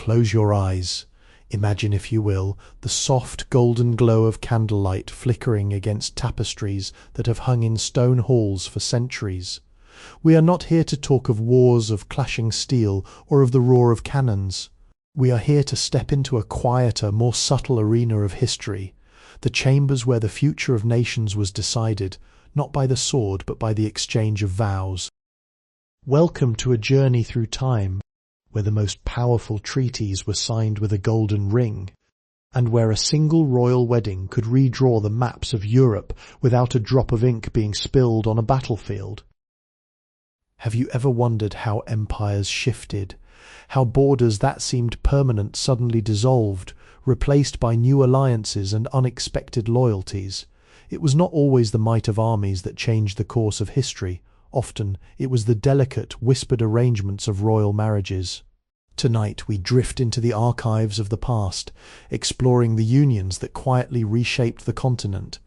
Close your eyes. Imagine, if you will, the soft golden glow of candlelight flickering against tapestries that have hung in stone halls for centuries. We are not here to talk of wars of clashing steel or of the roar of cannons. We are here to step into a quieter, more subtle arena of history, the chambers where the future of nations was decided, not by the sword but by the exchange of vows. Welcome to a journey through time, where the most powerful treaties were signed with a golden ring, and where a single royal wedding could redraw the maps of Europe without a drop of ink being spilled on a battlefield. Have you ever wondered how empires shifted, how borders that seemed permanent suddenly dissolved, replaced by new alliances and unexpected loyalties? It was not always the might of armies that changed the course of history. Often it was the delicate, whispered arrangements of royal marriages. Tonight we drift into the archives of the past, exploring the unions that quietly reshaped the continent.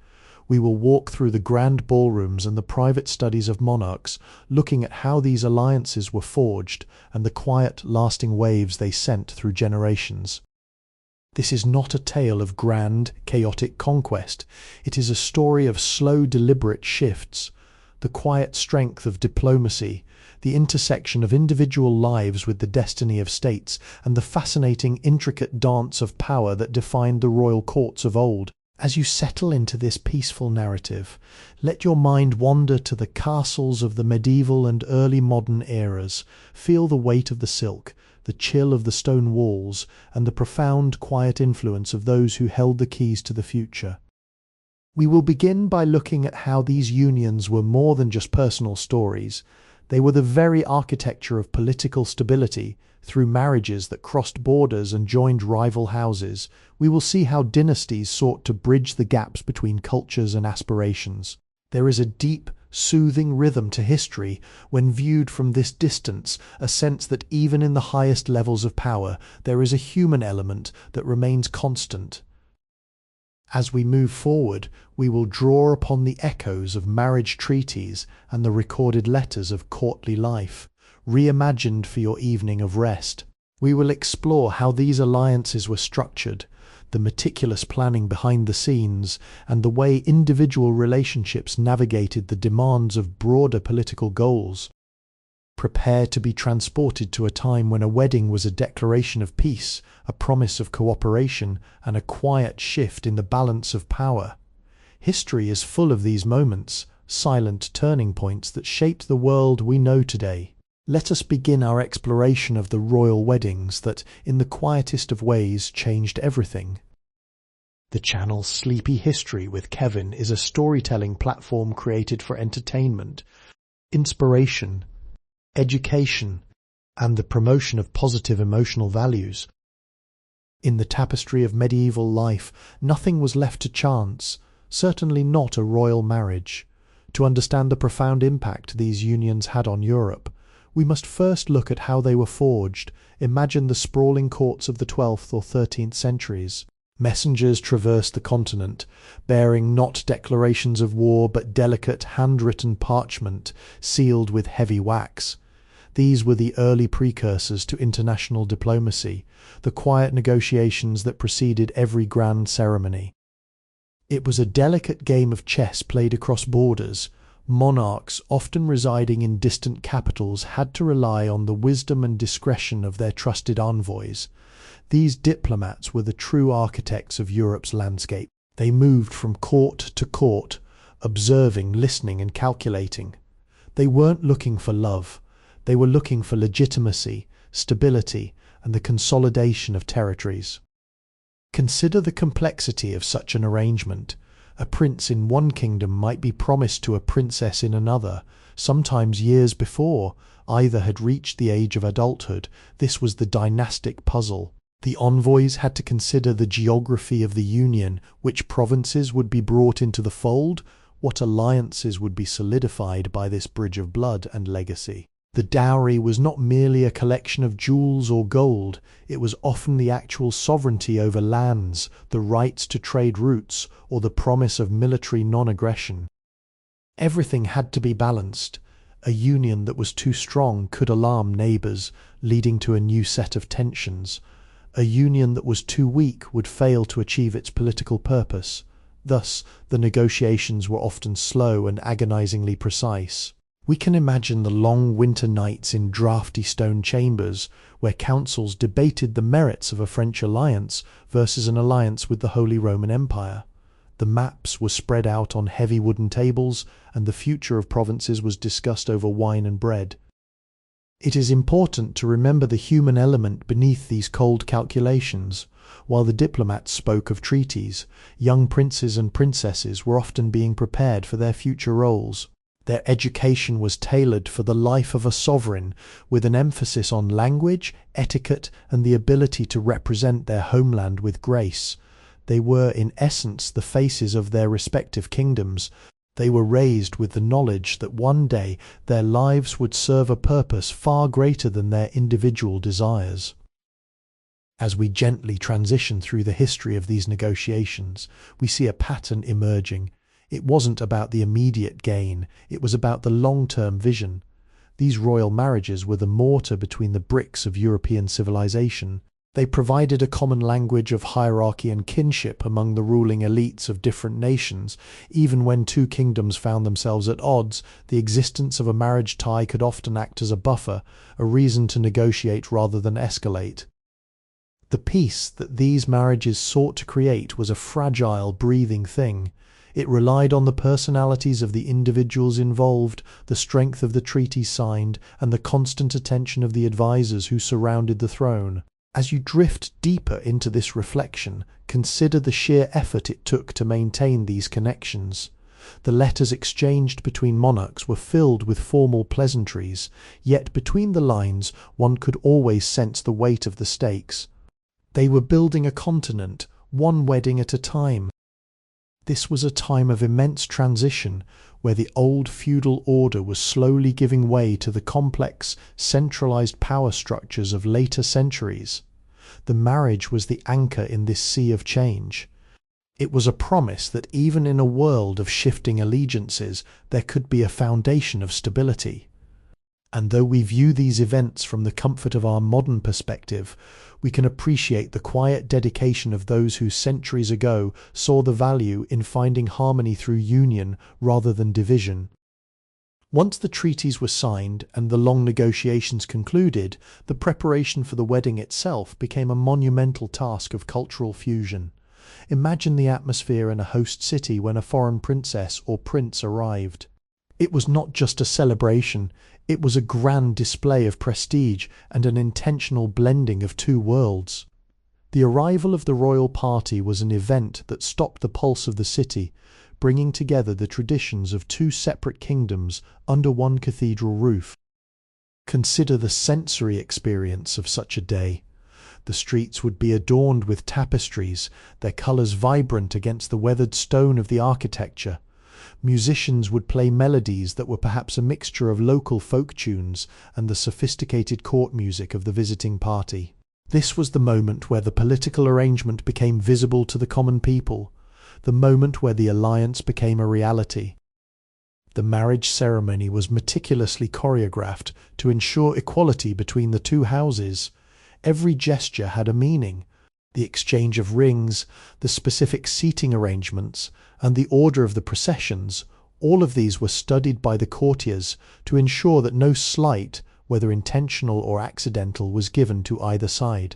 We will walk through the grand ballrooms and the private studies of monarchs, looking at how these alliances were forged and the quiet, lasting waves they sent through generations. This is not a tale of grand, chaotic conquest. It is a story of slow, deliberate shifts, the quiet strength of diplomacy, the intersection of individual lives with the destiny of states, and the fascinating, intricate dance of power that defined the royal courts of old. As you settle into this peaceful narrative, let your mind wander to the castles of the medieval and early modern eras. Feel the weight of the silk, the chill of the stone walls, and the profound, quiet influence of those who held the keys to the future. We will begin by looking at how these unions were more than just personal stories. They were the very architecture of political stability. Through marriages that crossed borders and joined rival houses, we will see how dynasties sought to bridge the gaps between cultures and aspirations. There is a deep, soothing rhythm to history when viewed from this distance, a sense that even in the highest levels of power, there is a human element that remains constant. As we move forward, we will draw upon the echoes of marriage treaties and the recorded letters of courtly life, reimagined for your evening of rest. We will explore how these alliances were structured, the meticulous planning behind the scenes, and the way individual relationships navigated the demands of broader political goals. Prepare to be transported to a time when a wedding was a declaration of peace, a promise of cooperation, and a quiet shift in the balance of power. History is full of these moments, silent turning points that shaped the world we know today. Let us begin our exploration of the royal weddings that, in the quietest of ways, changed everything. The channel Sleepy History with Kevin is a storytelling platform created for entertainment, inspiration, education, and the promotion of positive emotional values. In the tapestry of medieval life, nothing was left to chance, certainly not a royal marriage. To understand the profound impact these unions had on Europe, we must first look at how they were forged. Imagine the sprawling courts of the 12th or 13th centuries. Messengers traversed the continent, bearing not declarations of war but delicate handwritten parchment sealed with heavy wax. These were the early precursors to international diplomacy, the quiet negotiations that preceded every grand ceremony. It was a delicate game of chess played across borders. Monarchs, often residing in distant capitals, had to rely on the wisdom and discretion of their trusted envoys. These diplomats were the true architects of Europe's landscape. They moved from court to court, observing, listening, and calculating. They weren't looking for love. They were looking for legitimacy, stability, and the consolidation of territories. Consider the complexity of such an arrangement. A prince in one kingdom might be promised to a princess in another, sometimes years before either had reached the age of adulthood. This was the dynastic puzzle. The envoys had to consider the geography of the union, which provinces would be brought into the fold, what alliances would be solidified by this bridge of blood and legacy. The dowry was not merely a collection of jewels or gold, it was often the actual sovereignty over lands, the rights to trade routes, or the promise of military non-aggression. Everything had to be balanced. A union that was too strong could alarm neighbours, leading to a new set of tensions. A union that was too weak would fail to achieve its political purpose. Thus, the negotiations were often slow and agonizingly precise. We can imagine the long winter nights in draughty stone chambers, where councils debated the merits of a French alliance versus an alliance with the Holy Roman Empire. The maps were spread out on heavy wooden tables, and the future of provinces was discussed over wine and bread. It is important to remember the human element beneath these cold calculations. While the diplomats spoke of treaties, young princes and princesses were often being prepared for their future roles. Their education was tailored for the life of a sovereign, with an emphasis on language, etiquette, and the ability to represent their homeland with grace. They were, in essence, the faces of their respective kingdoms. They were raised with the knowledge that one day their lives would serve a purpose far greater than their individual desires. As we gently transition through the history of these negotiations, we see a pattern emerging. It wasn't about the immediate gain, it was about the long-term vision. These royal marriages were the mortar between the bricks of European civilization. They provided a common language of hierarchy and kinship among the ruling elites of different nations. Even when two kingdoms found themselves at odds, the existence of a marriage tie could often act as a buffer, a reason to negotiate rather than escalate. The peace that these marriages sought to create was a fragile, breathing thing. It relied on the personalities of the individuals involved, the strength of the treaties signed, and the constant attention of the advisors who surrounded the throne. As you drift deeper into this reflection, consider the sheer effort it took to maintain these connections. The letters exchanged between monarchs were filled with formal pleasantries, yet between the lines one could always sense the weight of the stakes. They were building a continent, one wedding at a time. This was a time of immense transition, where the old feudal order was slowly giving way to the complex, centralized power structures of later centuries. The marriage was the anchor in this sea of change. It was a promise that even in a world of shifting allegiances, there could be a foundation of stability. And though we view these events from the comfort of our modern perspective, we can appreciate the quiet dedication of those who centuries ago saw the value in finding harmony through union rather than division. Once the treaties were signed and the long negotiations concluded, the preparation for the wedding itself became a monumental task of cultural fusion. Imagine the atmosphere in a host city when a foreign princess or prince arrived. It was not just a celebration, it was a grand display of prestige and an intentional blending of two worlds. The arrival of the royal party was an event that stopped the pulse of the city, bringing together the traditions of two separate kingdoms under one cathedral roof. Consider the sensory experience of such a day. The streets would be adorned with tapestries, their colours vibrant against the weathered stone of the architecture. Musicians would play melodies that were perhaps a mixture of local folk tunes and the sophisticated court music of the visiting party. This was the moment where the political arrangement became visible to the common people, the moment where the alliance became a reality. The marriage ceremony was meticulously choreographed to ensure equality between the two houses. Every gesture had a meaning. The exchange of rings, the specific seating arrangements, and the order of the processions, all of these were studied by the courtiers to ensure that no slight, whether intentional or accidental, was given to either side.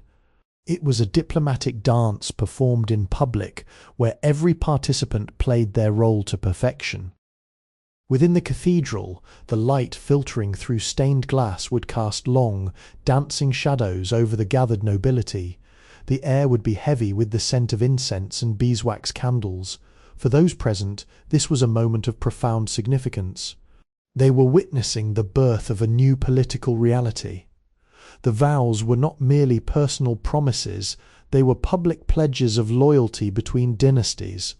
It was a diplomatic dance performed in public, where every participant played their role to perfection. Within the cathedral, the light filtering through stained glass would cast long, dancing shadows over the gathered nobility. The air would be heavy with the scent of incense and beeswax candles. For those present, this was a moment of profound significance. They were witnessing the birth of a new political reality. The vows were not merely personal promises, they were public pledges of loyalty between dynasties.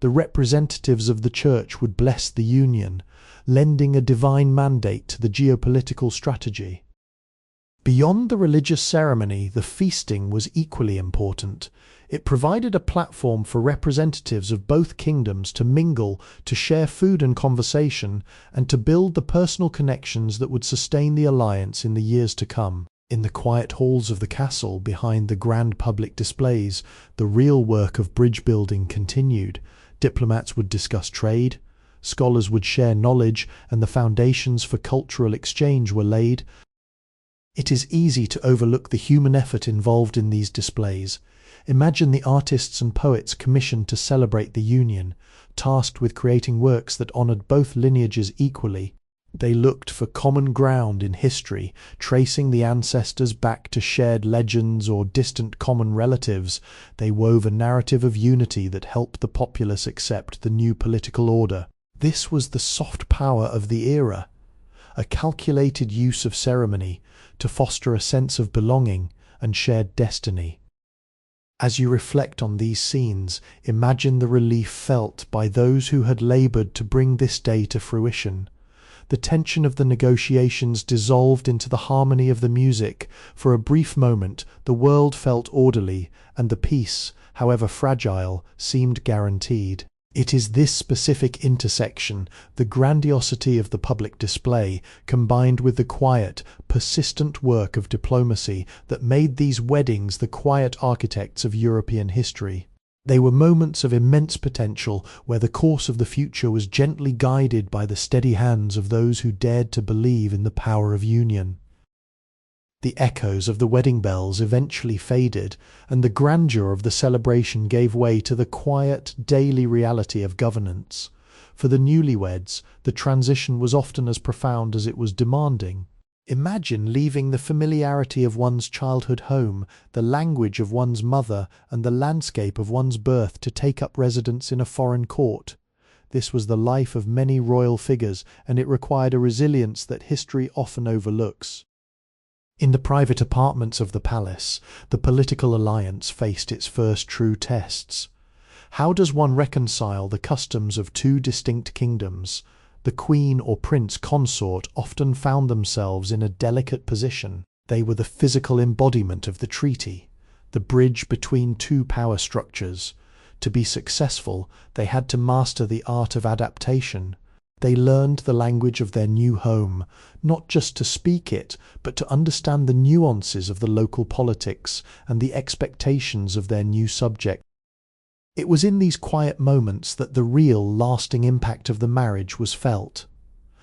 The representatives of the church would bless the union, lending a divine mandate to the geopolitical strategy. Beyond the religious ceremony, the feasting was equally important. It provided a platform for representatives of both kingdoms to mingle, to share food and conversation, and to build the personal connections that would sustain the alliance in the years to come. In the quiet halls of the castle, behind the grand public displays, the real work of bridge building continued. Diplomats would discuss trade, scholars would share knowledge, and the foundations for cultural exchange were laid. It is easy to overlook the human effort involved in these displays. Imagine the artists and poets commissioned to celebrate the union, tasked with creating works that honoured both lineages equally. They looked for common ground in history, tracing the ancestors back to shared legends or distant common relatives. They wove a narrative of unity that helped the populace accept the new political order. This was the soft power of the era, a calculated use of ceremony to foster a sense of belonging and shared destiny. As you reflect on these scenes, imagine the relief felt by those who had laboured to bring this day to fruition. The tension of the negotiations dissolved into the harmony of the music. For a brief moment, the world felt orderly, and the peace, however fragile, seemed guaranteed. It is this specific intersection, the grandiosity of the public display, combined with the quiet, persistent work of diplomacy, that made these weddings the quiet architects of European history. They were moments of immense potential, where the course of the future was gently guided by the steady hands of those who dared to believe in the power of union. The echoes of the wedding bells eventually faded, and the grandeur of the celebration gave way to the quiet, daily reality of governance. For the newlyweds, the transition was often as profound as it was demanding. Imagine leaving the familiarity of one's childhood home, the language of one's mother, and the landscape of one's birth to take up residence in a foreign court. This was the life of many royal figures, and it required a resilience that history often overlooks. In the private apartments of the palace, the political alliance faced its first true tests. How does one reconcile the customs of two distinct kingdoms? The queen or prince consort often found themselves in a delicate position. They were the physical embodiment of the treaty, the bridge between two power structures. To be successful, they had to master the art of adaptation. They learned the language of their new home, not just to speak it, but to understand the nuances of the local politics and the expectations of their new subjects. It was in these quiet moments that the real, lasting impact of the marriage was felt.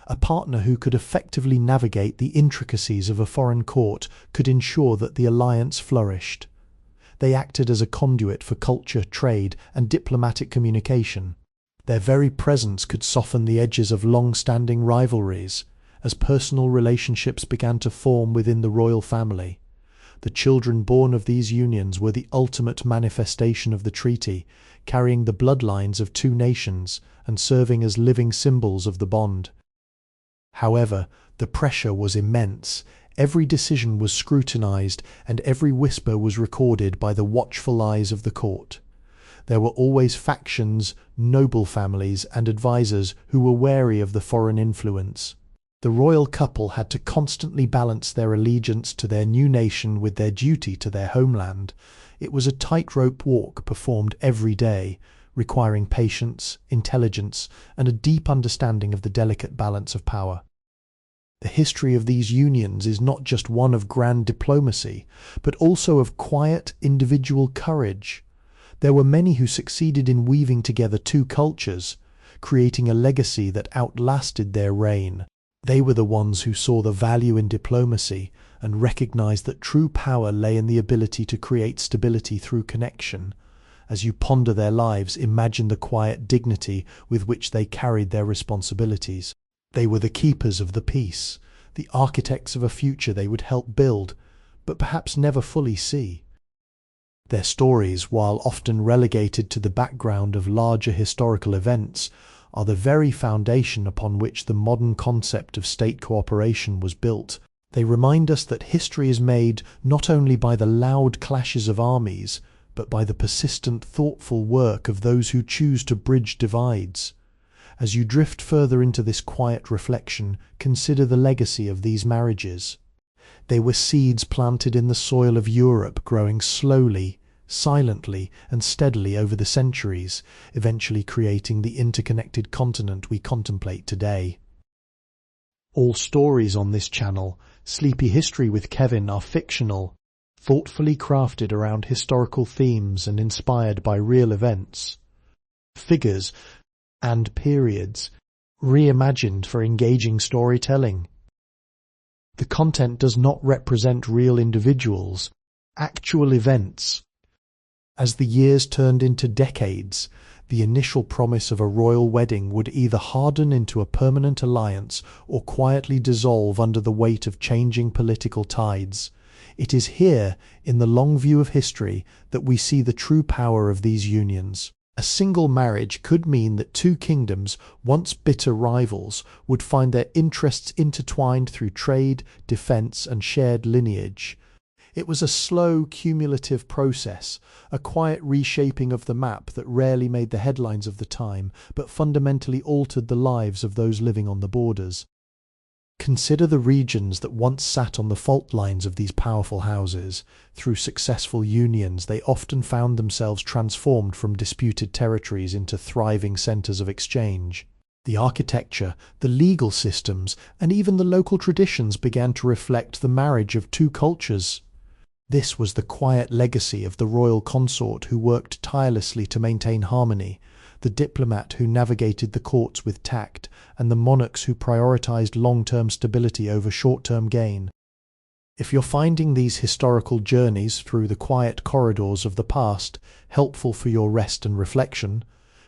A partner who could effectively navigate the intricacies of a foreign court could ensure that the alliance flourished. They acted as a conduit for culture, trade, and diplomatic communication. Their very presence could soften the edges of long-standing rivalries, as personal relationships began to form within the royal family. The children born of these unions were the ultimate manifestation of the treaty, carrying the bloodlines of two nations and serving as living symbols of the bond. However, the pressure was immense. Every decision was scrutinized, and every whisper was recorded by the watchful eyes of the court. There were always factions, noble families, and advisers who were wary of the foreign influence. The royal couple had to constantly balance their allegiance to their new nation with their duty to their homeland. It was a tightrope walk performed every day, requiring patience, intelligence, and a deep understanding of the delicate balance of power. The history of these unions is not just one of grand diplomacy, but also of quiet individual courage. There were many who succeeded in weaving together two cultures, creating a legacy that outlasted their reign. They were the ones who saw the value in diplomacy and recognized that true power lay in the ability to create stability through connection. As you ponder their lives, imagine the quiet dignity with which they carried their responsibilities. They were the keepers of the peace, the architects of a future they would help build, but perhaps never fully see. Their stories, while often relegated to the background of larger historical events, are the very foundation upon which the modern concept of state cooperation was built. They remind us that history is made not only by the loud clashes of armies, but by the persistent, thoughtful work of those who choose to bridge divides. As you drift further into this quiet reflection, consider the legacy of these marriages. They were seeds planted in the soil of Europe, growing slowly, silently, and steadily over the centuries, eventually creating the interconnected continent we contemplate today. All stories on this channel, Sleepy History with Kevin are fictional, thoughtfully crafted around historical themes and inspired by real events, figures, and periods, reimagined for engaging storytelling. The content does not represent real individuals, actual events. As the years turned into decades, the initial promise of a royal wedding would either harden into a permanent alliance or quietly dissolve under the weight of changing political tides. It is here, in the long view of history, that we see the true power of these unions. A single marriage could mean that two kingdoms, once bitter rivals, would find their interests intertwined through trade, defence, and shared lineage. It was a slow, cumulative process, a quiet reshaping of the map that rarely made the headlines of the time, but fundamentally altered the lives of those living on the borders. Consider the regions that once sat on the fault lines of these powerful houses. Through successful unions, they often found themselves transformed from disputed territories into thriving centres of exchange. The architecture, the legal systems, and even the local traditions began to reflect the marriage of two cultures. This was the quiet legacy of the royal consort who worked tirelessly to maintain harmony, the diplomat who navigated the courts with tact, and the monarchs who prioritized long-term stability over short-term gain. If you're finding these historical journeys through the quiet corridors of the past helpful for your rest and reflection,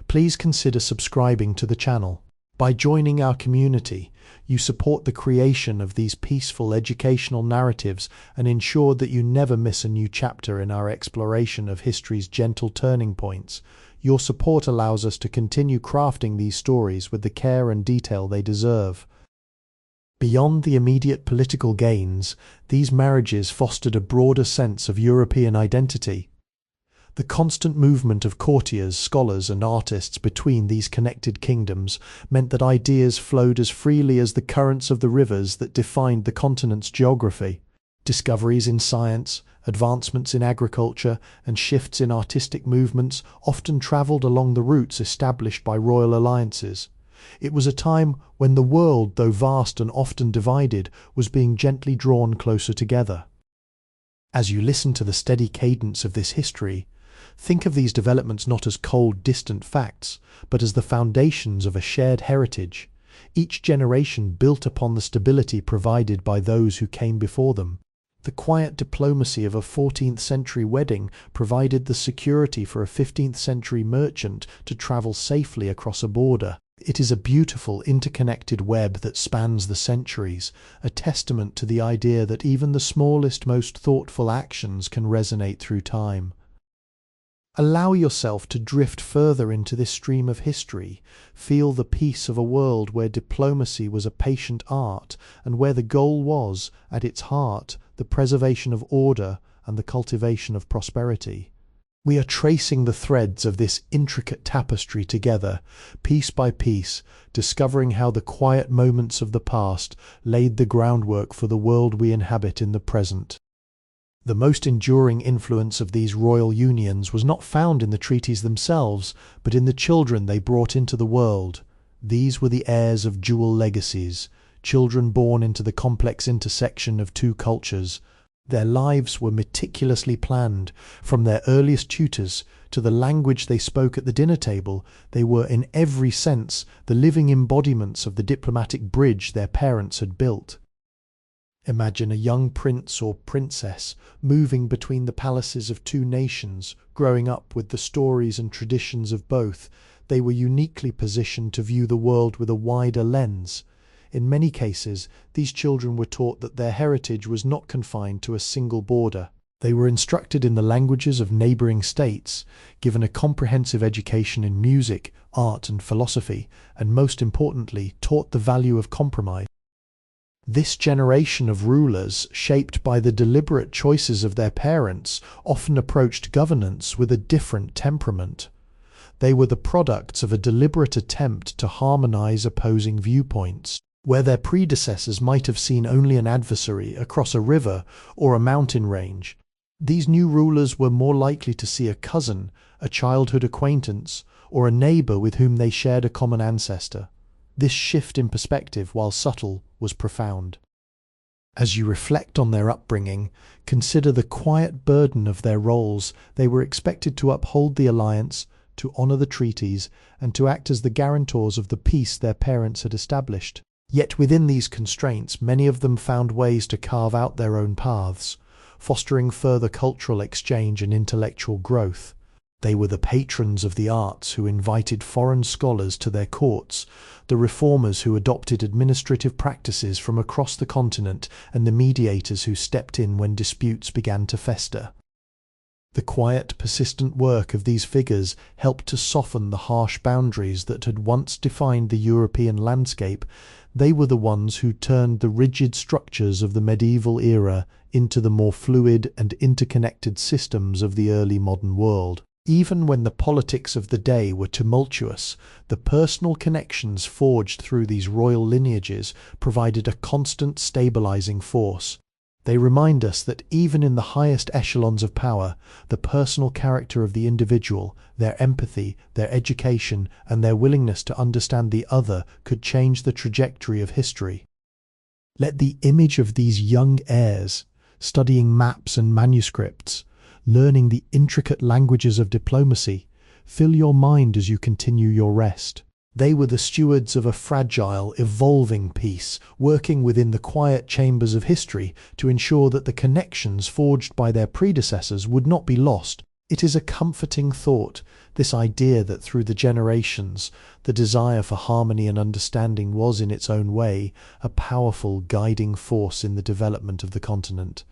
please consider subscribing to the channel. By joining our community, you support the creation of these peaceful educational narratives and ensure that you never miss a new chapter in our exploration of history's gentle turning points. Your support allows us to continue crafting these stories with the care and detail they deserve. Beyond the immediate political gains, these marriages fostered a broader sense of European identity. The constant movement of courtiers, scholars, and artists between these connected kingdoms meant that ideas flowed as freely as the currents of the rivers that defined the continent's geography. Discoveries in science, advancements in agriculture, and shifts in artistic movements often travelled along the routes established by royal alliances. It was a time when the world, though vast and often divided, was being gently drawn closer together. As you listen to the steady cadence of this history, think of these developments not as cold, distant facts, but as the foundations of a shared heritage, each generation built upon the stability provided by those who came before them. The quiet diplomacy of a 14th century wedding provided the security for a 15th century merchant to travel safely across a border. It is a beautiful, interconnected web that spans the centuries, a testament to the idea that even the smallest, most thoughtful actions can resonate through time. Allow yourself to drift further into this stream of history. Feel the peace of a world where diplomacy was a patient art, and where the goal was, at its heart, the preservation of order and the cultivation of prosperity. We are tracing the threads of this intricate tapestry together, piece by piece, discovering how the quiet moments of the past laid the groundwork for the world we inhabit in the present. The most enduring influence of these royal unions was not found in the treaties themselves, but in the children they brought into the world. These were the heirs of dual legacies, children born into the complex intersection of two cultures. Their lives were meticulously planned. From their earliest tutors to the language they spoke at the dinner table, they were in every sense the living embodiments of the diplomatic bridge their parents had built. Imagine a young prince or princess moving between the palaces of two nations, growing up with the stories and traditions of both. They were uniquely positioned to view the world with a wider lens. In many cases, these children were taught that their heritage was not confined to a single border. They were instructed in the languages of neighbouring states, given a comprehensive education in music, art and philosophy, and most importantly, taught the value of compromise. This generation of rulers, shaped by the deliberate choices of their parents, often approached governance with a different temperament. They were the products of a deliberate attempt to harmonize opposing viewpoints. Where their predecessors might have seen only an adversary across a river or a mountain range, these new rulers were more likely to see a cousin, a childhood acquaintance, or a neighbour with whom they shared a common ancestor. This shift in perspective, while subtle, was profound. As you reflect on their upbringing, consider the quiet burden of their roles. They were expected to uphold the alliance, to honour the treaties, and to act as the guarantors of the peace their parents had established. Yet within these constraints, many of them found ways to carve out their own paths, fostering further cultural exchange and intellectual growth. They were the patrons of the arts who invited foreign scholars to their courts, the reformers who adopted administrative practices from across the continent, and the mediators who stepped in when disputes began to fester. The quiet, persistent work of these figures helped to soften the harsh boundaries that had once defined the European landscape. They were the ones who turned the rigid structures of the medieval era into the more fluid and interconnected systems of the early modern world. Even when the politics of the day were tumultuous, the personal connections forged through these royal lineages provided a constant stabilizing force. They remind us that even in the highest echelons of power, the personal character of the individual, their empathy, their education, and their willingness to understand the other could change the trajectory of history. Let the image of these young heirs, studying maps and manuscripts, learning the intricate languages of diplomacy, fill your mind as you continue your rest. They were the stewards of a fragile, evolving peace, working within the quiet chambers of history to ensure that the connections forged by their predecessors would not be lost. It is a comforting thought, this idea that through the generations, the desire for harmony and understanding was in its own way a powerful guiding force in the development of the continent.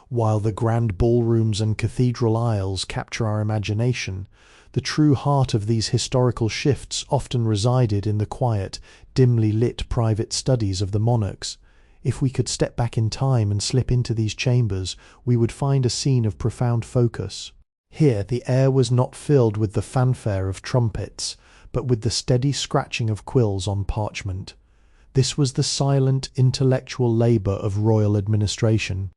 While the grand ballrooms and cathedral aisles capture our imagination, the true heart of these historical shifts often resided in the quiet, dimly lit private studies of the monarchs. If we could step back in time and slip into these chambers, we would find a scene of profound focus. Here the air was not filled with the fanfare of trumpets, but with the steady scratching of quills on parchment. This was the silent, intellectual labour of royal administration.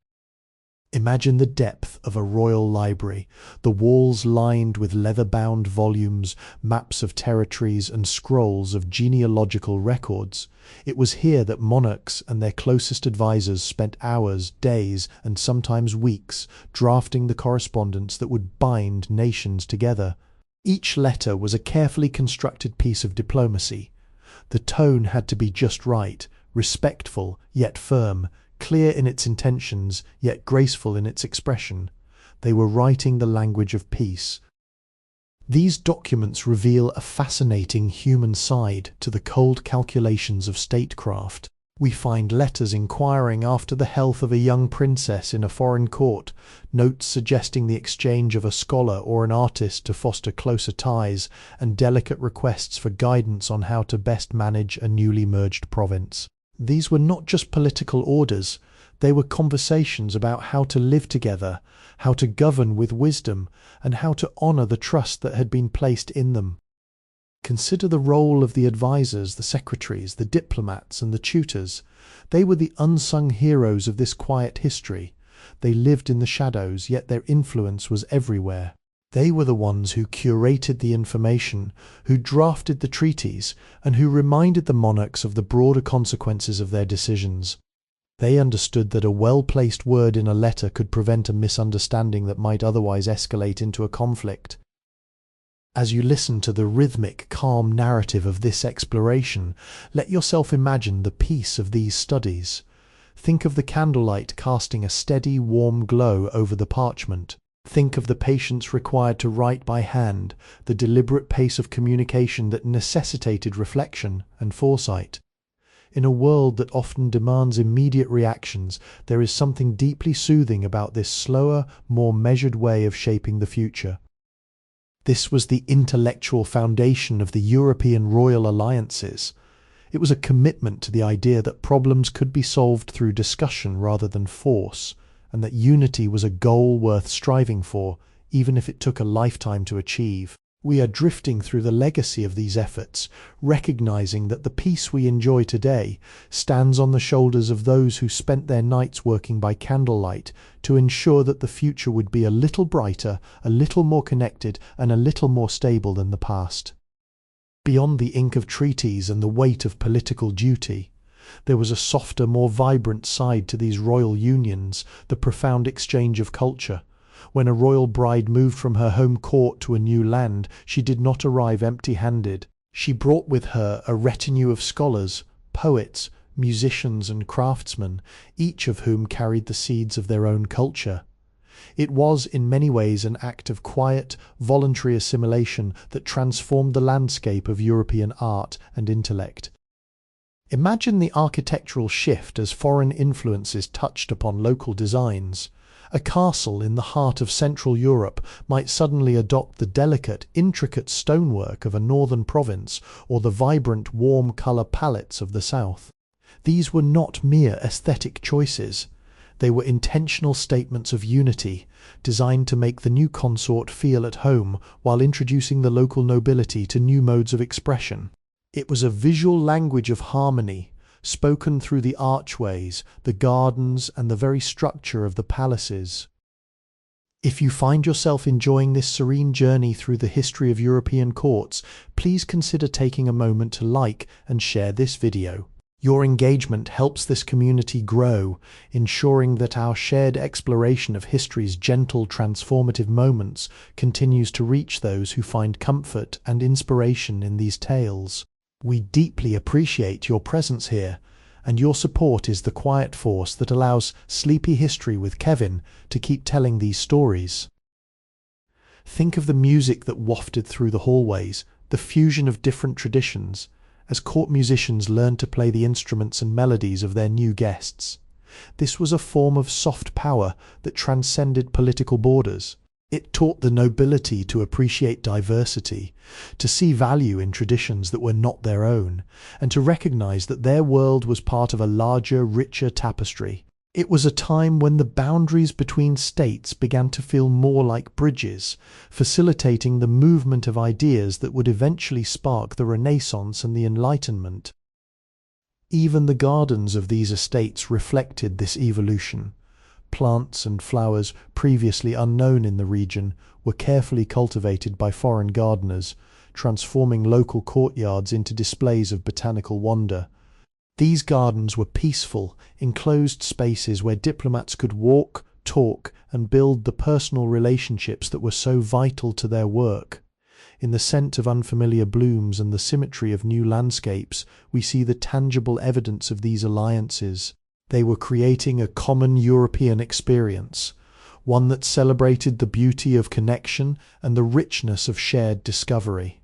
Imagine the depth of a royal library, the walls lined with leather-bound volumes, maps of territories, and scrolls of genealogical records. It was here that monarchs and their closest advisers spent hours, days, and sometimes weeks, drafting the correspondence that would bind nations together. Each letter was a carefully constructed piece of diplomacy. The tone had to be just right, respectful yet firm, clear in its intentions, yet graceful in its expression. They were writing the language of peace. These documents reveal a fascinating human side to the cold calculations of statecraft. We find letters inquiring after the health of a young princess in a foreign court, notes suggesting the exchange of a scholar or an artist to foster closer ties, and delicate requests for guidance on how to best manage a newly merged province. These were not just political orders, they were conversations about how to live together, how to govern with wisdom, and how to honour the trust that had been placed in them. Consider the role of the advisors, the secretaries, the diplomats, and the tutors. They were the unsung heroes of this quiet history. They lived in the shadows, yet their influence was everywhere. They were the ones who curated the information, who drafted the treaties, and who reminded the monarchs of the broader consequences of their decisions. They understood that a well-placed word in a letter could prevent a misunderstanding that might otherwise escalate into a conflict. As you listen to the rhythmic, calm narrative of this exploration, let yourself imagine the peace of these studies. Think of the candlelight casting a steady, warm glow over the parchment. Think of the patience required to write by hand, the deliberate pace of communication that necessitated reflection and foresight. In a world that often demands immediate reactions, there is something deeply soothing about this slower, more measured way of shaping the future. This was the intellectual foundation of the European royal alliances. It was a commitment to the idea that problems could be solved through discussion rather than force, and that unity was a goal worth striving for, even if it took a lifetime to achieve. We are drifting through the legacy of these efforts, recognizing that the peace we enjoy today stands on the shoulders of those who spent their nights working by candlelight to ensure that the future would be a little brighter, a little more connected, and a little more stable than the past. Beyond the ink of treaties and the weight of political duty, There was a softer, more vibrant side to these royal unions, the profound exchange of culture. When a royal bride moved from her home court to a new land, she did not arrive empty-handed. She brought with her a retinue of scholars, poets, musicians and craftsmen, each of whom carried the seeds of their own culture. It was in many ways an act of quiet, voluntary assimilation that transformed the landscape of European art and intellect. Imagine the architectural shift as foreign influences touched upon local designs. A castle in the heart of Central Europe might suddenly adopt the delicate, intricate stonework of a northern province or the vibrant, warm colour palettes of the south. These were not mere aesthetic choices. They were intentional statements of unity, designed to make the new consort feel at home while introducing the local nobility to new modes of expression. It was a visual language of harmony, spoken through the archways, the gardens, and the very structure of the palaces. If you find yourself enjoying this serene journey through the history of European courts, please consider taking a moment to like and share this video. Your engagement helps this community grow, ensuring that our shared exploration of history's gentle, transformative moments continues to reach those who find comfort and inspiration in these tales. We deeply appreciate your presence here, and your support is the quiet force that allows Sleepy History with Kevin to keep telling these stories. Think of the music that wafted through the hallways, the fusion of different traditions, as court musicians learned to play the instruments and melodies of their new guests. This was a form of soft power that transcended political borders. It taught the nobility to appreciate diversity, to see value in traditions that were not their own, and to recognize that their world was part of a larger, richer tapestry. It was a time when the boundaries between states began to feel more like bridges, facilitating the movement of ideas that would eventually spark the Renaissance and the Enlightenment. Even the gardens of these estates reflected this evolution. Plants and flowers previously unknown in the region were carefully cultivated by foreign gardeners, transforming local courtyards into displays of botanical wonder. These gardens were peaceful, enclosed spaces where diplomats could walk, talk, and build the personal relationships that were so vital to their work. In the scent of unfamiliar blooms and the symmetry of new landscapes, we see the tangible evidence of these alliances. They were creating a common European experience, one that celebrated the beauty of connection and the richness of shared discovery.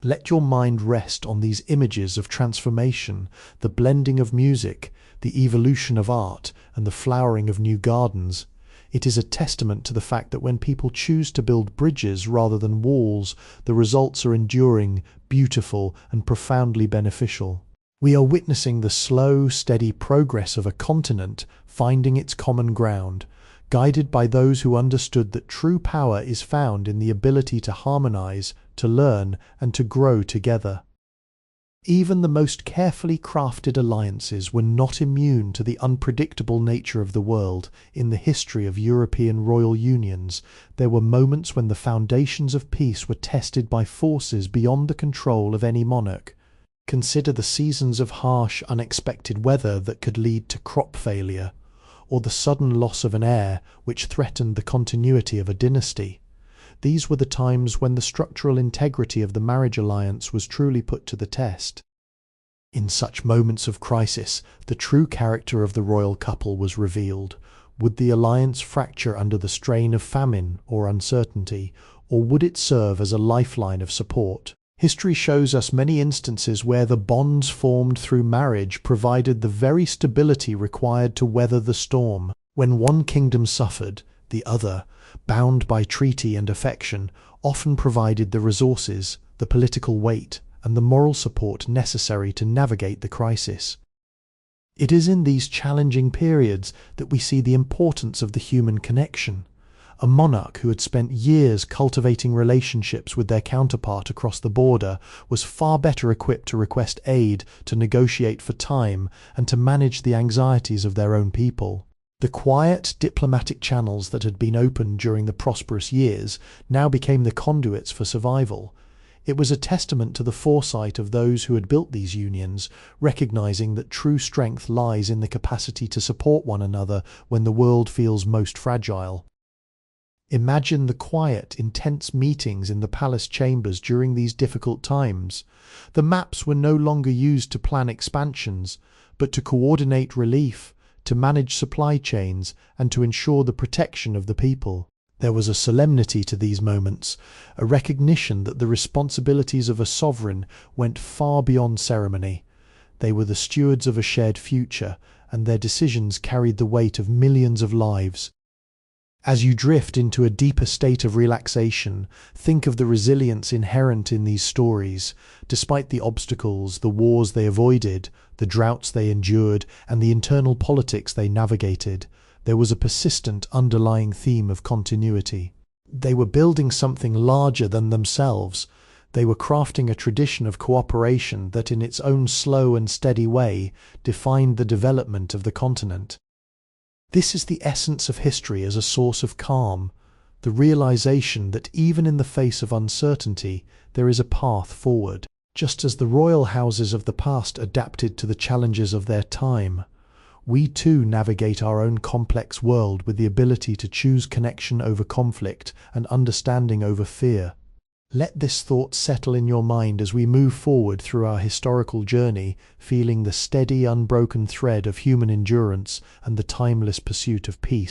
Let your mind rest on these images of transformation, the blending of music, the evolution of art, and the flowering of new gardens. It is a testament to the fact that when people choose to build bridges rather than walls, the results are enduring, beautiful, and profoundly beneficial. We are witnessing the slow, steady progress of a continent finding its common ground, guided by those who understood that true power is found in the ability to harmonize, to learn, and to grow together. Even the most carefully crafted alliances were not immune to the unpredictable nature of the world. In the history of European royal unions, there were moments when the foundations of peace were tested by forces beyond the control of any monarch. Consider the seasons of harsh, unexpected weather that could lead to crop failure, or the sudden loss of an heir which threatened the continuity of a dynasty. These were the times when the structural integrity of the marriage alliance was truly put to the test. In such moments of crisis, the true character of the royal couple was revealed. Would the alliance fracture under the strain of famine or uncertainty, or would it serve as a lifeline of support? History shows us many instances where the bonds formed through marriage provided the very stability required to weather the storm. When one kingdom suffered, the other, bound by treaty and affection, often provided the resources, the political weight, and the moral support necessary to navigate the crisis. It is in these challenging periods that we see the importance of the human connection. A monarch who had spent years cultivating relationships with their counterpart across the border was far better equipped to request aid, to negotiate for time, and to manage the anxieties of their own people. The quiet diplomatic channels that had been opened during the prosperous years now became the conduits for survival. It was a testament to the foresight of those who had built these unions, recognizing that true strength lies in the capacity to support one another when the world feels most fragile. Imagine the quiet, intense meetings in the palace chambers during these difficult times. The maps were no longer used to plan expansions, but to coordinate relief, to manage supply chains, and to ensure the protection of the people. There was a solemnity to these moments, a recognition that the responsibilities of a sovereign went far beyond ceremony. They were the stewards of a shared future, and their decisions carried the weight of millions of lives. As you drift into a deeper state of relaxation, think of the resilience inherent in these stories. Despite the obstacles, the wars they avoided, the droughts they endured, and the internal politics they navigated, there was a persistent underlying theme of continuity. They were building something larger than themselves. They were crafting a tradition of cooperation that, in its own slow and steady way, defined the development of the continent. This is the essence of history as a source of calm, the realization that even in the face of uncertainty, there is a path forward. Just as the royal houses of the past adapted to the challenges of their time, we too navigate our own complex world with the ability to choose connection over conflict and understanding over fear. Let this thought settle in your mind as we move forward through our historical journey, feeling the steady, unbroken thread of human endurance and the timeless pursuit of peace.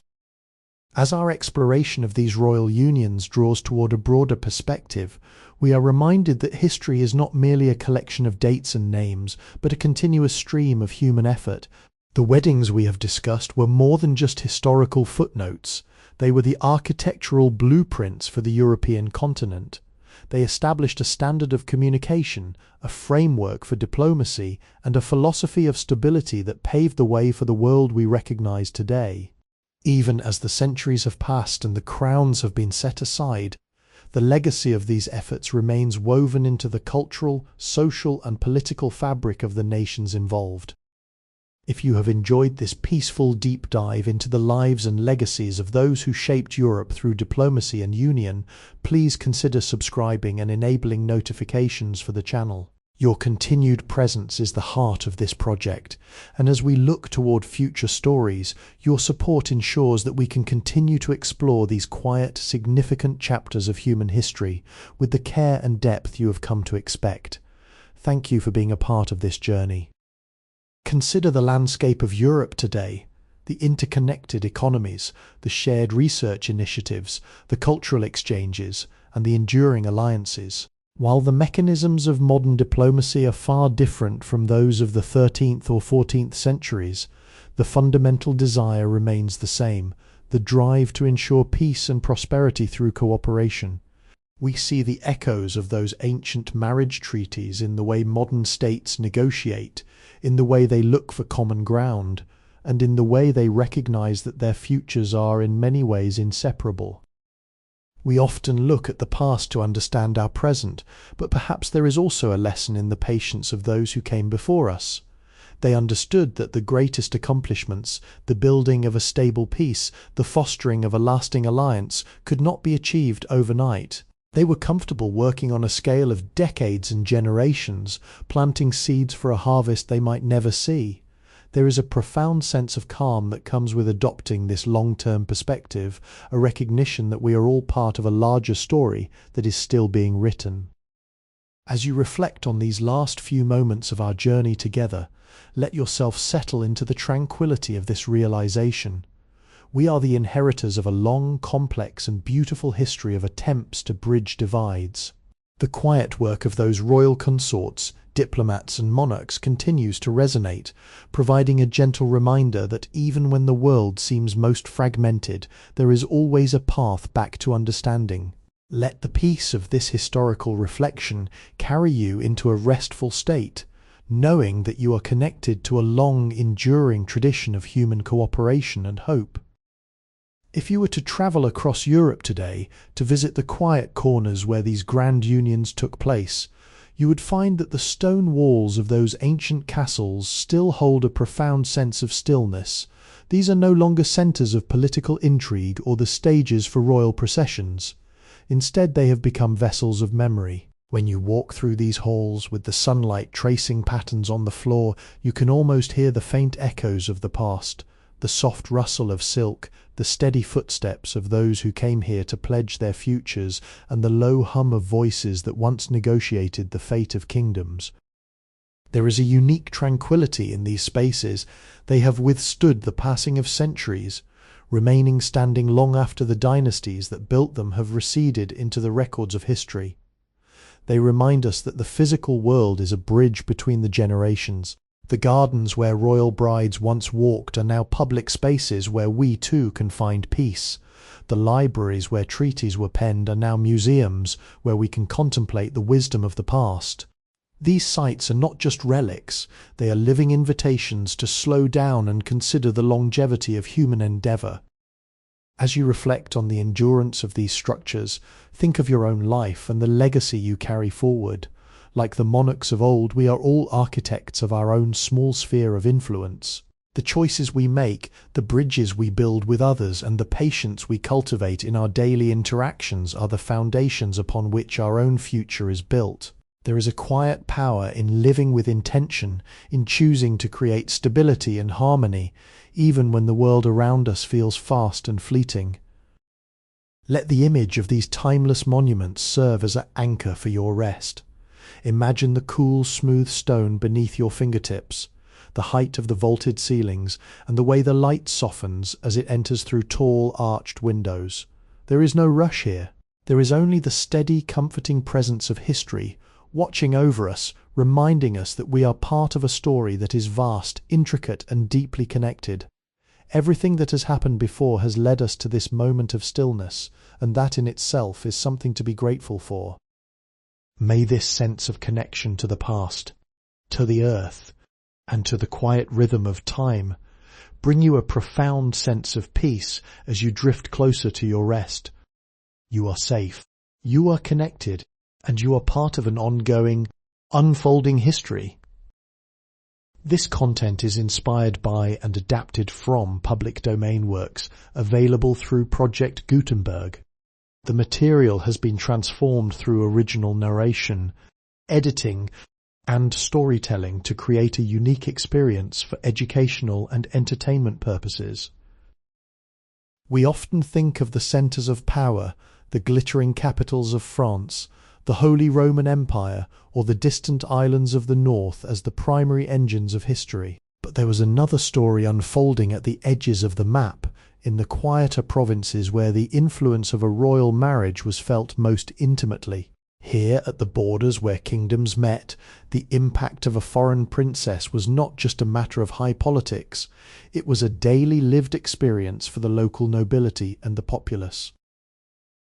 As our exploration of these royal unions draws toward a broader perspective, we are reminded that history is not merely a collection of dates and names, but a continuous stream of human effort. The weddings we have discussed were more than just historical footnotes. They were the architectural blueprints for the European continent. They established a standard of communication, a framework for diplomacy, and a philosophy of stability that paved the way for the world we recognize today. Even as the centuries have passed and the crowns have been set aside, the legacy of these efforts remains woven into the cultural, social, and political fabric of the nations involved. If you have enjoyed this peaceful deep dive into the lives and legacies of those who shaped Europe through diplomacy and union, please consider subscribing and enabling notifications for the channel. Your continued presence is the heart of this project, and as we look toward future stories, your support ensures that we can continue to explore these quiet, significant chapters of human history with the care and depth you have come to expect. Thank you for being a part of this journey. Consider the landscape of Europe today, the interconnected economies, the shared research initiatives, the cultural exchanges, and the enduring alliances. While the mechanisms of modern diplomacy are far different from those of the 13th or 14th centuries, the fundamental desire remains the same, the drive to ensure peace and prosperity through cooperation. We see the echoes of those ancient marriage treaties in the way modern states negotiate, in the way they look for common ground, and in the way they recognize that their futures are in many ways inseparable. We often look at the past to understand our present, but perhaps there is also a lesson in the patience of those who came before us. They understood that the greatest accomplishments, the building of a stable peace, the fostering of a lasting alliance, could not be achieved overnight. They were comfortable working on a scale of decades and generations, planting seeds for a harvest they might never see. There is a profound sense of calm that comes with adopting this long-term perspective, a recognition that we are all part of a larger story that is still being written. As you reflect on these last few moments of our journey together, let yourself settle into the tranquility of this realization. We are the inheritors of a long, complex, and beautiful history of attempts to bridge divides. The quiet work of those royal consorts, diplomats, and monarchs continues to resonate, providing a gentle reminder that even when the world seems most fragmented, there is always a path back to understanding. Let the peace of this historical reflection carry you into a restful state, knowing that you are connected to a long, enduring tradition of human cooperation and hope. If you were to travel across Europe today to visit the quiet corners where these grand unions took place, you would find that the stone walls of those ancient castles still hold a profound sense of stillness. These are no longer centres of political intrigue or the stages for royal processions. Instead, they have become vessels of memory. When you walk through these halls with the sunlight tracing patterns on the floor, you can almost hear the faint echoes of the past, the soft rustle of silk, the steady footsteps of those who came here to pledge their futures, and the low hum of voices that once negotiated the fate of kingdoms. There is a unique tranquility in these spaces. They have withstood the passing of centuries, remaining standing long after the dynasties that built them have receded into the records of history. They remind us that the physical world is a bridge between the generations. The gardens where royal brides once walked are now public spaces where we too can find peace. The libraries where treaties were penned are now museums where we can contemplate the wisdom of the past. These sites are not just relics, they are living invitations to slow down and consider the longevity of human endeavour. As you reflect on the endurance of these structures, think of your own life and the legacy you carry forward. Like the monarchs of old, we are all architects of our own small sphere of influence. The choices we make, the bridges we build with others, and the patience we cultivate in our daily interactions are the foundations upon which our own future is built. There is a quiet power in living with intention, in choosing to create stability and harmony, even when the world around us feels fast and fleeting. Let the image of these timeless monuments serve as an anchor for your rest. Imagine the cool, smooth stone beneath your fingertips, the height of the vaulted ceilings, and the way the light softens as it enters through tall, arched windows. There is no rush here. There is only the steady, comforting presence of history, watching over us, reminding us that we are part of a story that is vast, intricate, and deeply connected. Everything that has happened before has led us to this moment of stillness, and that in itself is something to be grateful for. May this sense of connection to the past, to the earth, and to the quiet rhythm of time bring you a profound sense of peace as you drift closer to your rest. You are safe, you are connected, and you are part of an ongoing, unfolding history. This content is inspired by and adapted from public domain works available through Project Gutenberg. The material has been transformed through original narration, editing, and storytelling to create a unique experience for educational and entertainment purposes. We often think of the centres of power, the glittering capitals of France, the Holy Roman Empire, or the distant islands of the north as the primary engines of history. But there was another story unfolding at the edges of the map, in the quieter provinces where the influence of a royal marriage was felt most intimately. Here, at the borders where kingdoms met, the impact of a foreign princess was not just a matter of high politics, it was a daily lived experience for the local nobility and the populace.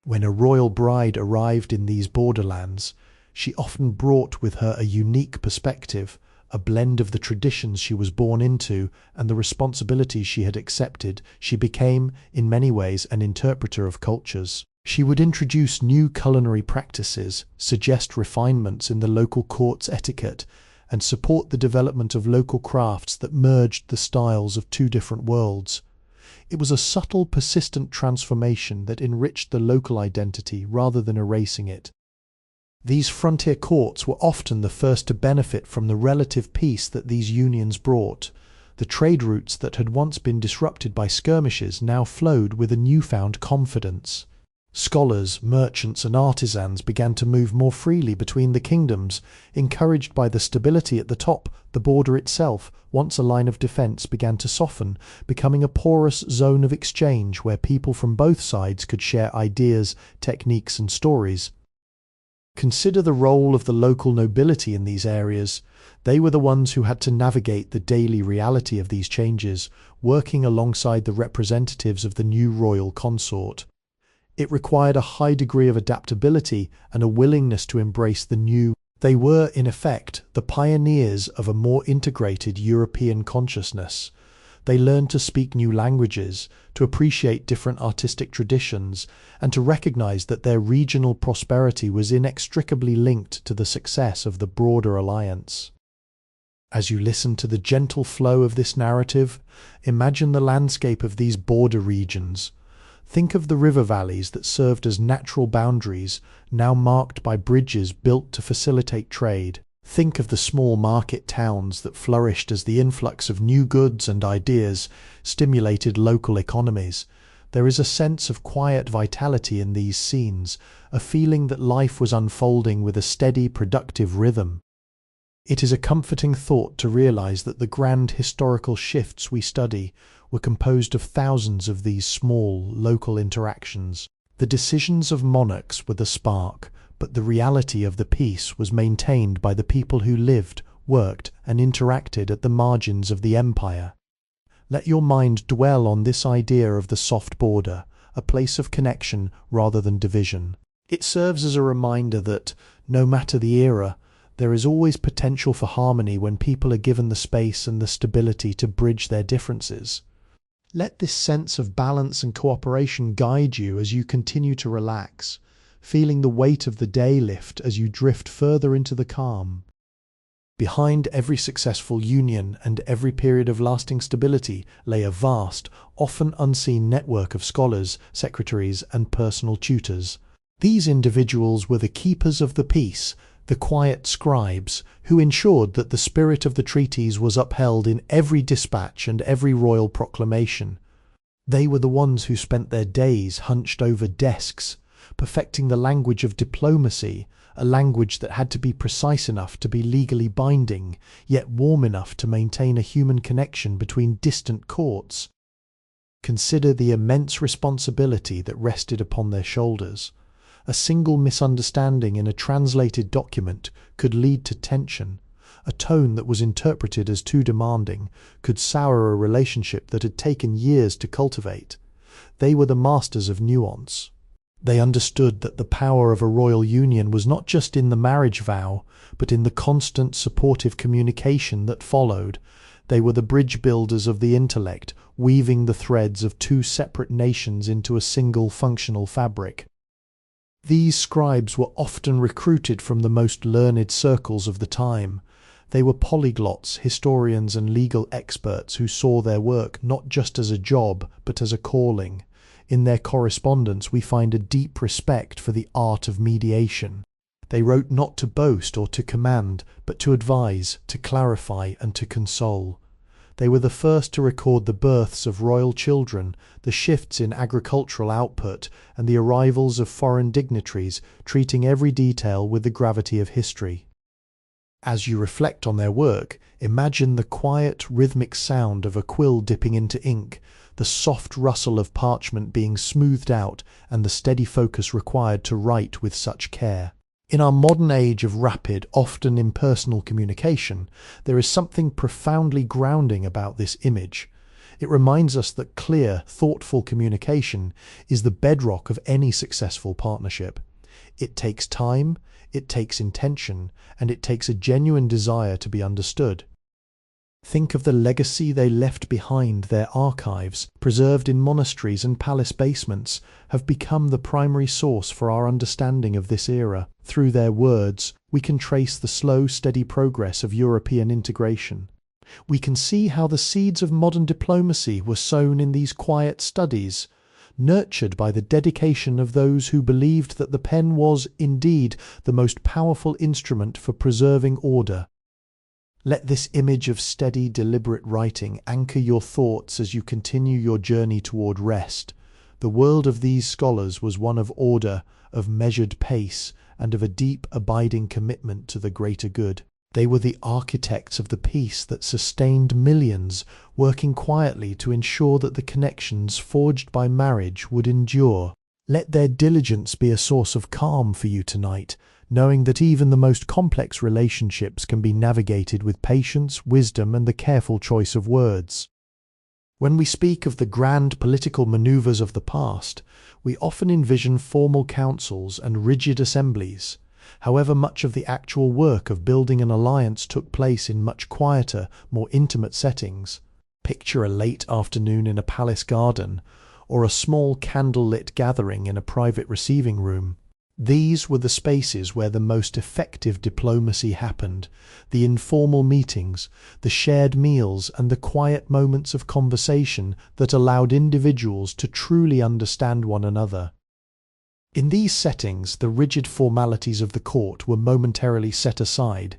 When a royal bride arrived in these borderlands, she often brought with her a unique perspective, a blend of the traditions she was born into and the responsibilities she had accepted. She became, in many ways, an interpreter of cultures. She would introduce new culinary practices, suggest refinements in the local court's etiquette, and support the development of local crafts that merged the styles of two different worlds. It was a subtle, persistent transformation that enriched the local identity rather than erasing it. These frontier courts were often the first to benefit from the relative peace that these unions brought. The trade routes that had once been disrupted by skirmishes now flowed with a newfound confidence. Scholars, merchants, and artisans began to move more freely between the kingdoms, encouraged by the stability at the top. The border itself, once a line of defence, began to soften, becoming a porous zone of exchange where people from both sides could share ideas, techniques, and stories. Consider the role of the local nobility in these areas. They were the ones who had to navigate the daily reality of these changes, working alongside the representatives of the new royal consort. It required a high degree of adaptability and a willingness to embrace the new. They were, in effect, the pioneers of a more integrated European consciousness. They learned to speak new languages, to appreciate different artistic traditions, and to recognize that their regional prosperity was inextricably linked to the success of the broader alliance. As you listen to the gentle flow of this narrative, imagine the landscape of these border regions. Think of the river valleys that served as natural boundaries, now marked by bridges built to facilitate trade. Think of the small market towns that flourished as the influx of new goods and ideas stimulated local economies. There is a sense of quiet vitality in these scenes, a feeling that life was unfolding with a steady, productive rhythm. It is a comforting thought to realize that the grand historical shifts we study were composed of thousands of these small, local interactions. The decisions of monarchs were the spark, but the reality of the peace was maintained by the people who lived, worked, and interacted at the margins of the empire. Let your mind dwell on this idea of the soft border, a place of connection rather than division. It serves as a reminder that, no matter the era, there is always potential for harmony when people are given the space and the stability to bridge their differences. Let this sense of balance and cooperation guide you as you continue to relax, feeling the weight of the day lift as you drift further into the calm. Behind every successful union and every period of lasting stability lay a vast, often unseen network of scholars, secretaries, and personal tutors. These individuals were the keepers of the peace, the quiet scribes, who ensured that the spirit of the treaties was upheld in every dispatch and every royal proclamation. They were the ones who spent their days hunched over desks, perfecting the language of diplomacy, a language that had to be precise enough to be legally binding, yet warm enough to maintain a human connection between distant courts. Consider the immense responsibility that rested upon their shoulders. A single misunderstanding in a translated document could lead to tension. A tone that was interpreted as too demanding could sour a relationship that had taken years to cultivate. They were the masters of nuance. They understood that the power of a royal union was not just in the marriage vow, but in the constant supportive communication that followed. They were the bridge builders of the intellect, weaving the threads of two separate nations into a single functional fabric. These scribes were often recruited from the most learned circles of the time. They were polyglots, historians, and legal experts who saw their work not just as a job, but as a calling. In their correspondence we find a deep respect for the art of mediation. They wrote not to boast or to command, but to advise, to clarify, and to console. They were the first to record the births of royal children, the shifts in agricultural output, and the arrivals of foreign dignitaries, treating every detail with the gravity of history. As you reflect on their work, imagine the quiet, rhythmic sound of a quill dipping into ink, the soft rustle of parchment being smoothed out, and the steady focus required to write with such care. In our modern age of rapid, often impersonal communication, there is something profoundly grounding about this image. It reminds us that clear, thoughtful communication is the bedrock of any successful partnership. It takes time, it takes intention, and it takes a genuine desire to be understood. Think of the legacy they left behind. Their archives, preserved in monasteries and palace basements, have become the primary source for our understanding of this era. Through their words, we can trace the slow, steady progress of European integration. We can see how the seeds of modern diplomacy were sown in these quiet studies, nurtured by the dedication of those who believed that the pen was, indeed, the most powerful instrument for preserving order. Let this image of steady, deliberate writing anchor your thoughts as you continue your journey toward rest. The world of these scholars was one of order, of measured pace, and of a deep, abiding commitment to the greater good. They were the architects of the peace that sustained millions, working quietly to ensure that the connections forged by marriage would endure. Let their diligence be a source of calm for you tonight, knowing that even the most complex relationships can be navigated with patience, wisdom, and the careful choice of words. When we speak of the grand political maneuvers of the past, we often envision formal councils and rigid assemblies. However, much of the actual work of building an alliance took place in much quieter, more intimate settings. Picture a late afternoon in a palace garden, or a small candlelit gathering in a private receiving room. These were the spaces where the most effective diplomacy happened, the informal meetings, the shared meals, and the quiet moments of conversation that allowed individuals to truly understand one another. In these settings, the rigid formalities of the court were momentarily set aside.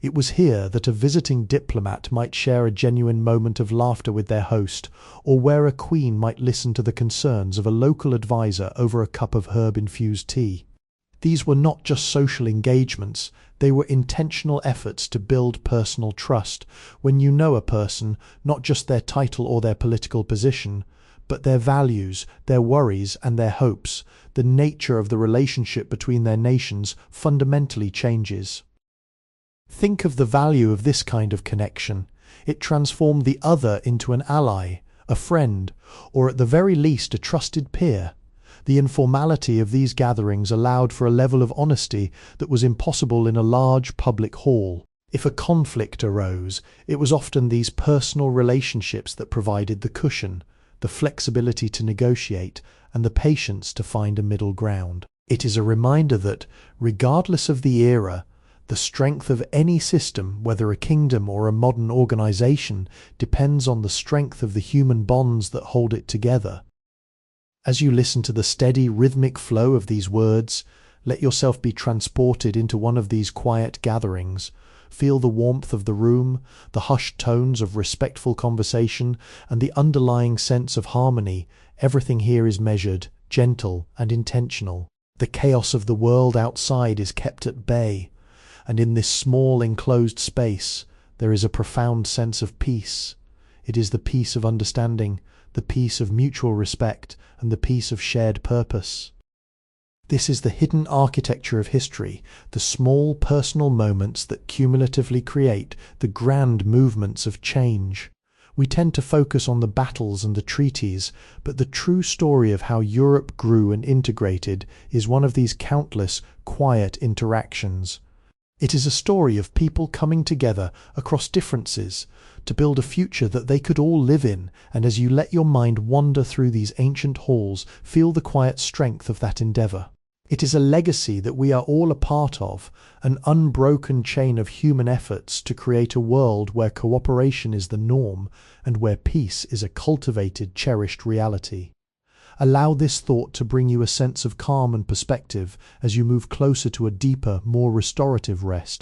It was here that a visiting diplomat might share a genuine moment of laughter with their host, or where a queen might listen to the concerns of a local advisor over a cup of herb-infused tea. These were not just social engagements, they were intentional efforts to build personal trust. When you know a person, not just their title or their political position, but their values, their worries, and their hopes, the nature of the relationship between their nations fundamentally changes. Think of the value of this kind of connection. It transformed the other into an ally, a friend, or at the very least a trusted peer. The informality of these gatherings allowed for a level of honesty that was impossible in a large public hall. If a conflict arose, it was often these personal relationships that provided the cushion, the flexibility to negotiate, and the patience to find a middle ground. It is a reminder that, regardless of the era, the strength of any system, whether a kingdom or a modern organization, depends on the strength of the human bonds that hold it together. As you listen to the steady, rhythmic flow of these words, let yourself be transported into one of these quiet gatherings. Feel the warmth of the room, the hushed tones of respectful conversation, and the underlying sense of harmony. Everything here is measured, gentle, and intentional. The chaos of the world outside is kept at bay, and in this small enclosed space there is a profound sense of peace. It is the peace of understanding, the peace of mutual respect, and the peace of shared purpose. This is the hidden architecture of history, the small personal moments that cumulatively create the grand movements of change. We tend to focus on the battles and the treaties, but the true story of how Europe grew and integrated is one of these countless, quiet interactions. It is a story of people coming together across differences to build a future that they could all live in, and as you let your mind wander through these ancient halls, feel the quiet strength of that endeavour. It is a legacy that we are all a part of, an unbroken chain of human efforts to create a world where cooperation is the norm and where peace is a cultivated, cherished reality. Allow this thought to bring you a sense of calm and perspective as you move closer to a deeper, more restorative rest.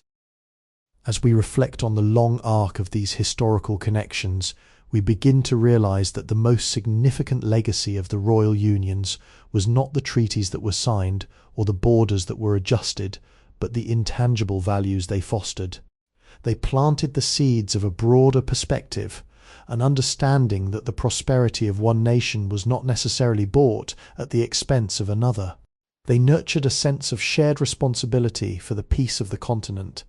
As we reflect on the long arc of these historical connections, we begin to realize that the most significant legacy of the royal unions was not the treaties that were signed or the borders that were adjusted, but the intangible values they fostered. They planted the seeds of a broader perspective, an understanding that the prosperity of one nation was not necessarily bought at the expense of another. They nurtured a sense of shared responsibility for the peace of the continent,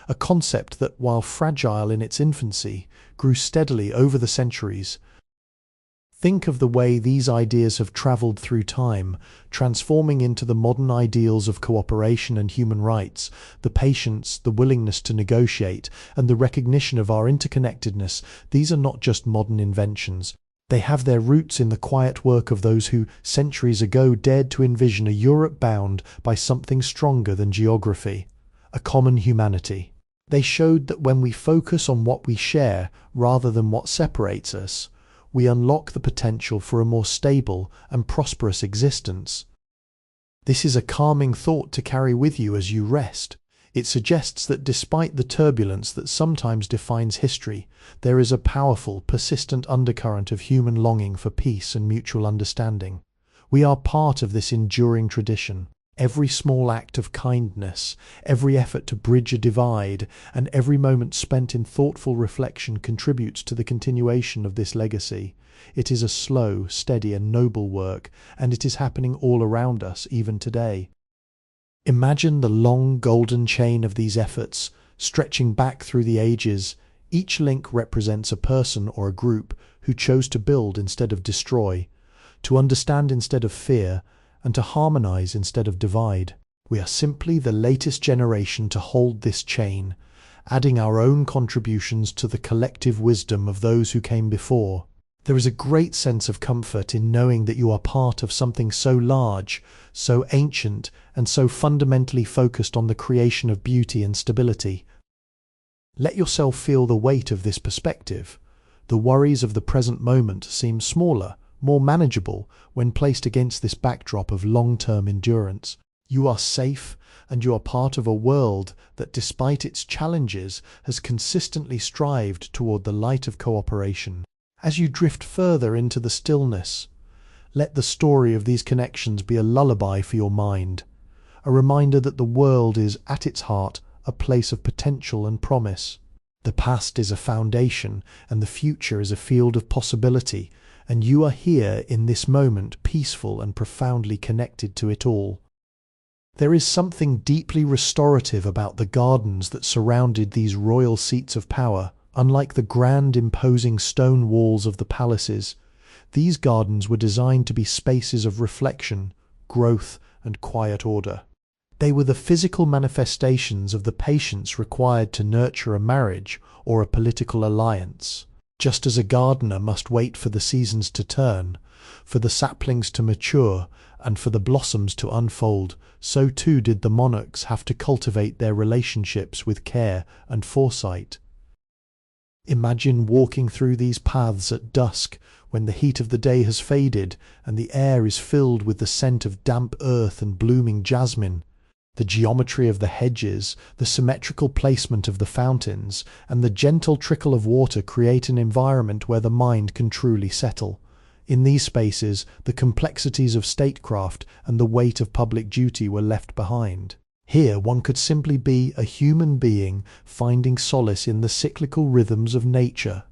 a concept that, while fragile in its infancy, grew steadily over the centuries. Think of the way these ideas have travelled through time, transforming into the modern ideals of cooperation and human rights, the patience, the willingness to negotiate, and the recognition of our interconnectedness. These are not just modern inventions. They have their roots in the quiet work of those who, centuries ago, dared to envision a Europe bound by something stronger than geography, a common humanity. They showed that when we focus on what we share rather than what separates us, we unlock the potential for a more stable and prosperous existence. This is a calming thought to carry with you as you rest. It suggests that despite the turbulence that sometimes defines history, there is a powerful, persistent undercurrent of human longing for peace and mutual understanding. We are part of this enduring tradition. Every small act of kindness, every effort to bridge a divide, and every moment spent in thoughtful reflection contributes to the continuation of this legacy. It is a slow, steady, and noble work, and it is happening all around us, even today. Imagine the long golden chain of these efforts, stretching back through the ages. Each link represents a person or a group who chose to build instead of destroy, to understand instead of fear, and to harmonize instead of divide. We are simply the latest generation to hold this chain, adding our own contributions to the collective wisdom of those who came before. There is a great sense of comfort in knowing that you are part of something so large, so ancient, and so fundamentally focused on the creation of beauty and stability. Let yourself feel the weight of this perspective. The worries of the present moment seem smaller, more manageable when placed against this backdrop of long-term endurance. You are safe, and you are part of a world that, despite its challenges, has consistently strived toward the light of cooperation. As you drift further into the stillness, let the story of these connections be a lullaby for your mind, a reminder that the world is, at its heart, a place of potential and promise. The past is a foundation, and the future is a field of possibility, and you are here in this moment, peaceful and profoundly connected to it all. There is something deeply restorative about the gardens that surrounded these royal seats of power. Unlike the grand, imposing stone walls of the palaces, these gardens were designed to be spaces of reflection, growth, and quiet order. They were the physical manifestations of the patience required to nurture a marriage or a political alliance. Just as a gardener must wait for the seasons to turn, for the saplings to mature, and for the blossoms to unfold, so too did the monarchs have to cultivate their relationships with care and foresight. Imagine walking through these paths at dusk, when the heat of the day has faded and the air is filled with the scent of damp earth and blooming jasmine. The geometry of the hedges, the symmetrical placement of the fountains, and the gentle trickle of water create an environment where the mind can truly settle. In these spaces, the complexities of statecraft and the weight of public duty were left behind. Here one could simply be a human being finding solace in the cyclical rhythms of nature.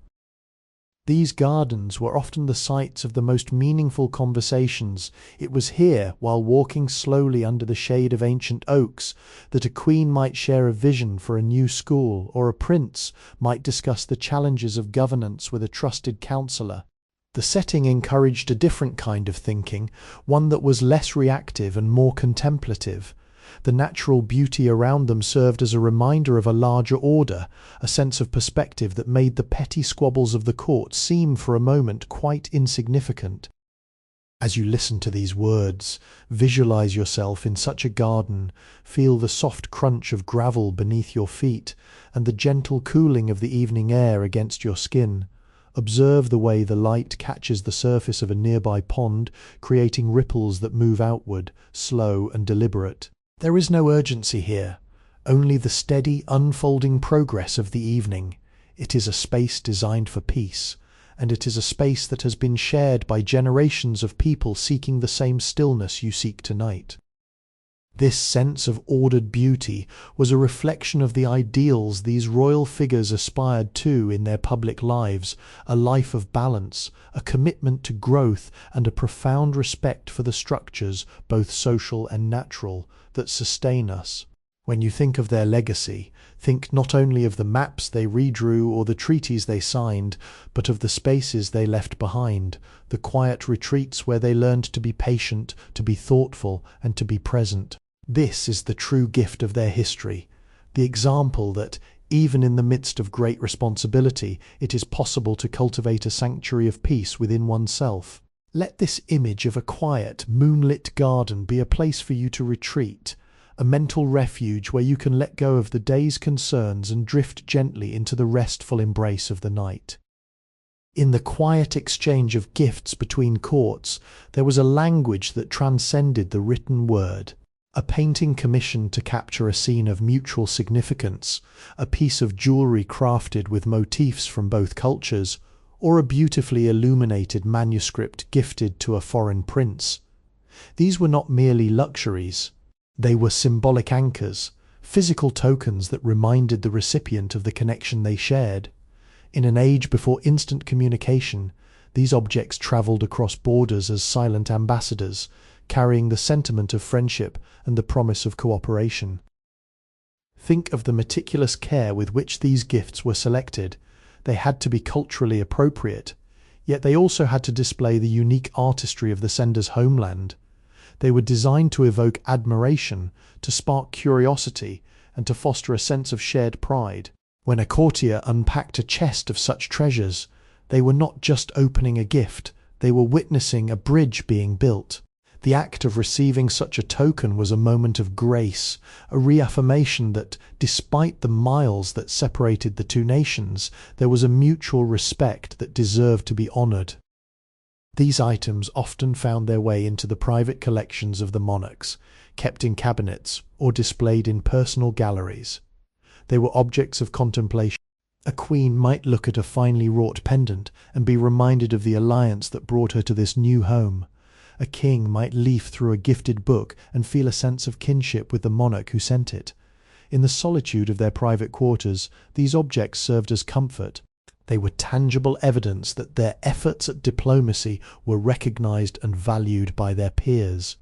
These gardens were often the sites of the most meaningful conversations. It was here, while walking slowly under the shade of ancient oaks, that a queen might share a vision for a new school, or a prince might discuss the challenges of governance with a trusted counsellor. The setting encouraged a different kind of thinking, one that was less reactive and more contemplative. The natural beauty around them served as a reminder of a larger order, a sense of perspective that made the petty squabbles of the court seem for a moment quite insignificant. As you listen to these words, visualize yourself in such a garden, feel the soft crunch of gravel beneath your feet, and the gentle cooling of the evening air against your skin. Observe the way the light catches the surface of a nearby pond, creating ripples that move outward, slow and deliberate. There is no urgency here, only the steady, unfolding progress of the evening. It is a space designed for peace, and it is a space that has been shared by generations of people seeking the same stillness you seek tonight. This sense of ordered beauty was a reflection of the ideals these royal figures aspired to in their public lives, a life of balance, a commitment to growth, and a profound respect for the structures, both social and natural, that sustain us. When you think of their legacy, think not only of the maps they redrew or the treaties they signed, but of the spaces they left behind, the quiet retreats where they learned to be patient, to be thoughtful, and to be present. This is the true gift of their history, the example that, even in the midst of great responsibility, it is possible to cultivate a sanctuary of peace within oneself. Let this image of a quiet, moonlit garden be a place for you to retreat, a mental refuge where you can let go of the day's concerns and drift gently into the restful embrace of the night. In the quiet exchange of gifts between courts, there was a language that transcended the written word. A painting commissioned to capture a scene of mutual significance, a piece of jewellery crafted with motifs from both cultures, or a beautifully illuminated manuscript gifted to a foreign prince. These were not merely luxuries. They were symbolic anchors, physical tokens that reminded the recipient of the connection they shared. In an age before instant communication, these objects travelled across borders as silent ambassadors, carrying the sentiment of friendship and the promise of cooperation. Think of the meticulous care with which these gifts were selected. They had to be culturally appropriate, yet they also had to display the unique artistry of the sender's homeland. They were designed to evoke admiration, to spark curiosity, and to foster a sense of shared pride. When a courtier unpacked a chest of such treasures, They were not just opening a gift, they were witnessing a bridge being built. The act of receiving such a token was a moment of grace, a reaffirmation that, despite the miles that separated the two nations, there was a mutual respect that deserved to be honoured. These items often found their way into the private collections of the monarchs, kept in cabinets or displayed in personal galleries. They were objects of contemplation. A queen might look at a finely wrought pendant and be reminded of the alliance that brought her to this new home. A king might leaf through a gifted book and feel a sense of kinship with the monarch who sent it. In the solitude of their private quarters, these objects served as comfort. They were tangible evidence that their efforts at diplomacy were recognized and valued by their peers.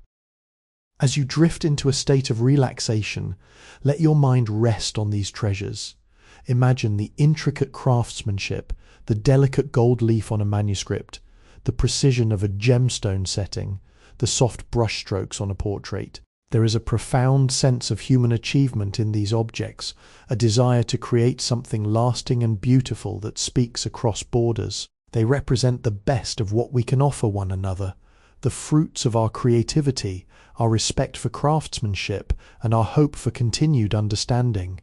As you drift into a state of relaxation, let your mind rest on these treasures. Imagine the intricate craftsmanship, the delicate gold leaf on a manuscript, the precision of a gemstone setting, the soft brushstrokes on a portrait. There is a profound sense of human achievement in these objects, a desire to create something lasting and beautiful that speaks across borders. They represent the best of what we can offer one another, the fruits of our creativity, our respect for craftsmanship, and our hope for continued understanding.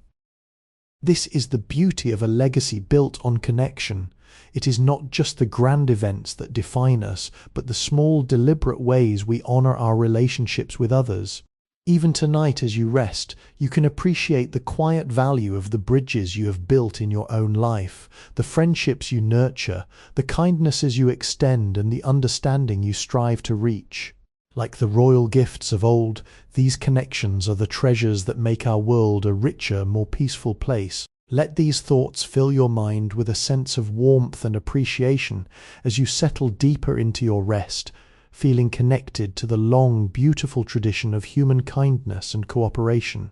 This is the beauty of a legacy built on connection. It is not just the grand events that define us, but the small, deliberate ways we honour our relationships with others. Even tonight as you rest, you can appreciate the quiet value of the bridges you have built in your own life, the friendships you nurture, the kindnesses you extend, and the understanding you strive to reach. Like the royal gifts of old, these connections are the treasures that make our world a richer, more peaceful place. Let these thoughts fill your mind with a sense of warmth and appreciation as you settle deeper into your rest, feeling connected to the long, beautiful tradition of human kindness and cooperation.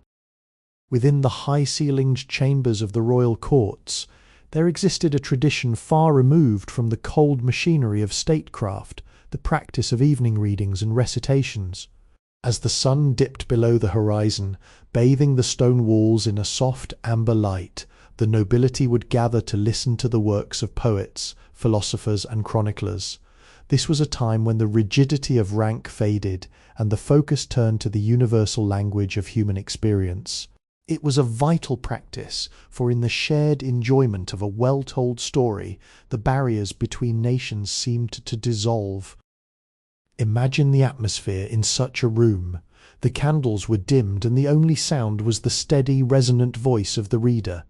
Within the high-ceilinged chambers of the royal courts, there existed a tradition far removed from the cold machinery of statecraft, the practice of evening readings and recitations. As the sun dipped below the horizon, bathing the stone walls in a soft amber light, the nobility would gather to listen to the works of poets, philosophers, and chroniclers. This was a time when the rigidity of rank faded, and the focus turned to the universal language of human experience. It was a vital practice, for in the shared enjoyment of a well-told story, the barriers between nations seemed to dissolve. Imagine the atmosphere in such a room. The candles were dimmed, and the only sound was the steady, resonant voice of the reader.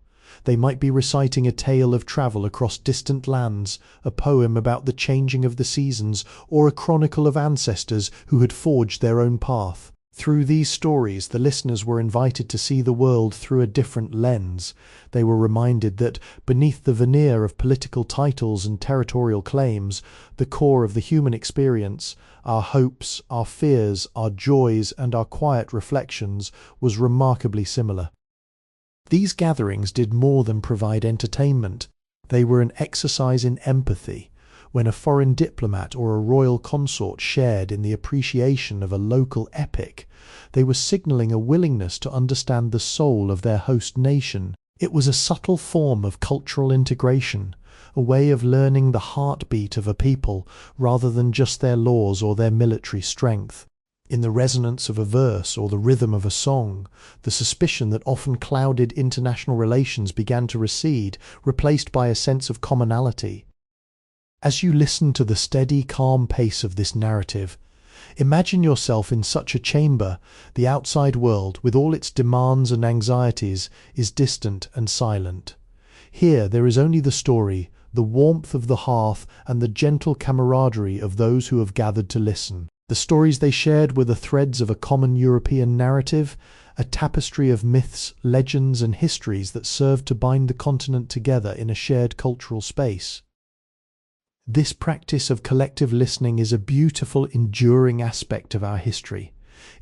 They might be reciting a tale of travel across distant lands, a poem about the changing of the seasons, or a chronicle of ancestors who had forged their own path. Through these stories, the listeners were invited to see the world through a different lens. They were reminded that, beneath the veneer of political titles and territorial claims, the core of the human experience, our hopes, our fears, our joys, and our quiet reflections, was remarkably similar. These gatherings did more than provide entertainment. They were an exercise in empathy. When a foreign diplomat or a royal consort shared in the appreciation of a local epic, they were signalling a willingness to understand the soul of their host nation. It was a subtle form of cultural integration, a way of learning the heartbeat of a people rather than just their laws or their military strength. In the resonance of a verse or the rhythm of a song, the suspicion that often clouded international relations began to recede, replaced by a sense of commonality. As you listen to the steady, calm pace of this narrative, imagine yourself in such a chamber. The outside world, with all its demands and anxieties, is distant and silent. Here there is only the story, the warmth of the hearth, and the gentle camaraderie of those who have gathered to listen. The stories they shared were the threads of a common European narrative, a tapestry of myths, legends, and histories that served to bind the continent together in a shared cultural space. This practice of collective listening is a beautiful, enduring aspect of our history.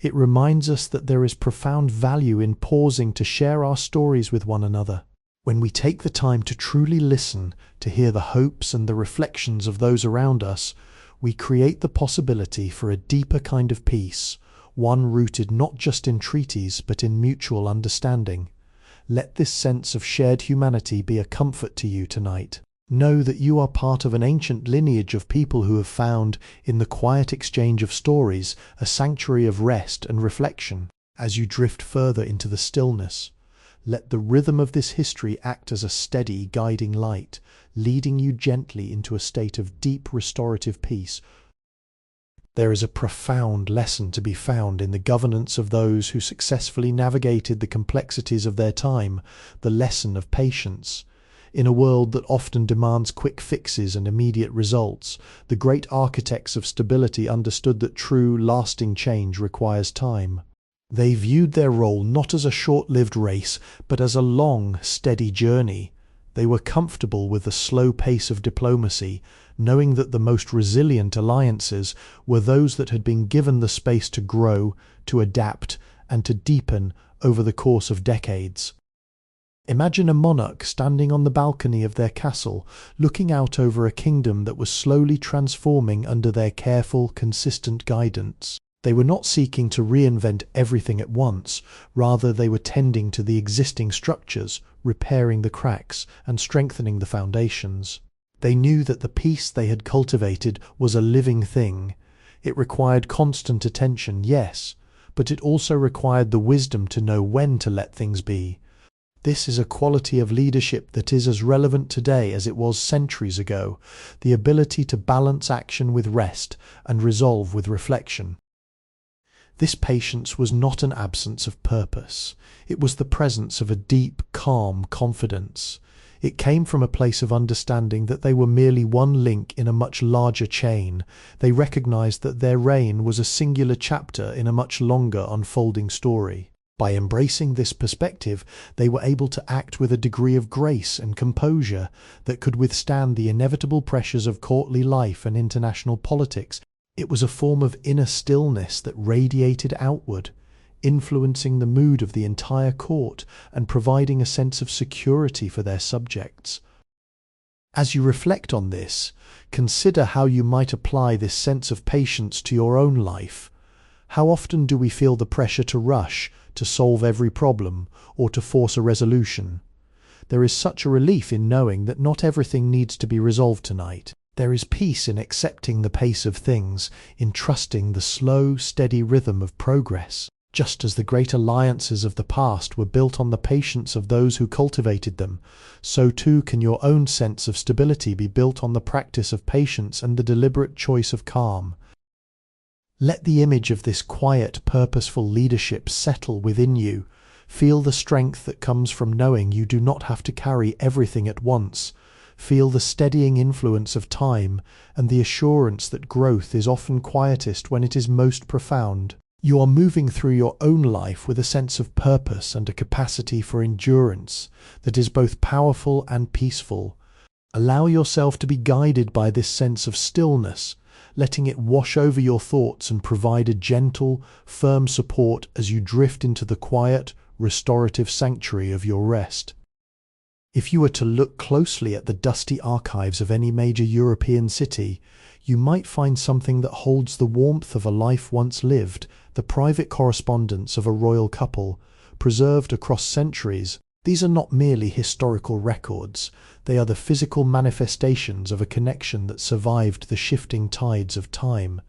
It reminds us that there is profound value in pausing to share our stories with one another. When we take the time to truly listen, to hear the hopes and the reflections of those around us, we create the possibility for a deeper kind of peace, one rooted not just in treaties but in mutual understanding. Let this sense of shared humanity be a comfort to you tonight. Know that you are part of an ancient lineage of people who have found, in the quiet exchange of stories, a sanctuary of rest and reflection. As you drift further into the stillness, let the rhythm of this history act as a steady, guiding light, leading you gently into a state of deep restorative peace. There is a profound lesson to be found in the governance of those who successfully navigated the complexities of their time, the lesson of patience. In a world that often demands quick fixes and immediate results, the great architects of stability understood that true, lasting change requires time. They viewed their role not as a short-lived race, but as a long, steady journey. They were comfortable with the slow pace of diplomacy, knowing that the most resilient alliances were those that had been given the space to grow, to adapt, and to deepen over the course of decades. Imagine a monarch standing on the balcony of their castle, looking out over a kingdom that was slowly transforming under their careful, consistent guidance. They were not seeking to reinvent everything at once, rather they were tending to the existing structures, repairing the cracks, and strengthening the foundations. They knew that the peace they had cultivated was a living thing. It required constant attention, yes, but it also required the wisdom to know when to let things be. This is a quality of leadership that is as relevant today as it was centuries ago, the ability to balance action with rest and resolve with reflection. This patience was not an absence of purpose. It was the presence of a deep, calm confidence. It came from a place of understanding that they were merely one link in a much larger chain. They recognized that their reign was a singular chapter in a much longer unfolding story. By embracing this perspective, they were able to act with a degree of grace and composure that could withstand the inevitable pressures of courtly life and international politics. It was a form of inner stillness that radiated outward, influencing the mood of the entire court and providing a sense of security for their subjects. As you reflect on this, consider how you might apply this sense of patience to your own life. How often do we feel the pressure to rush, to solve every problem, or to force a resolution? There is such a relief in knowing that not everything needs to be resolved tonight. There is peace in accepting the pace of things, in trusting the slow, steady rhythm of progress. Just as the great alliances of the past were built on the patience of those who cultivated them, so too can your own sense of stability be built on the practice of patience and the deliberate choice of calm. Let the image of this quiet, purposeful leadership settle within you. Feel the strength that comes from knowing you do not have to carry everything at once. Feel the steadying influence of time and the assurance that growth is often quietest when it is most profound. You are moving through your own life with a sense of purpose and a capacity for endurance that is both powerful and peaceful. Allow yourself to be guided by this sense of stillness, letting it wash over your thoughts and provide a gentle, firm support as you drift into the quiet, restorative sanctuary of your rest. If you were to look closely at the dusty archives of any major European city, you might find something that holds the warmth of a life once lived, the private correspondence of a royal couple, preserved across centuries. These are not merely historical records, they are the physical manifestations of a connection that survived the shifting tides of time.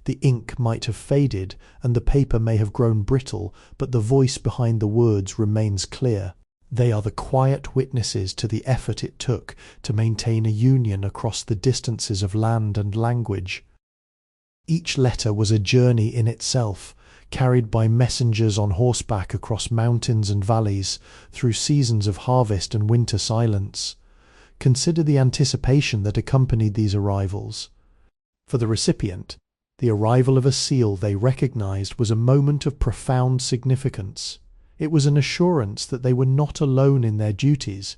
The ink might have faded, and the paper may have grown brittle, but the voice behind the words remains clear. They are the quiet witnesses to the effort it took to maintain a union across the distances of land and language. Each letter was a journey in itself, carried by messengers on horseback across mountains and valleys, through seasons of harvest and winter silence. Consider the anticipation that accompanied these arrivals. For the recipient, the arrival of a seal they recognized was a moment of profound significance. It was an assurance that they were not alone in their duties,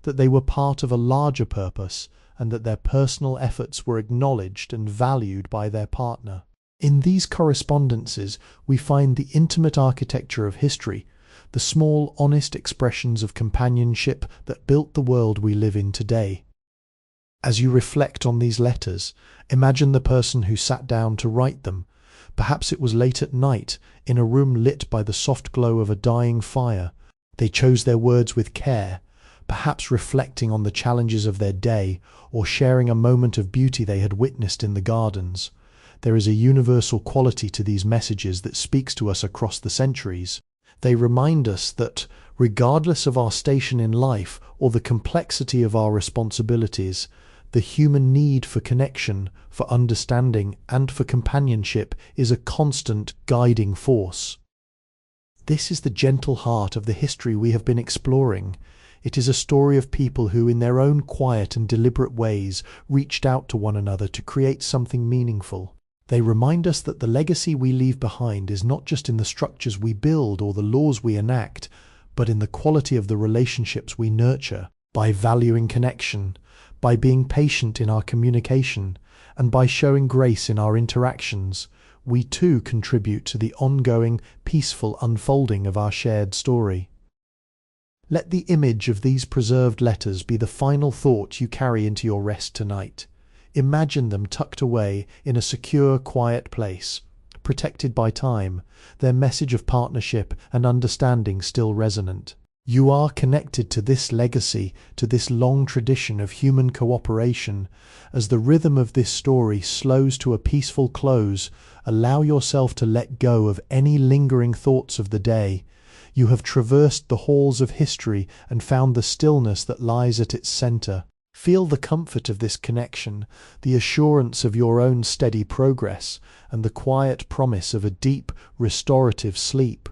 that they were part of a larger purpose, and that their personal efforts were acknowledged and valued by their partner. In these correspondences we find the intimate architecture of history, the small, honest expressions of companionship that built the world we live in today. As you reflect on these letters, imagine the person who sat down to write them. Perhaps it was late at night, in a room lit by the soft glow of a dying fire. They chose their words with care. perhaps reflecting on the challenges of their day or sharing a moment of beauty they had witnessed in the gardens. There is a universal quality to these messages that speaks to us across the centuries. They remind us that, regardless of our station in life or the complexity of our responsibilities, the human need for connection, for understanding, and for companionship is a constant guiding force. This is the gentle heart of the history we have been exploring. It is a story of people who, in their own quiet and deliberate ways, reached out to one another to create something meaningful. They remind us that the legacy we leave behind is not just in the structures we build or the laws we enact, but in the quality of the relationships we nurture. By valuing connection, by being patient in our communication, and by showing grace in our interactions, we too contribute to the ongoing, peaceful unfolding of our shared story. Let the image of these preserved letters be the final thought you carry into your rest tonight. Imagine them tucked away in a secure, quiet place, protected by time, their message of partnership and understanding still resonant. You are connected to this legacy, to this long tradition of human cooperation. As the rhythm of this story slows to a peaceful close, allow yourself to let go of any lingering thoughts of the day. You have traversed the halls of history and found the stillness that lies at its center. Feel the comfort of this connection, the assurance of your own steady progress, and the quiet promise of a deep, restorative sleep.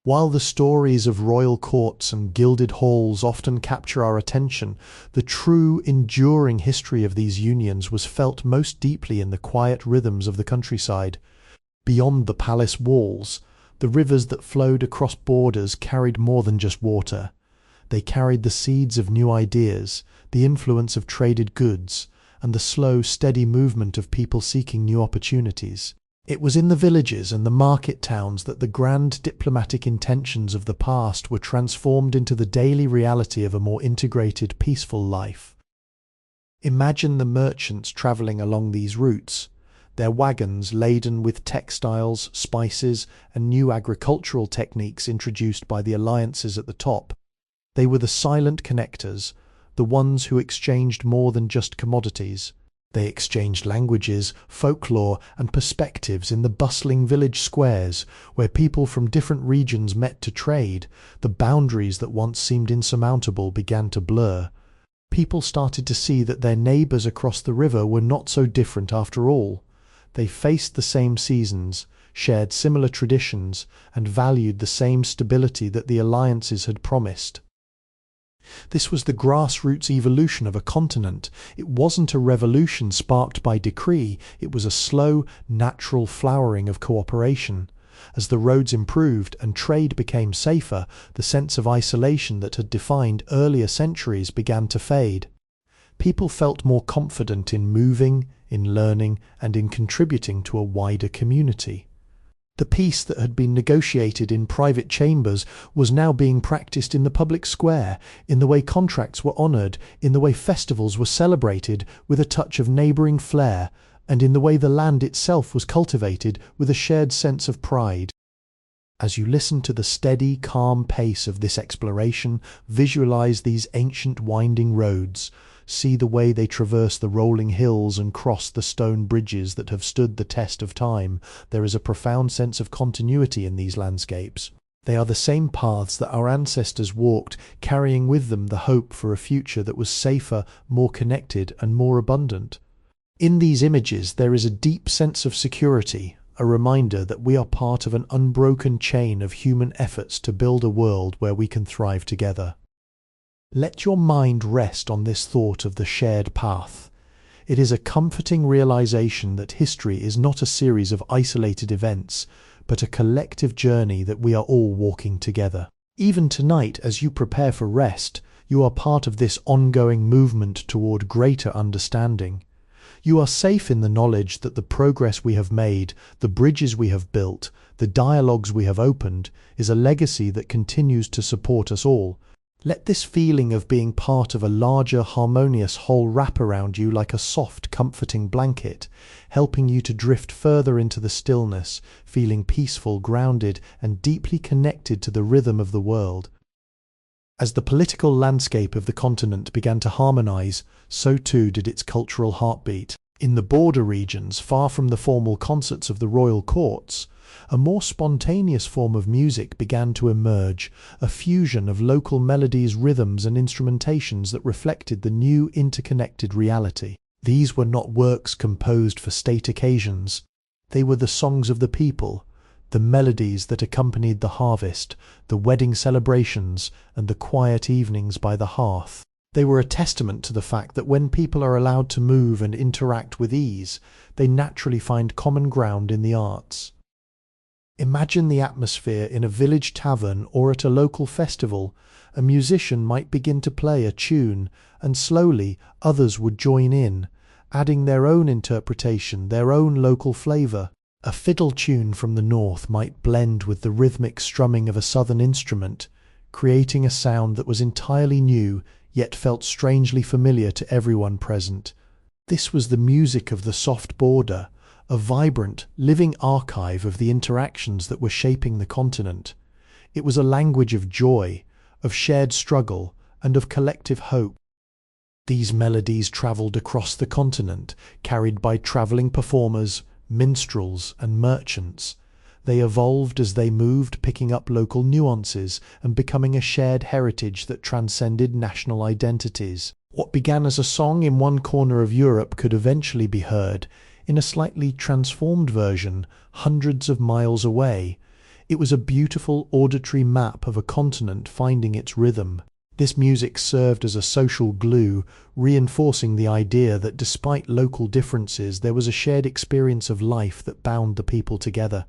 While the stories of royal courts and gilded halls often capture our attention, the true, enduring history of these unions was felt most deeply in the quiet rhythms of the countryside. Beyond the palace walls, the rivers that flowed across borders carried more than just water. They carried the seeds of new ideas, the influence of traded goods, and the slow, steady movement of people seeking new opportunities. It was in the villages and the market towns that the grand diplomatic intentions of the past were transformed into the daily reality of a more integrated, peaceful life. Imagine the merchants travelling along these routes, their wagons laden with textiles, spices, and new agricultural techniques introduced by the alliances at the top. They were the silent connectors, the ones who exchanged more than just commodities. They exchanged languages, folklore, and perspectives in the bustling village squares, where people from different regions met to trade. The boundaries that once seemed insurmountable began to blur. People started to see that their neighbours across the river were not so different after all. They faced the same seasons, shared similar traditions, and valued the same stability that the alliances had promised. This was the grassroots evolution of a continent. It wasn't a revolution sparked by decree, it was a slow, natural flowering of cooperation. As the roads improved and trade became safer, the sense of isolation that had defined earlier centuries began to fade. People felt more confident in moving, in learning, and in contributing to a wider community. The peace that had been negotiated in private chambers was now being practiced in the public square, in the way contracts were honoured, in the way festivals were celebrated with a touch of neighbouring flair, and in the way the land itself was cultivated with a shared sense of pride. As you listen to the steady, calm pace of this exploration, visualise these ancient winding roads. See the way they traverse the rolling hills and cross the stone bridges that have stood the test of time. There is a profound sense of continuity in these landscapes. They are the same paths that our ancestors walked, carrying with them the hope for a future that was safer, more connected, and more abundant. In these images there is a deep sense of security, a reminder that we are part of an unbroken chain of human efforts to build a world where we can thrive together. Let your mind rest on this thought of the shared path. It is a comforting realization that history is not a series of isolated events, but a collective journey that we are all walking together. Even tonight, as you prepare for rest, you are part of this ongoing movement toward greater understanding. You are safe in the knowledge that the progress we have made, the bridges we have built, the dialogues we have opened, is a legacy that continues to support us all. Let this feeling of being part of a larger, harmonious whole wrap around you like a soft, comforting blanket, helping you to drift further into the stillness, feeling peaceful, grounded, and deeply connected to the rhythm of the world. As the political landscape of the continent began to harmonize, so too did its cultural heartbeat. In the border regions, far from the formal concerts of the royal courts, a more spontaneous form of music began to emerge, a fusion of local melodies, rhythms, and instrumentations that reflected the new interconnected reality. These were not works composed for state occasions. They were the songs of the people, the melodies that accompanied the harvest, the wedding celebrations, and the quiet evenings by the hearth. They were a testament to the fact that when people are allowed to move and interact with ease, they naturally find common ground in the arts. Imagine the atmosphere in a village tavern or at a local festival. A musician might begin to play a tune, and slowly others would join in, adding their own interpretation, their own local flavour. A fiddle tune from the north might blend with the rhythmic strumming of a southern instrument, creating a sound that was entirely new, yet felt strangely familiar to everyone present. This was the music of the soft border, a vibrant, living archive of the interactions that were shaping the continent. It was a language of joy, of shared struggle, and of collective hope. These melodies travelled across the continent, carried by travelling performers, minstrels, and merchants. They evolved as they moved, picking up local nuances and becoming a shared heritage that transcended national identities. What began as a song in one corner of Europe could eventually be heard, in a slightly transformed version, hundreds of miles away. It was a beautiful auditory map of a continent finding its rhythm. This music served as a social glue, reinforcing the idea that despite local differences, there was a shared experience of life that bound the people together.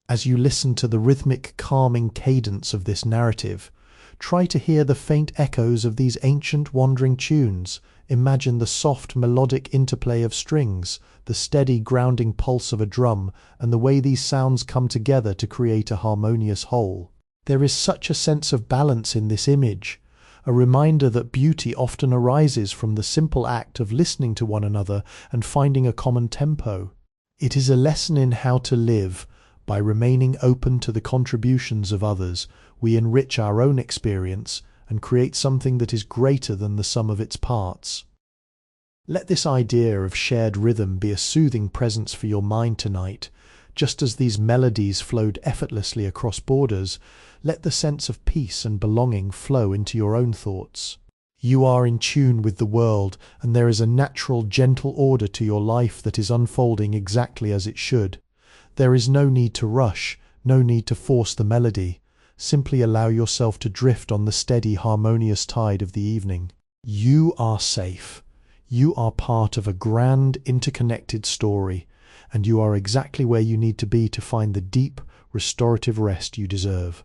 As you listen to the rhythmic, calming cadence of this narrative, try to hear the faint echoes of these ancient wandering tunes. Imagine the soft melodic interplay of strings, the steady grounding pulse of a drum, and the way these sounds come together to create a harmonious whole. There is such a sense of balance in this image, a reminder that beauty often arises from the simple act of listening to one another and finding a common tempo. It is a lesson in how to live. By remaining open to the contributions of others, we enrich our own experience and create something that is greater than the sum of its parts. Let this idea of shared rhythm be a soothing presence for your mind tonight. Just as these melodies flowed effortlessly across borders, let the sense of peace and belonging flow into your own thoughts. You are in tune with the world, and there is a natural, gentle order to your life that is unfolding exactly as it should. There is no need to rush, no need to force the melody. Simply allow yourself to drift on the steady, harmonious tide of the evening. You are safe. You are part of a grand, interconnected story, and you are exactly where you need to be to find the deep, restorative rest you deserve.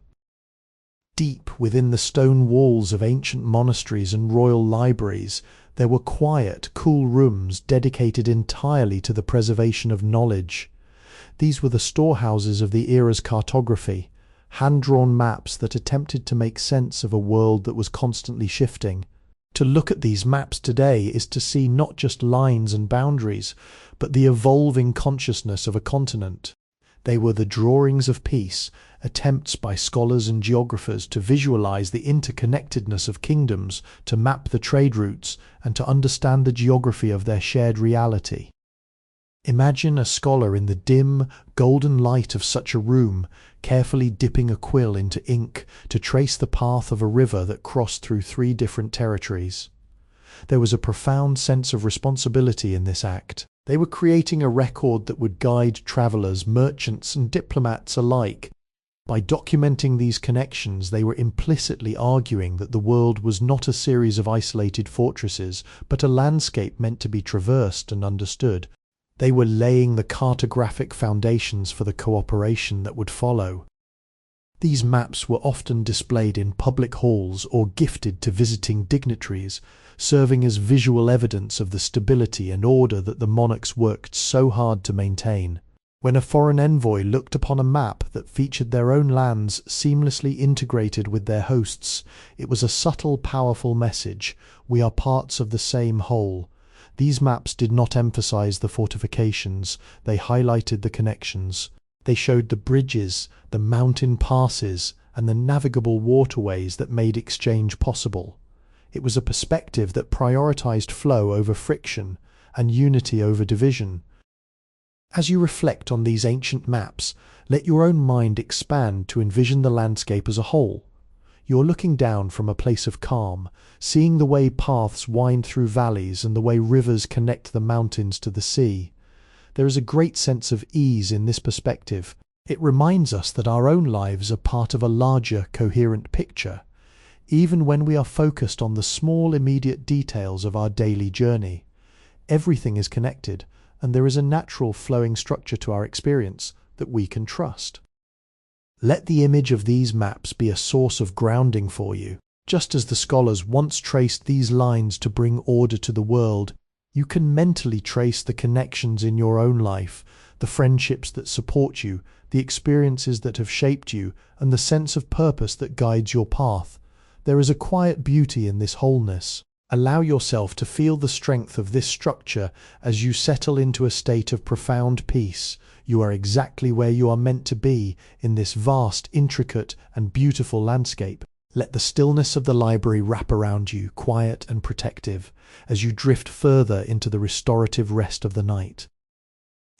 Deep within the stone walls of ancient monasteries and royal libraries, there were quiet, cool rooms dedicated entirely to the preservation of knowledge. These were the storehouses of the era's cartography, hand-drawn maps that attempted to make sense of a world that was constantly shifting. To look at these maps today is to see not just lines and boundaries, but the evolving consciousness of a continent. They were the drawings of peace, attempts by scholars and geographers to visualize the interconnectedness of kingdoms, to map the trade routes, and to understand the geography of their shared reality. Imagine a scholar in the dim, golden light of such a room, carefully dipping a quill into ink to trace the path of a river that crossed through 3 different territories. There was a profound sense of responsibility in this act. They were creating a record that would guide travellers, merchants, and diplomats alike. By documenting these connections, they were implicitly arguing that the world was not a series of isolated fortresses, but a landscape meant to be traversed and understood. They were laying the cartographic foundations for the cooperation that would follow. These maps were often displayed in public halls or gifted to visiting dignitaries, serving as visual evidence of the stability and order that the monarchs worked so hard to maintain. When a foreign envoy looked upon a map that featured their own lands seamlessly integrated with their hosts, it was a subtle, powerful message: we are parts of the same whole. These maps did not emphasize the fortifications, they highlighted the connections. They showed the bridges, the mountain passes, and the navigable waterways that made exchange possible. It was a perspective that prioritized flow over friction and unity over division. As you reflect on these ancient maps, let your own mind expand to envision the landscape as a whole. You're looking down from a place of calm, seeing the way paths wind through valleys and the way rivers connect the mountains to the sea. There is a great sense of ease in this perspective. It reminds us that our own lives are part of a larger, coherent picture, even when we are focused on the small, immediate details of our daily journey. Everything is connected, and there is a natural flowing structure to our experience that we can trust. Let the image of these maps be a source of grounding for you. Just as the scholars once traced these lines to bring order to the world, you can mentally trace the connections in your own life, the friendships that support you, the experiences that have shaped you, and the sense of purpose that guides your path. There is a quiet beauty in this wholeness. Allow yourself to feel the strength of this structure as you settle into a state of profound peace. You are exactly where you are meant to be in this vast, intricate, and beautiful landscape. Let the stillness of the library wrap around you, quiet and protective, as you drift further into the restorative rest of the night.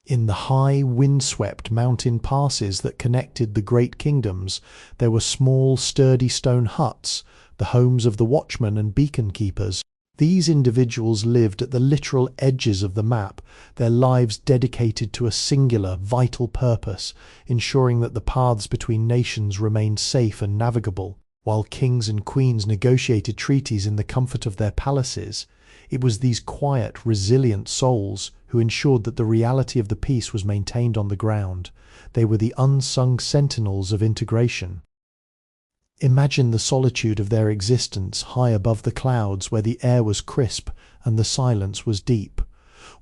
In the high, wind-swept mountain passes that connected the great kingdoms, there were small, sturdy stone huts, the homes of the watchmen and beacon keepers. These individuals lived at the literal edges of the map, their lives dedicated to a singular, vital purpose, ensuring that the paths between nations remained safe and navigable. While kings and queens negotiated treaties in the comfort of their palaces, it was these quiet, resilient souls who ensured that the reality of the peace was maintained on the ground. They were the unsung sentinels of integration. Imagine the solitude of their existence high above the clouds, where the air was crisp and the silence was deep.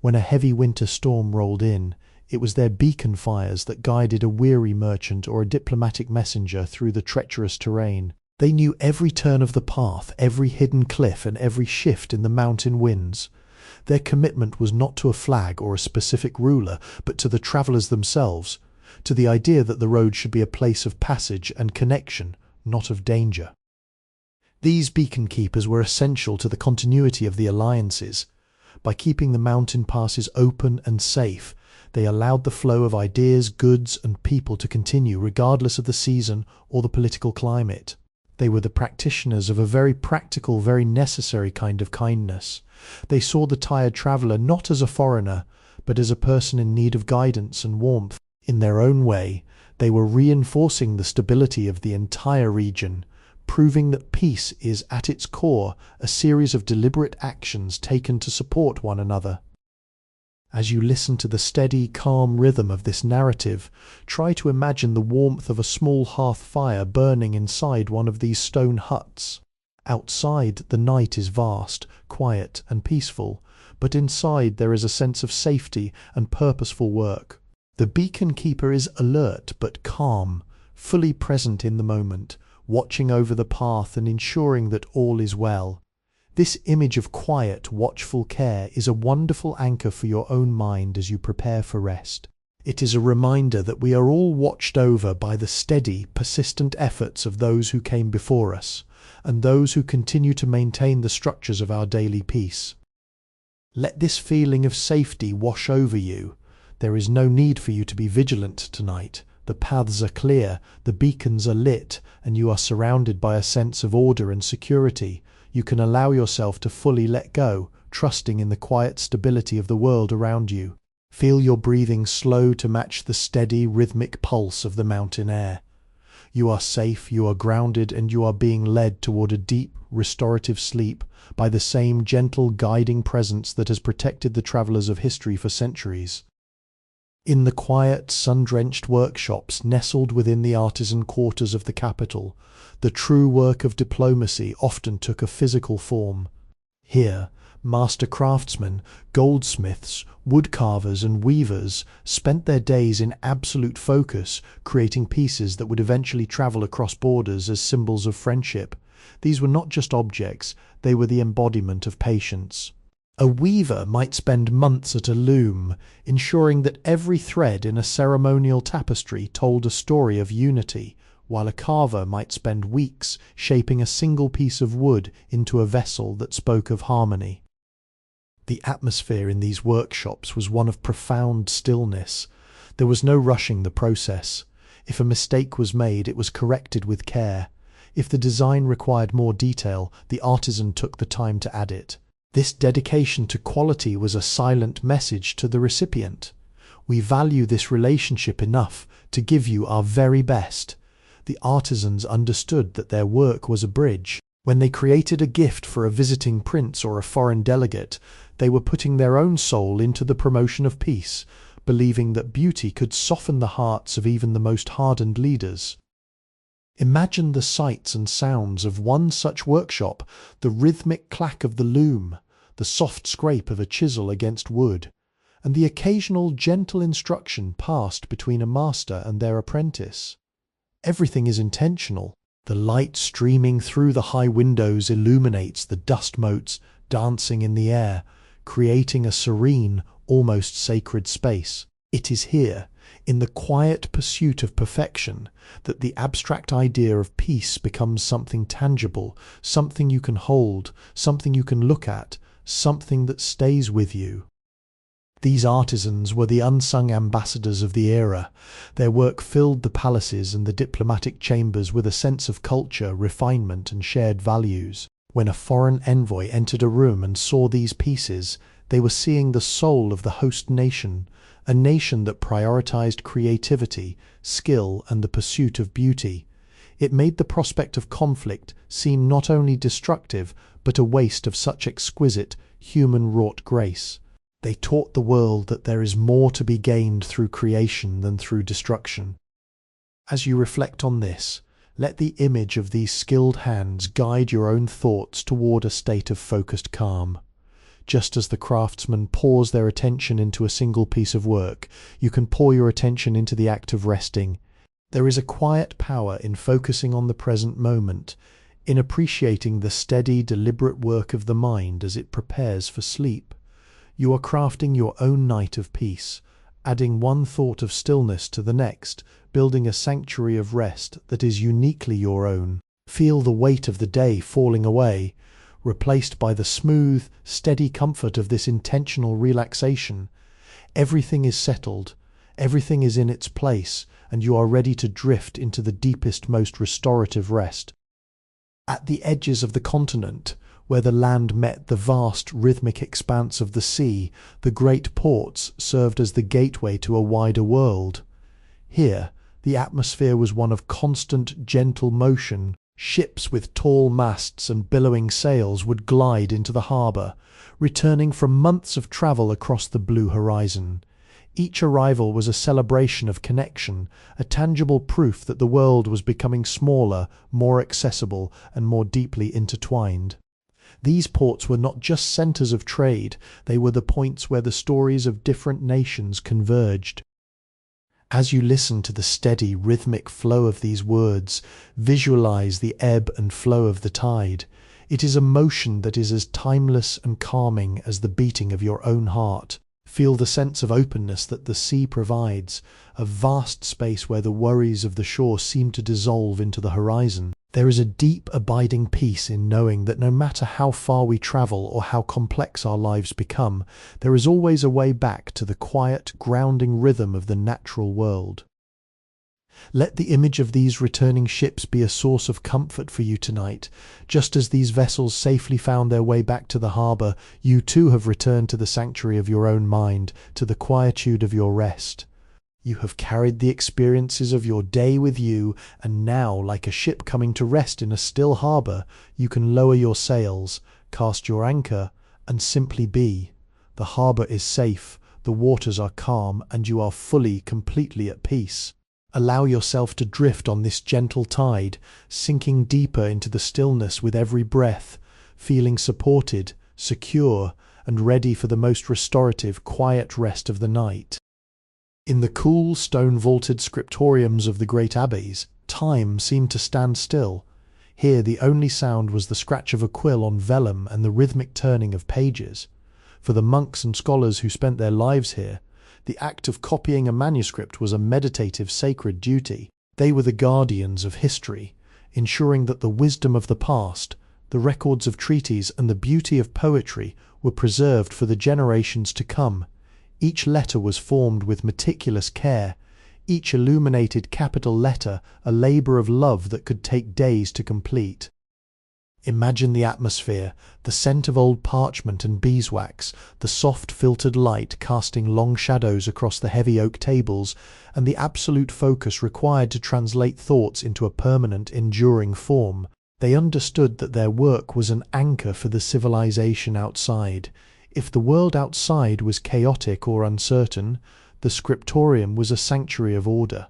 When a heavy winter storm rolled in, it was their beacon fires that guided a weary merchant or a diplomatic messenger through the treacherous terrain. They knew every turn of the path, every hidden cliff, and every shift in the mountain winds. Their commitment was not to a flag or a specific ruler, but to the travellers themselves, to the idea that the road should be a place of passage and connection, not of danger. These beacon keepers were essential to the continuity of the alliances. By keeping the mountain passes open and safe, they allowed the flow of ideas, goods, and people to continue regardless of the season or the political climate. They were the practitioners of a very practical, very necessary kind of kindness. They saw the tired traveller not as a foreigner, but as a person in need of guidance and warmth. In their own way, they were reinforcing the stability of the entire region, proving that peace is at its core a series of deliberate actions taken to support one another. As you listen to the steady, calm rhythm of this narrative, try to imagine the warmth of a small hearth fire burning inside one of these stone huts. Outside, the night is vast, quiet, and peaceful, but inside there is a sense of safety and purposeful work. The beacon keeper is alert but calm, fully present in the moment, watching over the path and ensuring that all is well. This image of quiet, watchful care is a wonderful anchor for your own mind as you prepare for rest. It is a reminder that we are all watched over by the steady, persistent efforts of those who came before us, and those who continue to maintain the structures of our daily peace. Let this feeling of safety wash over you. There is no need for you to be vigilant tonight. The paths are clear, the beacons are lit, and you are surrounded by a sense of order and security. You can allow yourself to fully let go, trusting in the quiet stability of the world around you. Feel your breathing slow to match the steady, rhythmic pulse of the mountain air. You are safe, you are grounded, and you are being led toward a deep, restorative sleep by the same gentle, guiding presence that has protected the travellers of history for centuries. In the quiet, sun-drenched workshops nestled within the artisan quarters of the capital, the true work of diplomacy often took a physical form. Here, master craftsmen, goldsmiths, woodcarvers and weavers spent their days in absolute focus, creating pieces that would eventually travel across borders as symbols of friendship. These were not just objects, they were the embodiment of patience. A weaver might spend months at a loom, ensuring that every thread in a ceremonial tapestry told a story of unity, while a carver might spend weeks shaping a single piece of wood into a vessel that spoke of harmony. The atmosphere in these workshops was one of profound stillness. There was no rushing the process. If a mistake was made, it was corrected with care. If the design required more detail, the artisan took the time to add it. This dedication to quality was a silent message to the recipient. We value this relationship enough to give you our very best. The artisans understood that their work was a bridge. When they created a gift for a visiting prince or a foreign delegate, they were putting their own soul into the promotion of peace, believing that beauty could soften the hearts of even the most hardened leaders. Imagine the sights and sounds of one such workshop, the rhythmic clack of the loom, the soft scrape of a chisel against wood, and the occasional gentle instruction passed between a master and their apprentice. Everything is intentional. The light streaming through the high windows illuminates the dust motes dancing in the air, creating a serene, almost sacred space. It is here, in the quiet pursuit of perfection, that the abstract idea of peace becomes something tangible, something you can hold, something you can look at, something that stays with you. These artisans were the unsung ambassadors of the era. Their work filled the palaces and the diplomatic chambers with a sense of culture, refinement, and shared values. When a foreign envoy entered a room and saw these pieces, they were seeing the soul of the host nation, a nation that prioritized creativity, skill, and the pursuit of beauty. It made the prospect of conflict seem not only destructive, but a waste of such exquisite, human-wrought grace. They taught the world that there is more to be gained through creation than through destruction. As you reflect on this, let the image of these skilled hands guide your own thoughts toward a state of focused calm. Just as the craftsmen pours their attention into a single piece of work, you can pour your attention into the act of resting. There is a quiet power in focusing on the present moment, in appreciating the steady, deliberate work of the mind as it prepares for sleep. You are crafting your own night of peace, adding one thought of stillness to the next, building a sanctuary of rest that is uniquely your own. Feel the weight of the day falling away, replaced by the smooth, steady comfort of this intentional relaxation. Everything is settled, everything is in its place, and you are ready to drift into the deepest, most restorative rest. At the edges of the continent, where the land met the vast, rhythmic expanse of the sea, the great ports served as the gateway to a wider world. Here, the atmosphere was one of constant, gentle motion. Ships with tall masts and billowing sails would glide into the harbour, returning from months of travel across the blue horizon. Each arrival was a celebration of connection, a tangible proof that the world was becoming smaller, more accessible, and more deeply intertwined. These ports were not just centres of trade, they were the points where the stories of different nations converged. As you listen to the steady, rhythmic flow of these words, visualize the ebb and flow of the tide. It is a motion that is as timeless and calming as the beating of your own heart. Feel the sense of openness that the sea provides, a vast space where the worries of the shore seem to dissolve into the horizon. There is a deep, abiding peace in knowing that no matter how far we travel or how complex our lives become, there is always a way back to the quiet, grounding rhythm of the natural world. Let the image of these returning ships be a source of comfort for you tonight. Just as these vessels safely found their way back to the harbour, you too have returned to the sanctuary of your own mind, to the quietude of your rest. You have carried the experiences of your day with you, and now, like a ship coming to rest in a still harbour, you can lower your sails, cast your anchor, and simply be. The harbour is safe, the waters are calm, and you are fully, completely at peace. Allow yourself to drift on this gentle tide, sinking deeper into the stillness with every breath, feeling supported, secure, and ready for the most restorative, quiet rest of the night. In the cool, stone-vaulted scriptoriums of the great abbeys, time seemed to stand still. Here the only sound was the scratch of a quill on vellum and the rhythmic turning of pages. For the monks and scholars who spent their lives here, the act of copying a manuscript was a meditative, sacred duty. They were the guardians of history, ensuring that the wisdom of the past, the records of treaties, and the beauty of poetry were preserved for the generations to come. Each letter was formed with meticulous care, each illuminated capital letter a labour of love that could take days to complete. Imagine the atmosphere, the scent of old parchment and beeswax, the soft filtered light casting long shadows across the heavy oak tables, and the absolute focus required to translate thoughts into a permanent, enduring form. They understood that their work was an anchor for the civilization outside. If the world outside was chaotic or uncertain, the scriptorium was a sanctuary of order.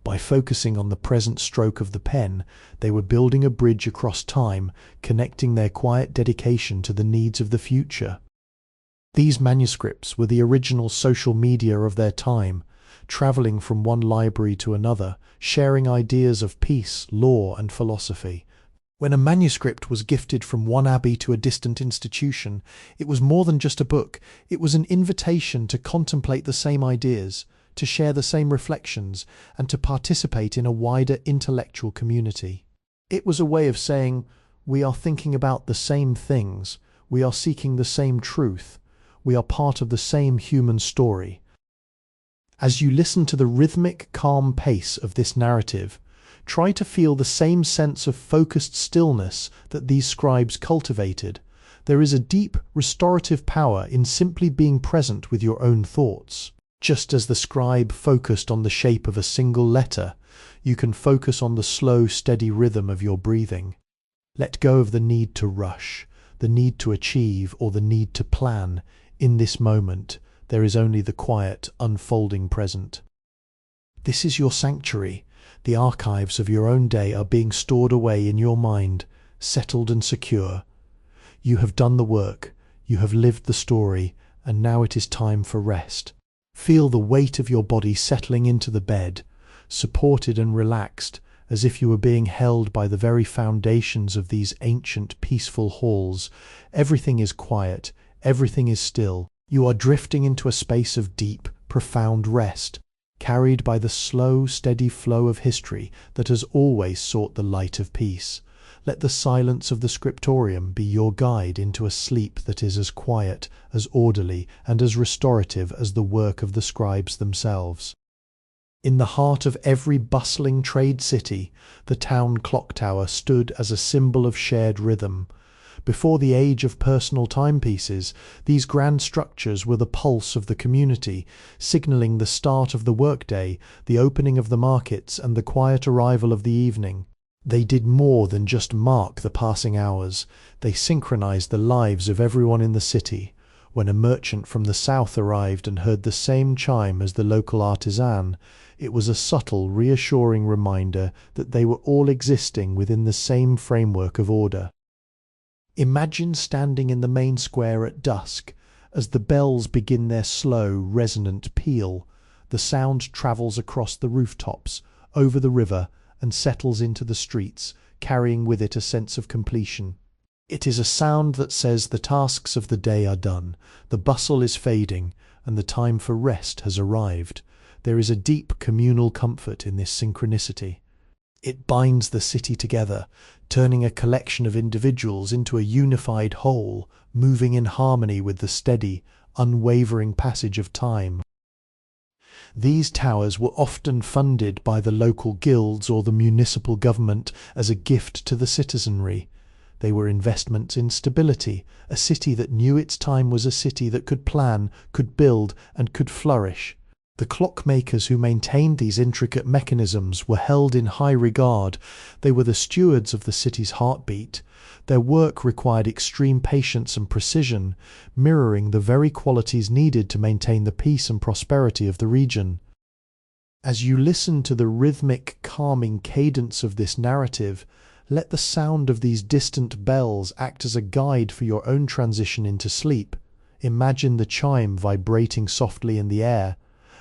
By focusing on the present stroke of the pen, they were building a bridge across time, connecting their quiet dedication to the needs of the future. These manuscripts were the original social media of their time, travelling from one library to another, sharing ideas of peace, law, and philosophy. When a manuscript was gifted from one abbey to a distant institution, it was more than just a book. It was an invitation to contemplate the same ideas, to share the same reflections, and to participate in a wider intellectual community. It was a way of saying, we are thinking about the same things, we are seeking the same truth, we are part of the same human story. As you listen to the rhythmic, calm pace of this narrative, try to feel the same sense of focused stillness that these scribes cultivated. There is a deep, restorative power in simply being present with your own thoughts. Just as the scribe focused on the shape of a single letter, you can focus on the slow, steady rhythm of your breathing. Let go of the need to rush, the need to achieve, or the need to plan. In this moment, there is only the quiet, unfolding present. This is your sanctuary. The archives of your own day are being stored away in your mind, settled and secure. You have done the work, you have lived the story, and now it is time for rest. Feel the weight of your body settling into the bed, supported and relaxed, as if you were being held by the very foundations of these ancient, peaceful halls. Everything is quiet, everything is still. You are drifting into a space of deep, profound rest, carried by the slow, steady flow of history that has always sought the light of peace. Let the silence of the scriptorium be your guide into a sleep that is as quiet, as orderly, and as restorative as the work of the scribes themselves. In the heart of every bustling trade city, the town clock tower stood as a symbol of shared rhythm. Before the age of personal timepieces, these grand structures were the pulse of the community, signalling the start of the workday, the opening of the markets, and the quiet arrival of the evening. They did more than just mark the passing hours. They synchronized the lives of everyone in the city. When a merchant from the south arrived and heard the same chime as the local artisan, it was a subtle, reassuring reminder that they were all existing within the same framework of order. Imagine standing in the main square at dusk. As the bells begin their slow, resonant peal, the sound travels across the rooftops, over the river, and settles into the streets, carrying with it a sense of completion. It is a sound that says the tasks of the day are done, the bustle is fading, and the time for rest has arrived. There is a deep communal comfort in this synchronicity. It binds the city together, turning a collection of individuals into a unified whole, moving in harmony with the steady, unwavering passage of time. These towers were often funded by the local guilds or the municipal government as a gift to the citizenry. They were investments in stability, a city that knew its time was a city that could plan, could build, and could flourish. The clockmakers who maintained these intricate mechanisms were held in high regard. They were the stewards of the city's heartbeat. Their work required extreme patience and precision, mirroring the very qualities needed to maintain the peace and prosperity of the region. As you listen to the rhythmic, calming cadence of this narrative, let the sound of these distant bells act as a guide for your own transition into sleep. Imagine the chime vibrating softly in the air,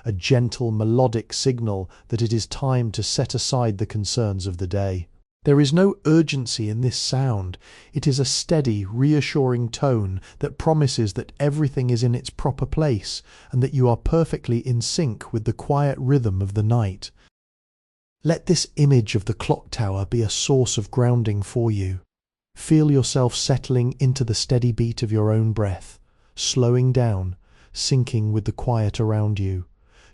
a gentle, melodic signal that it is time to set aside the concerns of the day. There is no urgency in this sound. It is a steady, reassuring tone that promises that everything is in its proper place and that you are perfectly in sync with the quiet rhythm of the night. Let this image of the clock tower be a source of grounding for you. Feel yourself settling into the steady beat of your own breath, slowing down, sinking with the quiet around you.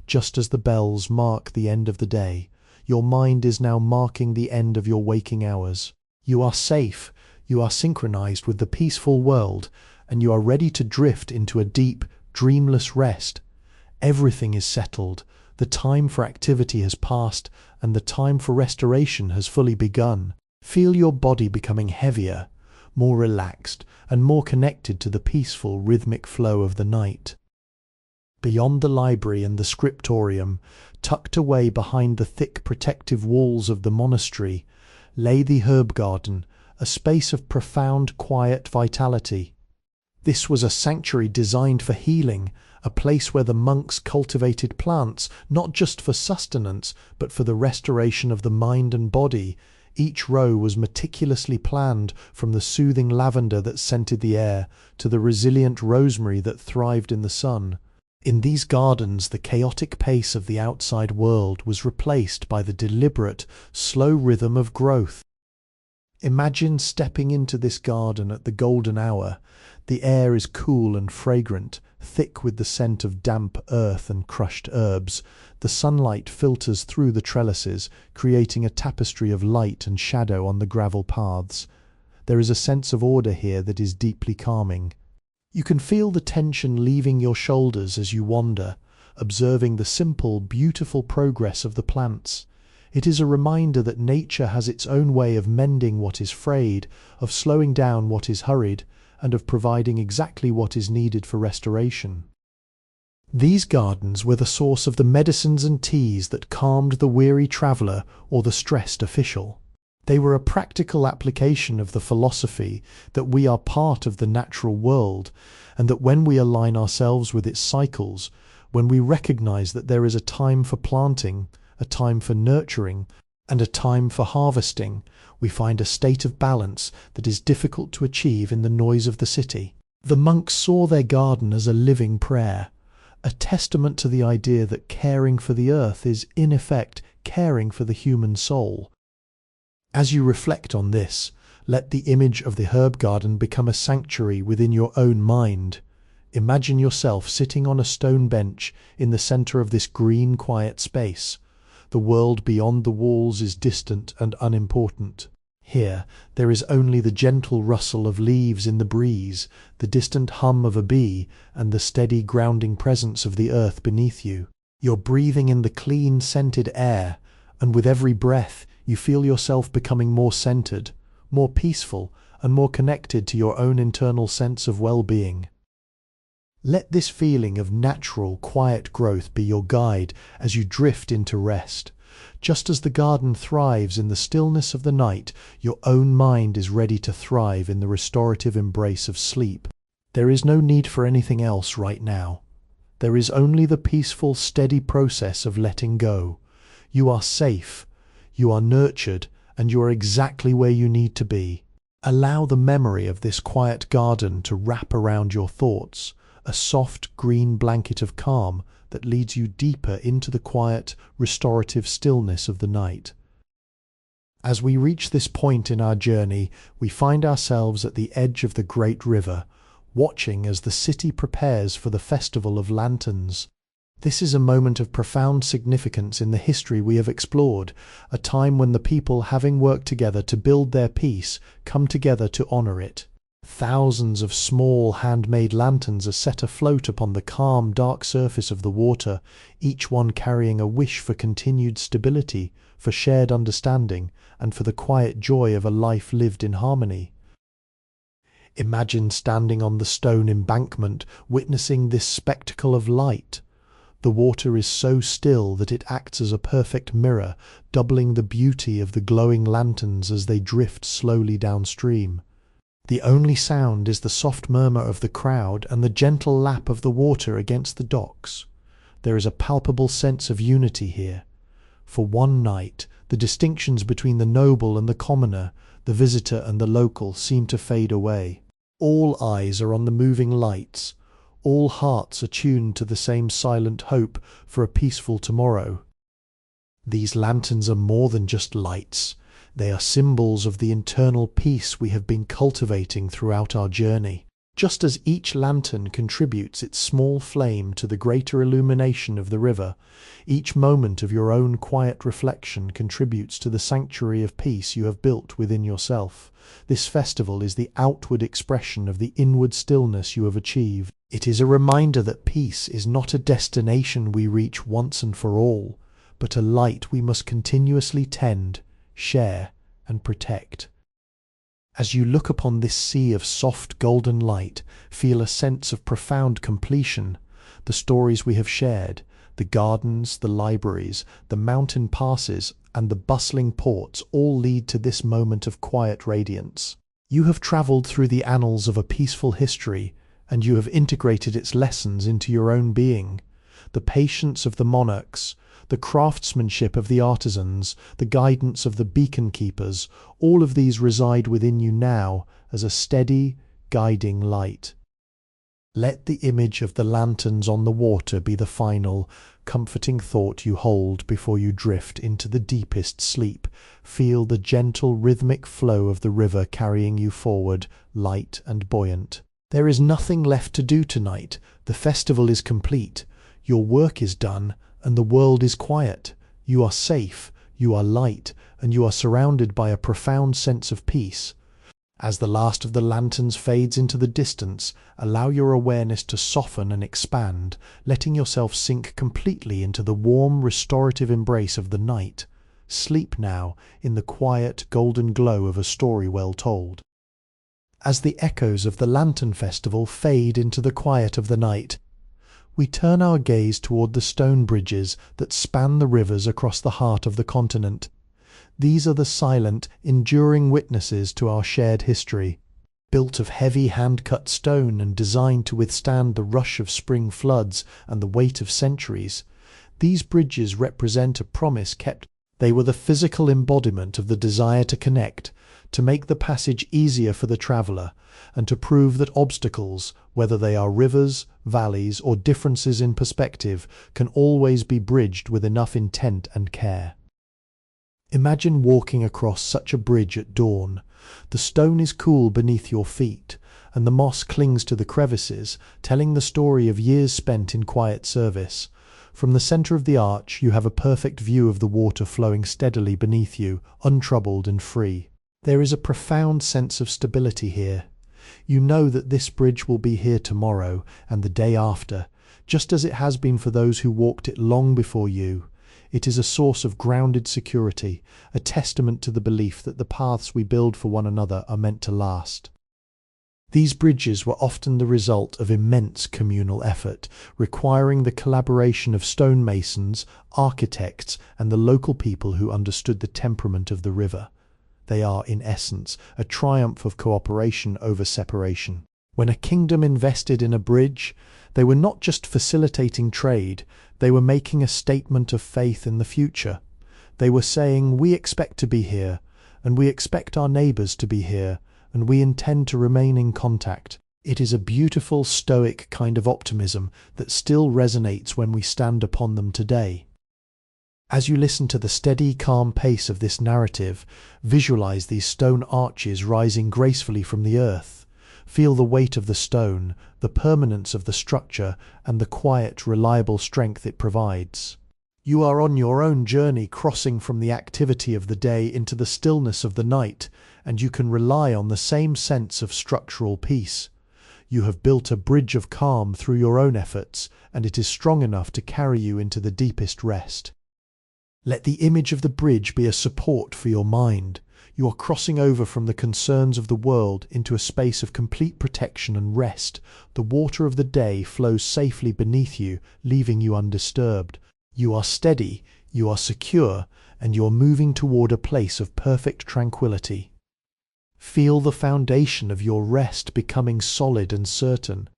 Just as the bells mark the end of the day, your mind is now marking the end of your waking hours. You are safe, you are synchronized with the peaceful world, and you are ready to drift into a deep, dreamless rest. Everything is settled, the time for activity has passed, and the time for restoration has fully begun. Feel your body becoming heavier, more relaxed, and more connected to the peaceful, rhythmic flow of the night. Beyond the library and the scriptorium, tucked away behind the thick protective walls of the monastery, lay the herb garden, a space of profound, quiet vitality. This was a sanctuary designed for healing, a place where the monks cultivated plants, not just for sustenance, but for the restoration of the mind and body. Each row was meticulously planned, from the soothing lavender that scented the air to the resilient rosemary that thrived in the sun. In these gardens, the chaotic pace of the outside world was replaced by the deliberate, slow rhythm of growth. Imagine stepping into this garden at the golden hour. The air is cool and fragrant, thick with the scent of damp earth and crushed herbs. The sunlight filters through the trellises, creating a tapestry of light and shadow on the gravel paths. There is a sense of order here that is deeply calming. You can feel the tension leaving your shoulders as you wander, observing the simple, beautiful progress of the plants. It is a reminder that nature has its own way of mending what is frayed, of slowing down what is hurried, and of providing exactly what is needed for restoration. These gardens were the source of the medicines and teas that calmed the weary traveller or the stressed official. They were a practical application of the philosophy that we are part of the natural world, and that when we align ourselves with its cycles, when we recognize that there is a time for planting, a time for nurturing, and a time for harvesting, we find a state of balance that is difficult to achieve in the noise of the city. The monks saw their garden as a living prayer, a testament to the idea that caring for the earth is, in effect, caring for the human soul. As you reflect on this, let the image of the herb garden become a sanctuary within your own mind. Imagine yourself sitting on a stone bench in the center of this green, quiet space. The world beyond the walls is distant and unimportant. Here, there is only the gentle rustle of leaves in the breeze, the distant hum of a bee, and the steady grounding presence of the earth beneath you. You're breathing in the clean, scented air, and with every breath, you feel yourself becoming more centered, more peaceful, and more connected to your own internal sense of well-being. Let this feeling of natural, quiet growth be your guide as you drift into rest. Just as the garden thrives in the stillness of the night, your own mind is ready to thrive in the restorative embrace of sleep. There is no need for anything else right now. There is only the peaceful, steady process of letting go. You are safe, you are nurtured, and you are exactly where you need to be. Allow the memory of this quiet garden to wrap around your thoughts, a soft green blanket of calm that leads you deeper into the quiet, restorative stillness of the night. As we reach this point in our journey, we find ourselves at the edge of the great river, watching as the city prepares for the Festival of Lanterns. This is a moment of profound significance in the history we have explored, a time when the people, having worked together to build their peace, come together to honor it. Thousands of small handmade lanterns are set afloat upon the calm, dark surface of the water, each one carrying a wish for continued stability, for shared understanding, and for the quiet joy of a life lived in harmony. Imagine standing on the stone embankment, witnessing this spectacle of light. The water is so still that it acts as a perfect mirror, doubling the beauty of the glowing lanterns as they drift slowly downstream. The only sound is the soft murmur of the crowd and the gentle lap of the water against the docks. There is a palpable sense of unity here. For one night, the distinctions between the noble and the commoner, the visitor and the local, seem to fade away. All eyes are on the moving lights. All hearts are tuned to the same silent hope for a peaceful tomorrow. These lanterns are more than just lights. They are symbols of the internal peace we have been cultivating throughout our journey. Just as each lantern contributes its small flame to the greater illumination of the river, each moment of your own quiet reflection contributes to the sanctuary of peace you have built within yourself. This festival is the outward expression of the inward stillness you have achieved. It is a reminder that peace is not a destination we reach once and for all, but a light we must continuously tend, share, and protect. As you look upon this sea of soft golden light, feel a sense of profound completion. The stories we have shared, the gardens, the libraries, the mountain passes, and the bustling ports all lead to this moment of quiet radiance. You have travelled through the annals of a peaceful history, and you have integrated its lessons into your own being. The patience of the monarchs, the craftsmanship of the artisans, the guidance of the beacon keepers, all of these reside within you now as a steady, guiding light. Let the image of the lanterns on the water be the final, comforting thought you hold before you drift into the deepest sleep. Feel the gentle, rhythmic flow of the river carrying you forward, light and buoyant. There is nothing left to do tonight. The festival is complete. Your work is done, and the world is quiet. You are safe, you are light, and you are surrounded by a profound sense of peace. As the last of the lanterns fades into the distance, allow your awareness to soften and expand, letting yourself sink completely into the warm, restorative embrace of the night. Sleep now in the quiet, golden glow of a story well told. As the echoes of the Lantern Festival fade into the quiet of the night, we turn our gaze toward the stone bridges that span the rivers across the heart of the continent. These are the silent, enduring witnesses to our shared history. Built of heavy hand-cut stone and designed to withstand the rush of spring floods and the weight of centuries, these bridges represent a promise kept. They were the physical embodiment of the desire to connect, to make the passage easier for the traveller, and to prove that obstacles, whether they are rivers, valleys, or differences in perspective, can always be bridged with enough intent and care. Imagine walking across such a bridge at dawn. The stone is cool beneath your feet, and the moss clings to the crevices, telling the story of years spent in quiet service. From the centre of the arch, you have a perfect view of the water flowing steadily beneath you, untroubled and free. There is a profound sense of stability here. You know that this bridge will be here tomorrow and the day after, just as it has been for those who walked it long before you. It is a source of grounded security, a testament to the belief that the paths we build for one another are meant to last. These bridges were often the result of immense communal effort, requiring the collaboration of stonemasons, architects, and the local people who understood the temperament of the river. They are, in essence, a triumph of cooperation over separation. When a kingdom invested in a bridge, they were not just facilitating trade, they were making a statement of faith in the future. They were saying, we expect to be here, and we expect our neighbours to be here, and we intend to remain in contact. It is a beautiful, stoic kind of optimism that still resonates when we stand upon them today. As you listen to the steady, calm pace of this narrative, visualize these stone arches rising gracefully from the earth. Feel the weight of the stone, the permanence of the structure, and the quiet, reliable strength it provides. You are on your own journey, crossing from the activity of the day into the stillness of the night, and you can rely on the same sense of structural peace. You have built a bridge of calm through your own efforts, and it is strong enough to carry you into the deepest rest. Let the image of the bridge be a support for your mind. You are crossing over from the concerns of the world into a space of complete protection and rest. The water of the day flows safely beneath you, leaving you undisturbed. You are steady, you are secure, and you are moving toward a place of perfect tranquility. Feel the foundation of your rest becoming solid and certain.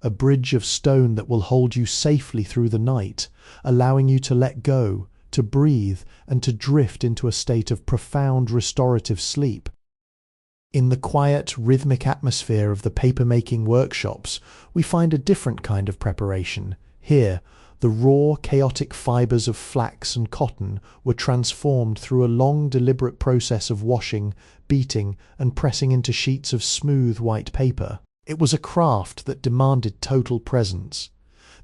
A bridge of stone that will hold you safely through the night, allowing you to let go, to breathe, and to drift into a state of profound restorative sleep. In the quiet, rhythmic atmosphere of the paper-making workshops, we find a different kind of preparation. Here, The raw, chaotic fibers of flax and cotton were transformed through a long, deliberate process of washing, beating, and pressing into sheets of smooth white paper. It was a craft that demanded total presence.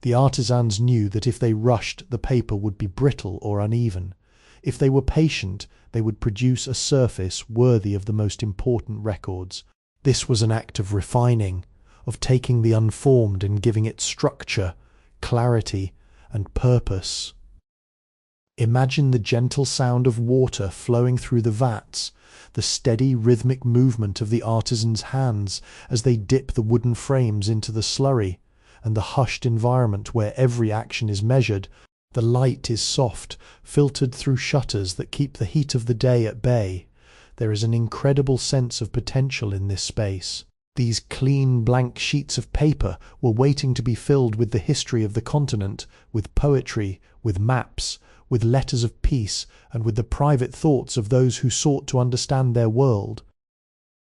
The artisans knew that if they rushed, the paper would be brittle or uneven. If they were patient, they would produce a surface worthy of the most important records. This was an act of refining, of taking the unformed and giving it structure, clarity, and purpose. Imagine the gentle sound of water flowing through the vats, the steady rhythmic movement of the artisans' hands as they dip the wooden frames into the slurry, and the hushed environment where every action is measured. The light is soft, filtered through shutters that keep the heat of the day at bay. There is an incredible sense of potential in this space. These clean, blank sheets of paper were waiting to be filled with the history of the continent, with poetry, with maps, with letters of peace, and with the private thoughts of those who sought to understand their world.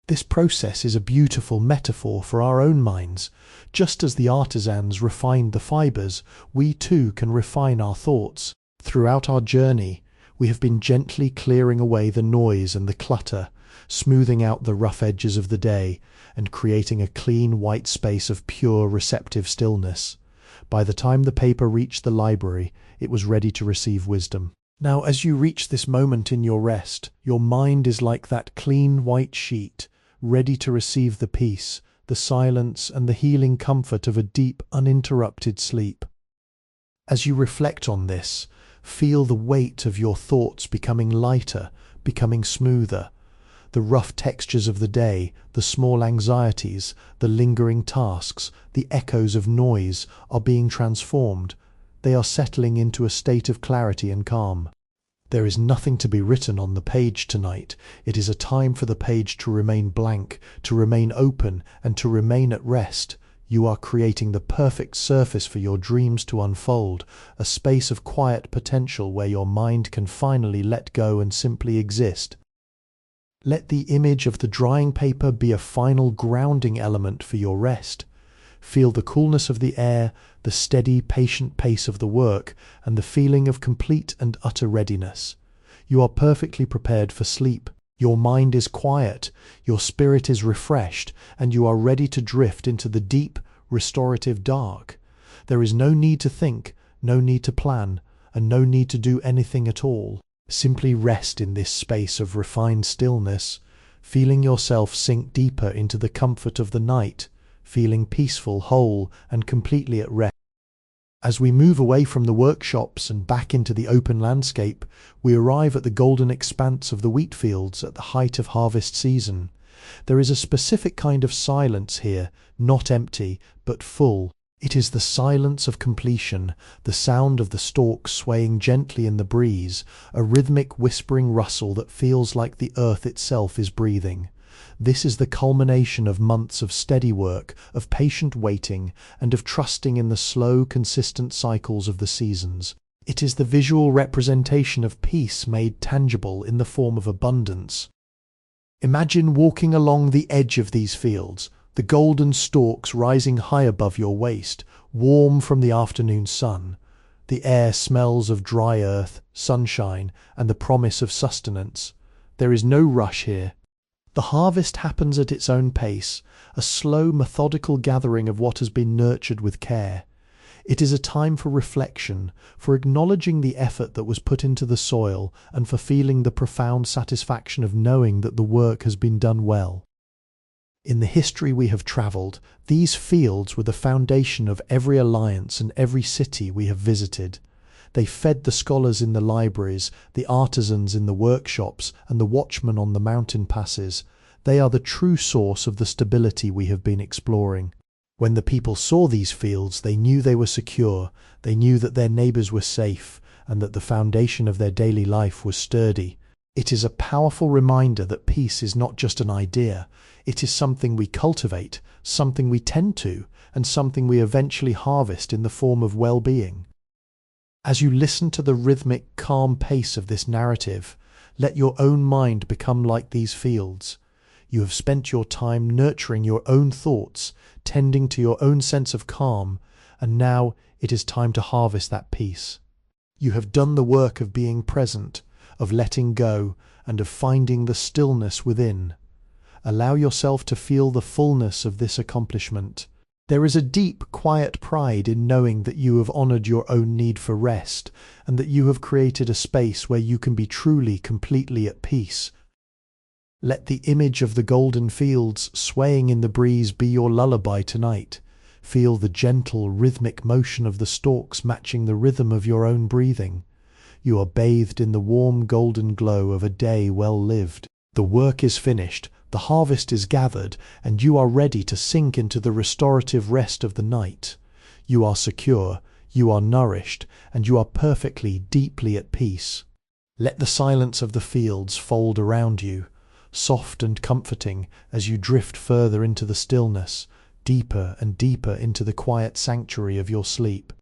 This process is a beautiful metaphor for our own minds. Just as the artisans refined the fibers, we too can refine our thoughts. Throughout our journey, we have been gently clearing away the noise and the clutter, smoothing out the rough edges of the day, and creating a clean white space of pure receptive stillness. By the time the paper reached the library, it was ready to receive wisdom. Now, as you reach this moment in your rest, your mind is like that clean white sheet, ready to receive the peace, the silence, and the healing comfort of a deep, uninterrupted sleep. As you reflect on this, feel the weight of your thoughts becoming lighter, becoming smoother. The rough textures of the day, the small anxieties, the lingering tasks, the echoes of noise are being transformed. They are settling into a state of clarity and calm. There is nothing to be written on the page tonight. It is a time for the page to remain blank, to remain open, and to remain at rest. You are creating the perfect surface for your dreams to unfold, a space of quiet potential where your mind can finally let go and simply exist. Let the image of the drying paper be a final grounding element for your rest. Feel the coolness of the air, the steady, patient pace of the work, and the feeling of complete and utter readiness. You are perfectly prepared for sleep. Your mind is quiet, your spirit is refreshed, and you are ready to drift into the deep, restorative dark. There is no need to think, no need to plan, and no need to do anything at all. Simply rest in this space of refined stillness, feeling yourself sink deeper into the comfort of the night, feeling peaceful, whole, and completely at rest. As we move away from the workshops and back into the open landscape, we arrive at the golden expanse of the wheat fields at the height of harvest season. There is a specific kind of silence here, not empty, but full. It is the silence of completion, the sound of the stalks swaying gently in the breeze, a rhythmic whispering rustle that feels like the earth itself is breathing. This is the culmination of months of steady work, of patient waiting, and of trusting in the slow, consistent cycles of the seasons. It is the visual representation of peace made tangible in the form of abundance. Imagine walking along the edge of these fields, the golden stalks rising high above your waist, warm from the afternoon sun. The air smells of dry earth, sunshine, and the promise of sustenance. There is no rush here. The harvest happens at its own pace, a slow, methodical gathering of what has been nurtured with care. It is a time for reflection, for acknowledging the effort that was put into the soil, and for feeling the profound satisfaction of knowing that the work has been done well. In the history we have travelled, these fields were the foundation of every alliance and every city we have visited. They fed the scholars in the libraries, the artisans in the workshops, and the watchmen on the mountain passes. They are the true source of the stability we have been exploring. When the people saw these fields, they knew they were secure, they knew that their neighbours were safe, and that the foundation of their daily life was sturdy. It is a powerful reminder that peace is not just an idea. It is something we cultivate, something we tend to, and something we eventually harvest in the form of well-being. As you listen to the rhythmic, calm pace of this narrative, let your own mind become like these fields. You have spent your time nurturing your own thoughts, tending to your own sense of calm, and now It is time to harvest that peace. You have done the work of being present, of letting go, and of finding the stillness within. Allow yourself to feel the fullness of this accomplishment. There is a deep, quiet pride in knowing that you have honoured your own need for rest, and that you have created a space where you can be truly, completely at peace. Let the image of the golden fields swaying in the breeze be your lullaby tonight. Feel the gentle, rhythmic motion of the stalks matching the rhythm of your own breathing. You are bathed in the warm golden glow of a day well lived. The work is finished, the harvest is gathered, and you are ready to sink into the restorative rest of the night. You are secure, you are nourished, and you are perfectly, deeply at peace. Let the silence of the fields fold around you, soft and comforting as you drift further into the stillness, deeper and deeper into the quiet sanctuary of your sleep.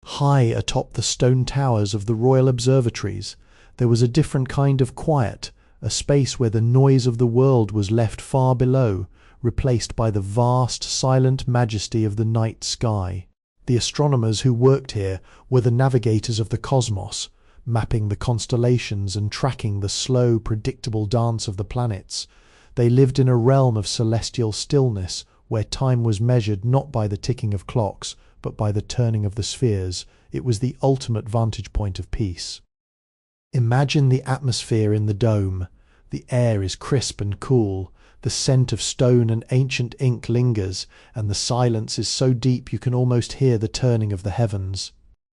High atop the stone towers of the royal observatories, there was a different kind of quiet, a space where the noise of the world was left far below, replaced by the vast, silent majesty of the night sky. The astronomers who worked here were the navigators of the cosmos, mapping the constellations and tracking the slow, predictable dance of the planets. They lived in a realm of celestial stillness, where time was measured not by the ticking of clocks, but by the turning of the spheres. It was the ultimate vantage point of peace. Imagine the atmosphere in the dome. The air is crisp and cool, the scent of stone and ancient ink lingers, and the silence is so deep you can almost hear the turning of the heavens.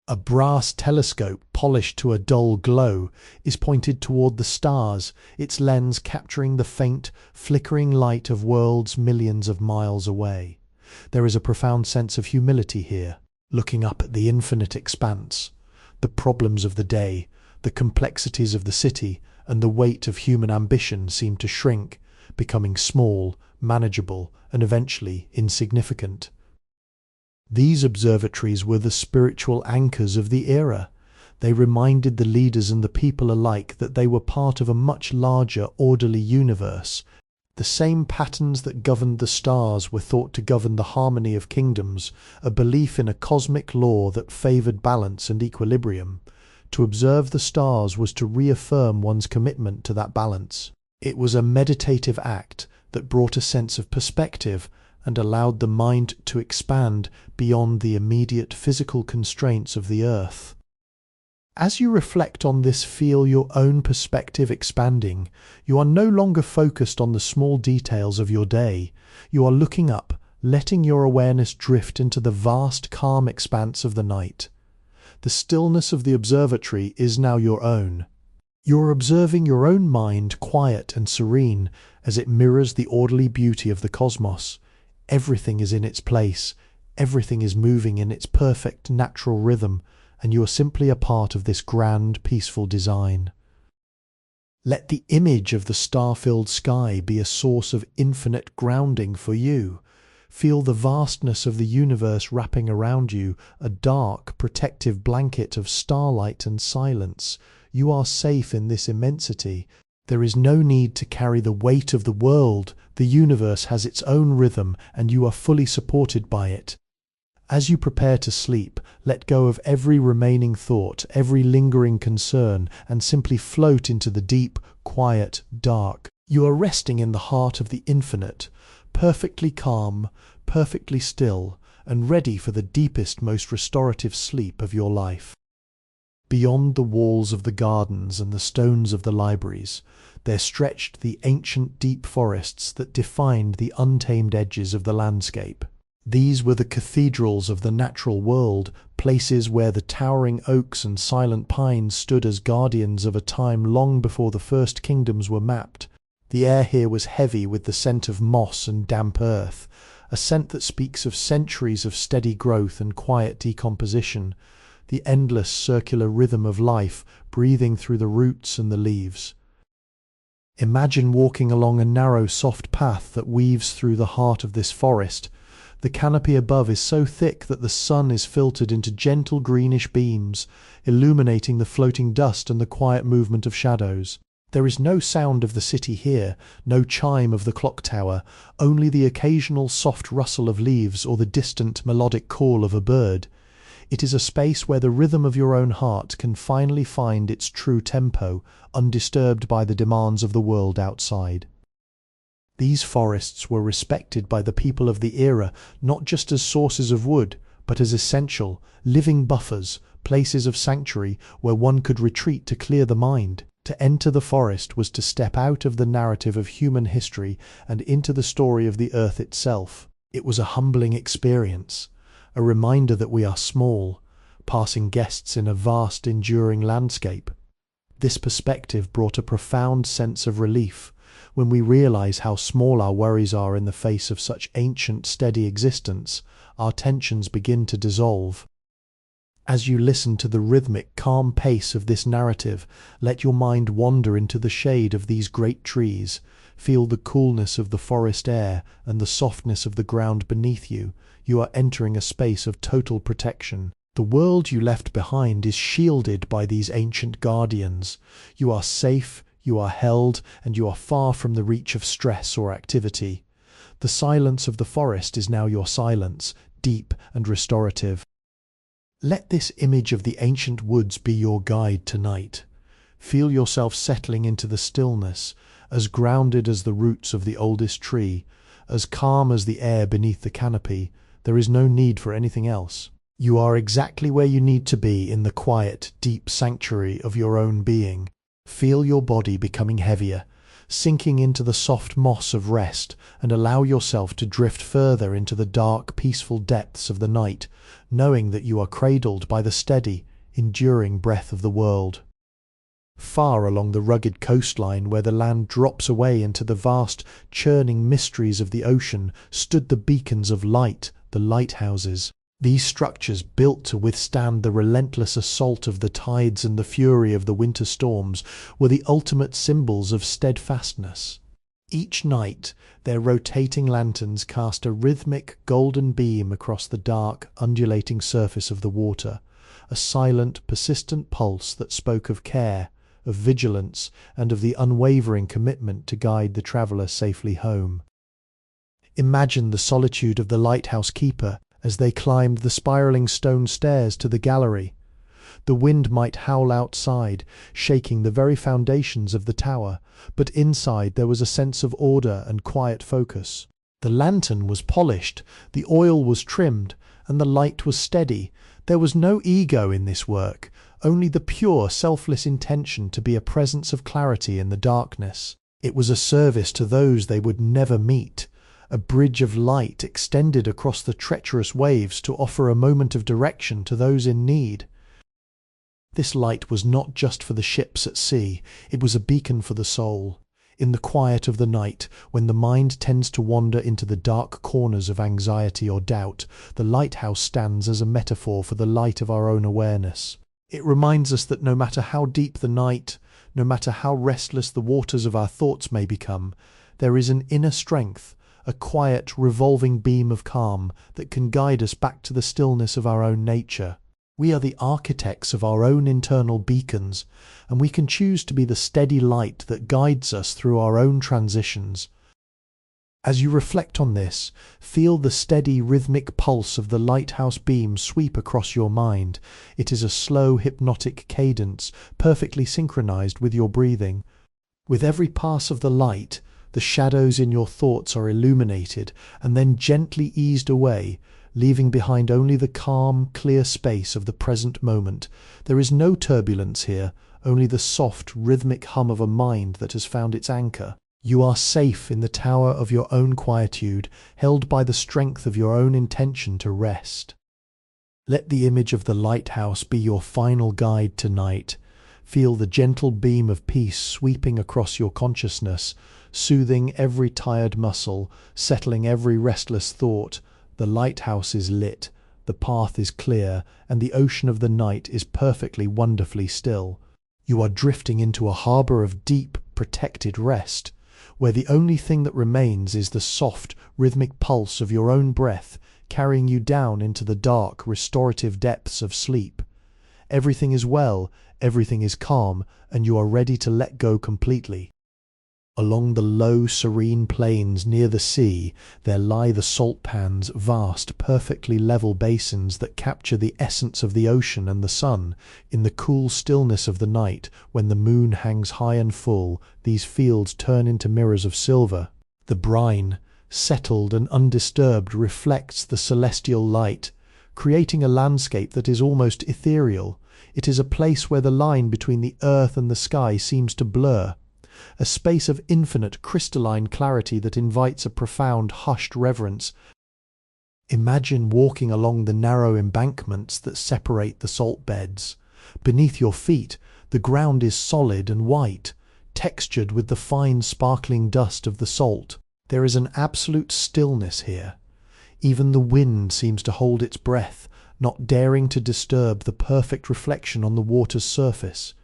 A brass telescope, polished to a dull glow, is pointed toward the stars, its lens capturing the faint, flickering light of worlds millions of miles away. There is a profound sense of humility here, looking up at the infinite expanse. The problems of the day, the complexities of the city, and the weight of human ambition seem to shrink, becoming small, manageable, and eventually insignificant. These observatories were the spiritual anchors of the era. They reminded the leaders and the people alike that they were part of a much larger, orderly universe. The same patterns that governed the stars were thought to govern the harmony of kingdoms, a belief in a cosmic law that favoured balance and equilibrium. To observe the stars was to reaffirm one's commitment to that balance. It was a meditative act that brought a sense of perspective and allowed the mind to expand beyond the immediate physical constraints of the earth. As you reflect on this, feel your own perspective expanding. You are no longer focused on the small details of your day. You are looking up, letting your awareness drift into the vast, calm expanse of the night. The stillness of the observatory is now your own. You're observing your own mind, quiet and serene, as it mirrors the orderly beauty of the cosmos. Everything is in its place, everything is moving in its perfect natural rhythm, and you are simply a part of this grand, peaceful design. Let the image of the star-filled sky be a source of infinite grounding for you. Feel the vastness of the universe wrapping around you, a dark, protective blanket of starlight and silence. You are safe in this immensity. There is no need to carry the weight of the world. The universe has its own rhythm, and you are fully supported by it. As you prepare to sleep, let go of every remaining thought, every lingering concern, and simply float into the deep, quiet, dark. You are resting in the heart of the infinite, perfectly calm, perfectly still, and ready for the deepest, most restorative sleep of your life. Beyond the walls of the gardens and the stones of the libraries, there stretched the ancient deep forests that defined the untamed edges of the landscape. These were the cathedrals of the natural world, places where the towering oaks and silent pines stood as guardians of a time long before the first kingdoms were mapped. The air here was heavy with the scent of moss and damp earth, a scent that speaks of centuries of steady growth and quiet decomposition, the endless circular rhythm of life breathing through the roots and the leaves. Imagine walking along a narrow, soft path that weaves through the heart of this forest. The canopy above is so thick that the sun is filtered into gentle greenish beams, illuminating the floating dust and the quiet movement of shadows. There is no sound of the city here, no chime of the clock tower, only the occasional soft rustle of leaves or the distant melodic call of a bird. It is a space where the rhythm of your own heart can finally find its true tempo, undisturbed by the demands of the world outside. These forests were respected by the people of the era not just as sources of wood, but as essential, living buffers, places of sanctuary where one could retreat to clear the mind. To enter the forest was to step out of the narrative of human history and into the story of the earth itself. It was a humbling experience, a reminder that we are small, passing guests in a vast, enduring landscape. This perspective brought a profound sense of relief when we realize how small our worries are in the face of such ancient, steady existence. Our tensions begin to dissolve. As you listen to the rhythmic, calm pace of this narrative, let your mind wander into the shade of these great trees. Feel the coolness of the forest air and the softness of the ground beneath you. You are entering a space of total protection. The world you left behind is shielded by these ancient guardians. You are safe, you are held, and you are far from the reach of stress or activity. The silence of the forest is now your silence, deep and restorative. Let this image of the ancient woods be your guide tonight. Feel yourself settling into the stillness, as grounded as the roots of the oldest tree, as calm as the air beneath the canopy. There is no need for anything else. You are exactly where you need to be in the quiet, deep sanctuary of your own being. Feel your body becoming heavier, sinking into the soft moss of rest, and allow yourself to drift further into the dark, peaceful depths of the night, knowing that you are cradled by the steady, enduring breath of the world. Far along the rugged coastline, where the land drops away into the vast, churning mysteries of the ocean, stood the beacons of light, the lighthouses. These structures, built to withstand the relentless assault of the tides and the fury of the winter storms, were the ultimate symbols of steadfastness. Each night, their rotating lanterns cast a rhythmic, golden beam across the dark, undulating surface of the water, a silent, persistent pulse that spoke of care, of vigilance, and of the unwavering commitment to guide the traveller safely home. Imagine the solitude of the lighthouse keeper as they climbed the spiralling stone stairs to the gallery. The wind might howl outside, shaking the very foundations of the tower, but inside there was a sense of order and quiet focus. The lantern was polished, the oil was trimmed, and the light was steady. There was no ego in this work, only the pure, selfless intention to be a presence of clarity in the darkness. It was a service to those they would never meet, a bridge of light extended across the treacherous waves to offer a moment of direction to those in need. This light was not just for the ships at sea, it was a beacon for the soul. In the quiet of the night, when the mind tends to wander into the dark corners of anxiety or doubt, the lighthouse stands as a metaphor for the light of our own awareness. It reminds us that no matter how deep the night, no matter how restless the waters of our thoughts may become, there is an inner strength, a quiet, revolving beam of calm that can guide us back to the stillness of our own nature. We are the architects of our own internal beacons, and we can choose to be the steady light that guides us through our own transitions. As you reflect on this, feel the steady, rhythmic pulse of the lighthouse beam sweep across your mind. It is a slow, hypnotic cadence, perfectly synchronized with your breathing. With every pass of the light, the shadows in your thoughts are illuminated and then gently eased away, leaving behind only the calm, clear space of the present moment. There is no turbulence here, only the soft, rhythmic hum of a mind that has found its anchor. You are safe in the tower of your own quietude, held by the strength of your own intention to rest. Let the image of the lighthouse be your final guide tonight. Feel the gentle beam of peace sweeping across your consciousness, soothing every tired muscle, settling every restless thought. The lighthouse is lit, the path is clear, and the ocean of the night is perfectly, wonderfully still. You are drifting into a harbour of deep, protected rest, where the only thing that remains is the soft, rhythmic pulse of your own breath, carrying you down into the dark, restorative depths of sleep. Everything is well, everything is calm, and you are ready to let go completely. Along the low, serene plains near the sea, there lie the salt pans, vast, perfectly level basins that capture the essence of the ocean and the sun. In the cool stillness of the night, when the moon hangs high and full, these fields turn into mirrors of silver. The brine, settled and undisturbed, reflects the celestial light, creating a landscape that is almost ethereal. It is a place where the line between the earth and the sky seems to blur, a space of infinite crystalline clarity that invites a profound, hushed reverence. Imagine walking along the narrow embankments that separate the salt beds. Beneath your feet, the ground is solid and white, textured with the fine, sparkling dust of the salt. There is an absolute stillness here. Even the wind seems to hold its breath, not daring to disturb the perfect reflection on the water's surface.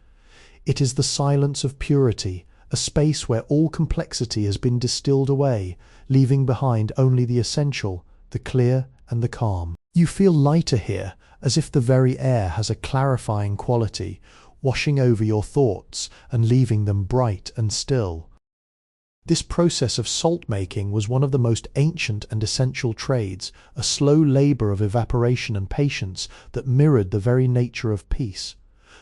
It is the silence of purity, a space where all complexity has been distilled away, leaving behind only the essential, the clear and the calm. You feel lighter here, as if the very air has a clarifying quality, washing over your thoughts and leaving them bright and still. This process of salt-making was one of the most ancient and essential trades, a slow labour of evaporation and patience that mirrored the very nature of peace.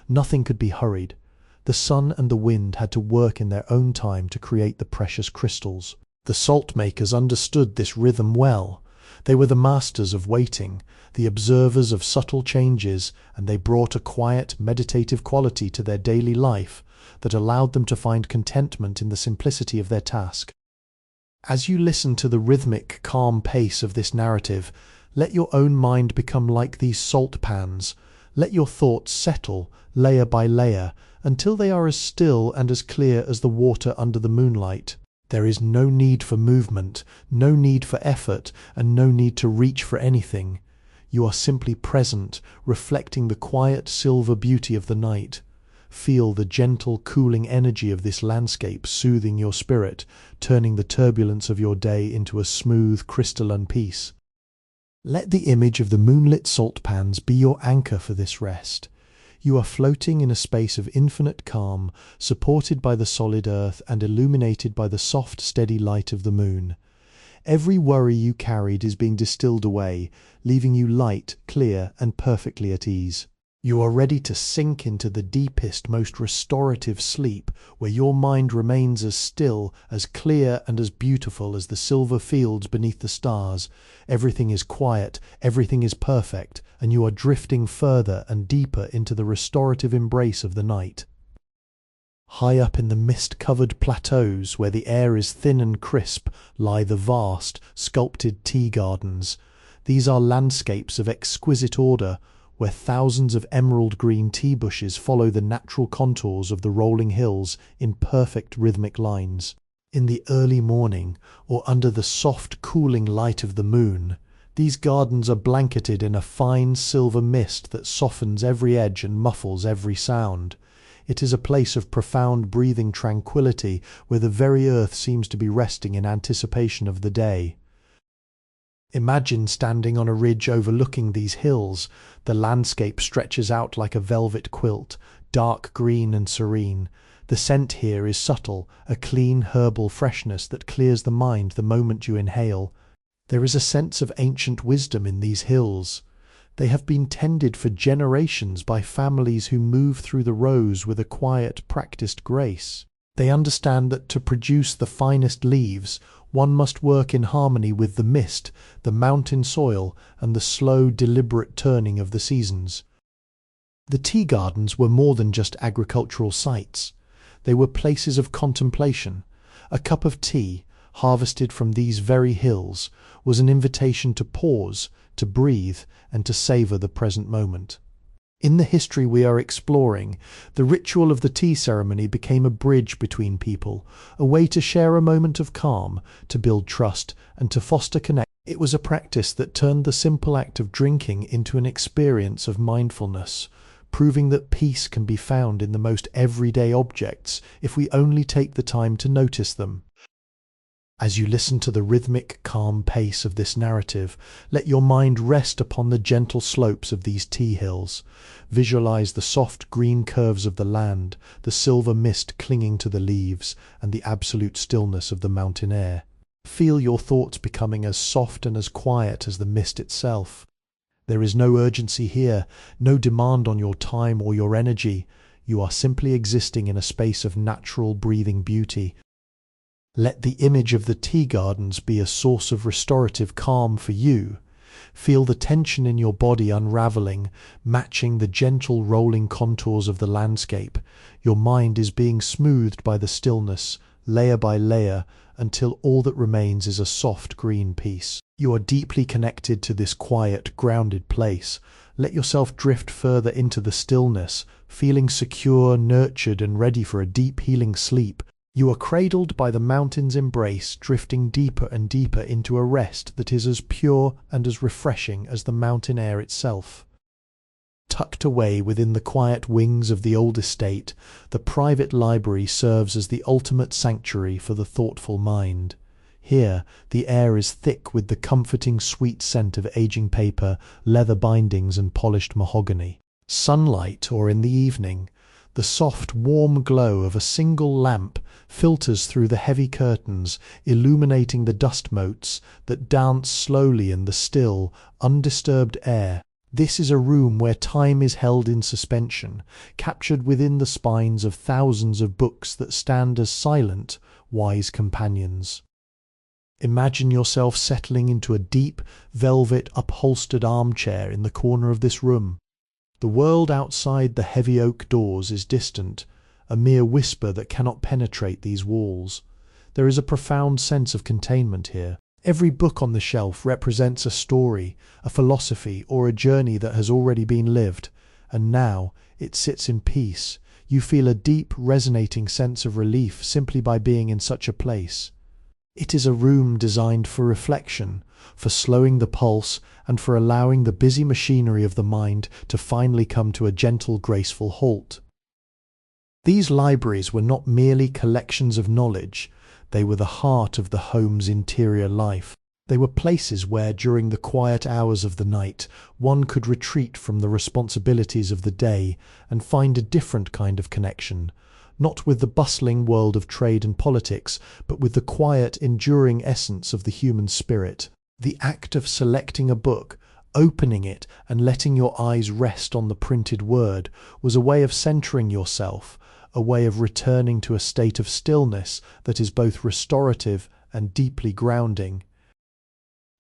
Nothing could be hurried. The sun and the wind had to work in their own time to create the precious crystals. The salt-makers understood this rhythm well. They were the masters of waiting, the observers of subtle changes, and they brought a quiet, meditative quality to their daily life that allowed them to find contentment in the simplicity of their task. As you listen to the rhythmic, calm pace of this narrative, let your own mind become like these salt pans. Let your thoughts settle, layer by layer, until they are as still and as clear as the water under the moonlight. There is no need for movement, no need for effort, and no need to reach for anything. You are simply present, reflecting the quiet silver beauty of the night. Feel the gentle, cooling energy of this landscape soothing your spirit, turning the turbulence of your day into a smooth, crystalline peace. Let the image of the moonlit salt pans be your anchor for this rest. You are floating in a space of infinite calm, supported by the solid earth and illuminated by the soft, steady light of the moon. Every worry you carried is being distilled away, leaving you light, clear, and perfectly at ease. You are ready to sink into the deepest, most restorative sleep, where your mind remains as still, as clear, and as beautiful as the silver fields beneath the stars. Everything is quiet, everything is perfect, and you are drifting further and deeper into the restorative embrace of the night. High up in the mist-covered plateaus, where the air is thin and crisp, lie the vast, sculpted tea gardens. These are landscapes of exquisite order, where thousands of emerald-green tea bushes follow the natural contours of the rolling hills in perfect rhythmic lines. In the early morning, or under the soft, cooling light of the moon, these gardens are blanketed in a fine silver mist that softens every edge and muffles every sound. It is a place of profound breathing tranquility, where the very earth seems to be resting in anticipation of the day. Imagine standing on a ridge overlooking these hills. The landscape stretches out like a velvet quilt, dark green and serene. The scent here is subtle, a clean herbal freshness that clears the mind the moment you inhale. There is a sense of ancient wisdom in these hills. They have been tended for generations by families who move through the rows with a quiet, practiced grace. They understand that to produce the finest leaves, one must work in harmony with the mist, the mountain soil, and the slow, deliberate turning of the seasons. The tea gardens were more than just agricultural sites. They were places of contemplation. A cup of tea, harvested from these very hills, was an invitation to pause, to breathe, and to savour the present moment. In the history we are exploring, the ritual of the tea ceremony became a bridge between people, a way to share a moment of calm, to build trust, and to foster connection. It was a practice that turned the simple act of drinking into an experience of mindfulness, proving that peace can be found in the most everyday objects if we only take the time to notice them. As you listen to the rhythmic, calm pace of this narrative, let your mind rest upon the gentle slopes of these tea hills. Visualize the soft green curves of the land, the silver mist clinging to the leaves, and the absolute stillness of the mountain air. Feel your thoughts becoming as soft and as quiet as the mist itself. There is no urgency here, no demand on your time or your energy. You are simply existing in a space of natural breathing beauty. Let the image of the tea gardens be a source of restorative calm for you. Feel the tension in your body unraveling, matching the gentle rolling contours of the landscape. Your mind is being smoothed by the stillness, layer by layer, until all that remains is a soft green peace. You are deeply connected to this quiet, grounded place. Let yourself drift further into the stillness, feeling secure, nurtured, and ready for a deep healing sleep. You are cradled by the mountain's embrace, drifting deeper and deeper into a rest that is as pure and as refreshing as the mountain air itself. Tucked away within the quiet wings of the old estate, the private library serves as the ultimate sanctuary for the thoughtful mind. Here, the air is thick with the comforting sweet scent of aging paper, leather bindings, and polished mahogany. Sunlight, or in the evening, the soft, warm glow of a single lamp filters through the heavy curtains, illuminating the dust motes that dance slowly in the still, undisturbed air. This is a room where time is held in suspension, captured within the spines of thousands of books that stand as silent, wise companions. Imagine yourself settling into a deep, velvet, upholstered armchair in the corner of this room. The world outside the heavy oak doors is distant, a mere whisper that cannot penetrate these walls. There is a profound sense of containment here. Every book on the shelf represents a story, a philosophy, or a journey that has already been lived, and now it sits in peace. You feel a deep, resonating sense of relief simply by being in such a place. It is a room designed for reflection, for slowing the pulse, and for allowing the busy machinery of the mind to finally come to a gentle, graceful halt. These libraries were not merely collections of knowledge, they were the heart of the home's interior life. They were places where, during the quiet hours of the night, one could retreat from the responsibilities of the day and find a different kind of connection, not with the bustling world of trade and politics, but with the quiet, enduring essence of the human spirit. The act of selecting a book, opening it, and letting your eyes rest on the printed word was a way of centering yourself, a way of returning to a state of stillness that is both restorative and deeply grounding.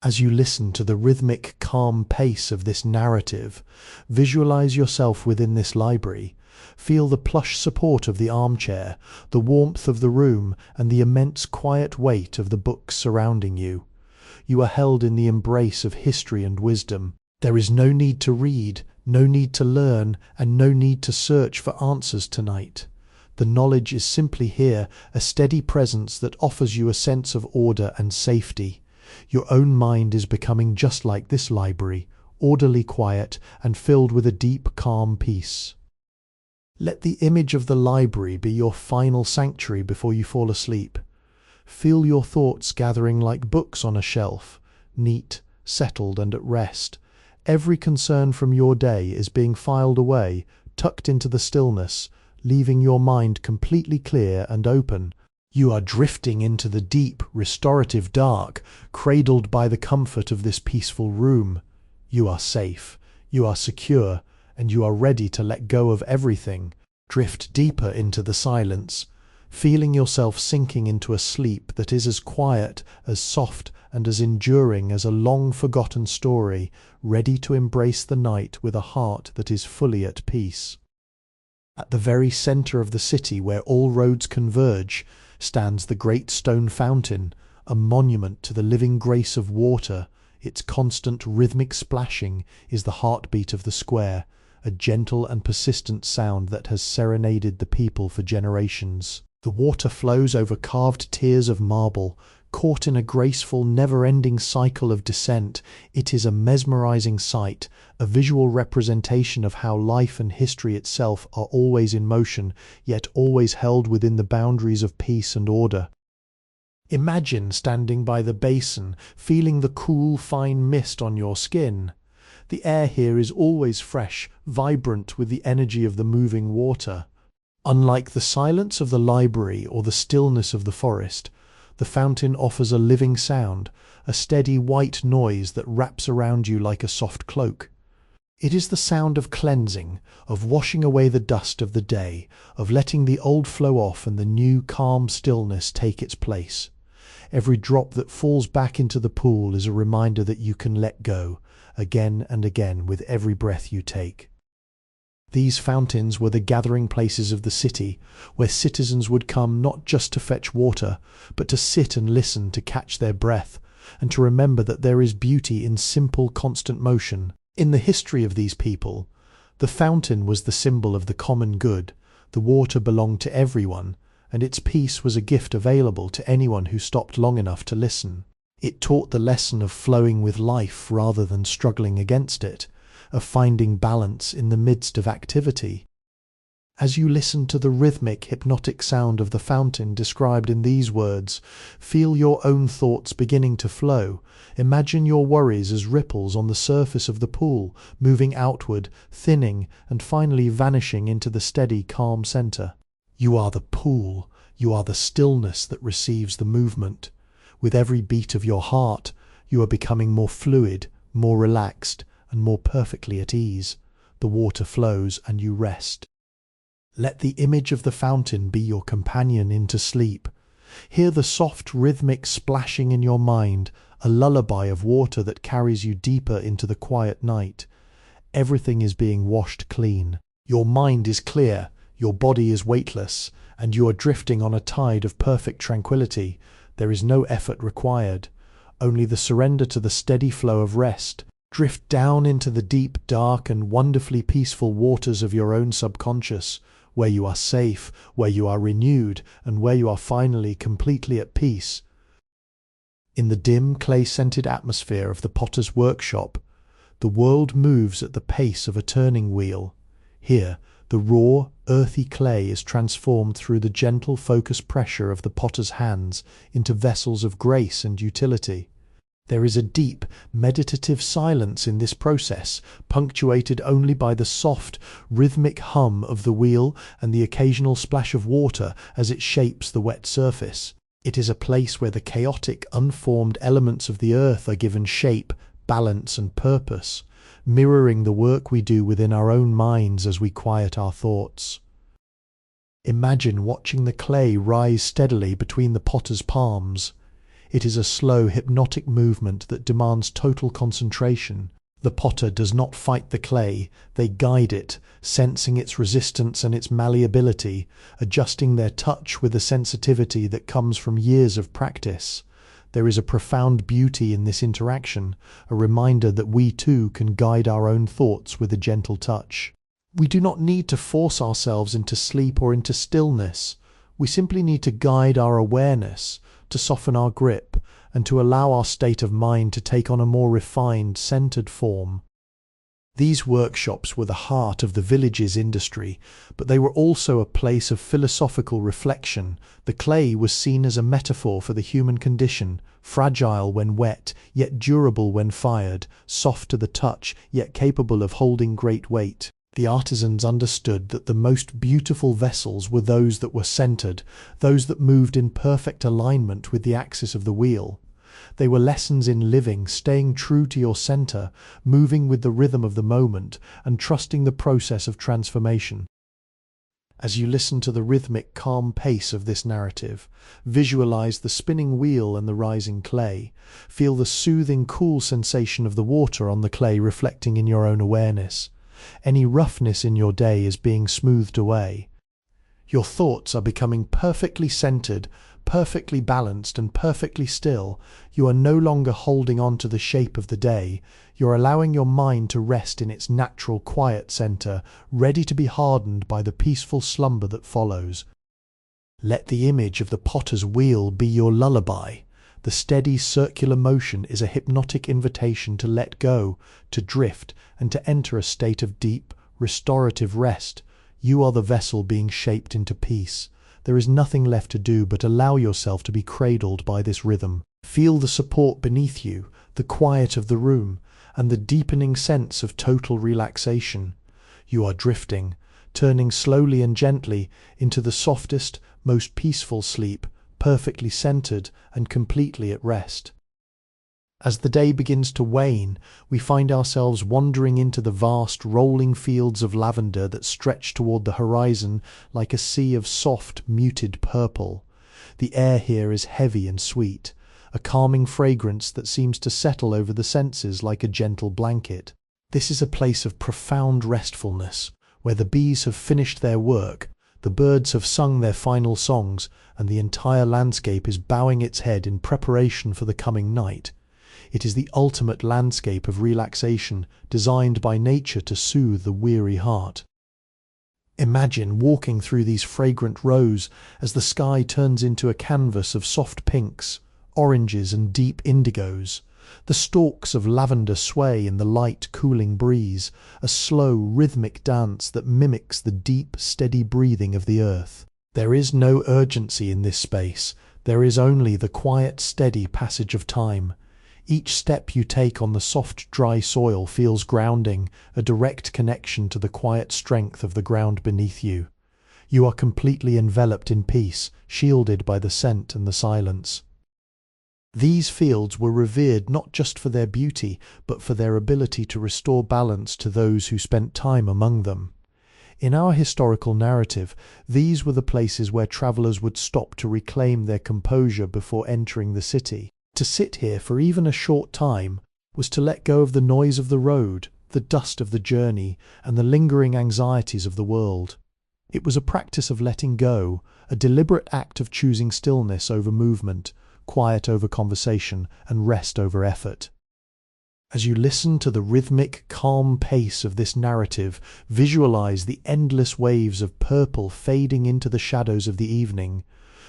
As you listen to the rhythmic, calm pace of this narrative, visualize yourself within this library. Feel the plush support of the armchair, the warmth of the room, and the immense quiet weight of the books surrounding you. You are held in the embrace of history and wisdom. There is no need to read, no need to learn, and no need to search for answers tonight. The knowledge is simply here, a steady presence that offers you a sense of order and safety. Your own mind is becoming just like this library, orderly, quiet, and filled with a deep, calm peace. Let the image of the library be your final sanctuary before you fall asleep. Feel your thoughts gathering like books on a shelf, neat, settled, and at rest. Every concern from your day is being filed away, tucked into the stillness, leaving your mind completely clear and open. You are drifting into the deep, restorative dark, cradled by the comfort of this peaceful room. You are safe, you are secure, and you are ready to let go of everything. Drift deeper into the silence, feeling yourself sinking into a sleep that is as quiet, as soft, and as enduring as a long-forgotten story, ready to embrace the night with a heart that is fully at peace. At the very centre of the city, where all roads converge, stands the great stone fountain, a monument to the living grace of water. Its constant rhythmic splashing is the heartbeat of the square, a gentle and persistent sound that has serenaded the people for generations. The water flows over carved tiers of marble, caught in a graceful, never-ending cycle of descent. It is a mesmerizing sight, a visual representation of how life and history itself are always in motion, yet always held within the boundaries of peace and order. Imagine standing by the basin, feeling the cool, fine mist on your skin. The air here is always fresh, vibrant with the energy of the moving water. Unlike the silence of the library or the stillness of the forest, the fountain offers a living sound, a steady white noise that wraps around you like a soft cloak. It is the sound of cleansing, of washing away the dust of the day, of letting the old flow off and the new calm stillness take its place. Every drop that falls back into the pool is a reminder that you can let go, again and again with every breath you take. These fountains were the gathering places of the city, where citizens would come not just to fetch water, but to sit and listen, to catch their breath, and to remember that there is beauty in simple, constant motion. In the history of these people, the fountain was the symbol of the common good, the water belonged to everyone, and its peace was a gift available to anyone who stopped long enough to listen. It taught the lesson of flowing with life rather than struggling against it, of finding balance in the midst of activity. As you listen to the rhythmic, hypnotic sound of the fountain described in these words, feel your own thoughts beginning to flow. Imagine your worries as ripples on the surface of the pool, moving outward, thinning, and finally vanishing into the steady, calm center. You are the pool. You are the stillness that receives the movement. With every beat of your heart, you are becoming more fluid, more relaxed, and more perfectly at ease. The water flows and you rest. Let the image of the fountain be your companion into sleep. Hear the soft rhythmic splashing in your mind, a lullaby of water that carries you deeper into the quiet night. Everything is being washed clean. Your mind is clear, your body is weightless, and you are drifting on a tide of perfect tranquility. There is no effort required, only the surrender to the steady flow of rest. Drift down into the deep, dark, and wonderfully peaceful waters of your own subconscious, where you are safe, where you are renewed, and where you are finally completely at peace. In the dim, clay-scented atmosphere of the potter's workshop, the world moves at the pace of a turning wheel. Here, the raw, earthy clay is transformed through the gentle, focused pressure of the potter's hands into vessels of grace and utility. There is a deep, meditative silence in this process, punctuated only by the soft, rhythmic hum of the wheel and the occasional splash of water as it shapes the wet surface. It is a place where the chaotic, unformed elements of the earth are given shape, balance, and purpose, mirroring the work we do within our own minds as we quiet our thoughts. Imagine watching the clay rise steadily between the potter's palms. It is a slow, hypnotic movement that demands total concentration. The potter does not fight the clay, they guide it, sensing its resistance and its malleability, adjusting their touch with a sensitivity that comes from years of practice. There is a profound beauty in this interaction, a reminder that we too can guide our own thoughts with a gentle touch. We do not need to force ourselves into sleep or into stillness. We simply need to guide our awareness, to soften our grip, and to allow our state of mind to take on a more refined, centered form. These workshops were the heart of the village's industry, but they were also a place of philosophical reflection. The clay was seen as a metaphor for the human condition, fragile when wet, yet durable when fired, soft to the touch, yet capable of holding great weight. The artisans understood that the most beautiful vessels were those that were centered, those that moved in perfect alignment with the axis of the wheel. They were lessons in living, staying true to your center, moving with the rhythm of the moment, and trusting the process of transformation. As you listen to the rhythmic, calm pace of this narrative, visualize the spinning wheel and the rising clay. Feel the soothing, cool sensation of the water on the clay reflecting in your own awareness. Any roughness in your day is being smoothed away. Your thoughts are becoming perfectly centered, perfectly balanced, and perfectly still. You are no longer holding on to the shape of the day. You're allowing your mind to rest in its natural quiet center, ready to be hardened by the peaceful slumber that follows. Let the image of the potter's wheel be your lullaby. The steady circular motion is a hypnotic invitation to let go, to drift, and to enter a state of deep, restorative rest. You are the vessel being shaped into peace, There is nothing left to do but allow yourself to be cradled by this rhythm. Feel the support beneath you, the quiet of the room, and the deepening sense of total relaxation. You are drifting, turning slowly and gently into the softest, most peaceful sleep, perfectly centered and completely at rest. As the day begins to wane, we find ourselves wandering into the vast, rolling fields of lavender that stretch toward the horizon like a sea of soft, muted purple. The air here is heavy and sweet, a calming fragrance that seems to settle over the senses like a gentle blanket. This is a place of profound restfulness, where the bees have finished their work, the birds have sung their final songs, and the entire landscape is bowing its head in preparation for the coming night. It is the ultimate landscape of relaxation, designed by nature to soothe the weary heart. Imagine walking through these fragrant rows as the sky turns into a canvas of soft pinks, oranges and deep indigos. The stalks of lavender sway in the light, cooling breeze, a slow, rhythmic dance that mimics the deep, steady breathing of the earth. There is no urgency in this space. There is only the quiet, steady passage of time. Each step you take on the soft, dry soil feels grounding, a direct connection to the quiet strength of the ground beneath you. You are completely enveloped in peace, shielded by the scent and the silence. These fields were revered not just for their beauty, but for their ability to restore balance to those who spent time among them. In our historical narrative, these were the places where travellers would stop to reclaim their composure before entering the city. To sit here for even a short time was to let go of the noise of the road, the dust of the journey, and the lingering anxieties of the world. It was a practice of letting go, a deliberate act of choosing stillness over movement, quiet over conversation, and rest over effort. As you listen to the rhythmic, calm pace of this narrative, visualize the endless waves of purple fading into the shadows of the evening.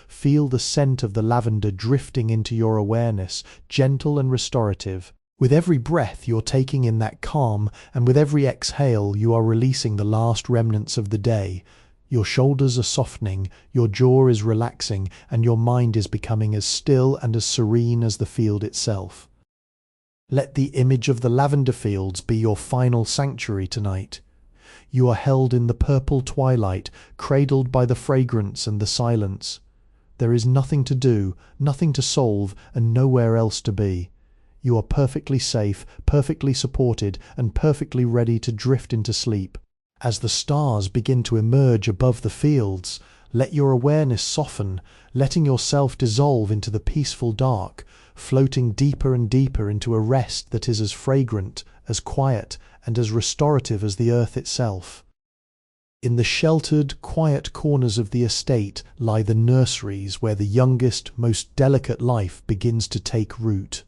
Feel the scent of the lavender drifting into your awareness, gentle and restorative. With every breath you're taking in that calm, and with every exhale you are releasing the last remnants of the day. Your shoulders are softening, your jaw is relaxing, and your mind is becoming as still and as serene as the field itself. Let the image of the lavender fields be your final sanctuary tonight. You are held in the purple twilight, cradled by the fragrance and the silence. There is nothing to do, nothing to solve, and nowhere else to be. You are perfectly safe, perfectly supported, and perfectly ready to drift into sleep. As the stars begin to emerge above the fields, let your awareness soften, letting yourself dissolve into the peaceful dark, floating deeper and deeper into a rest that is as fragrant, as quiet, and as restorative as the earth itself. In the sheltered, quiet corners of the estate lie the nurseries where the youngest, most delicate life begins to take root.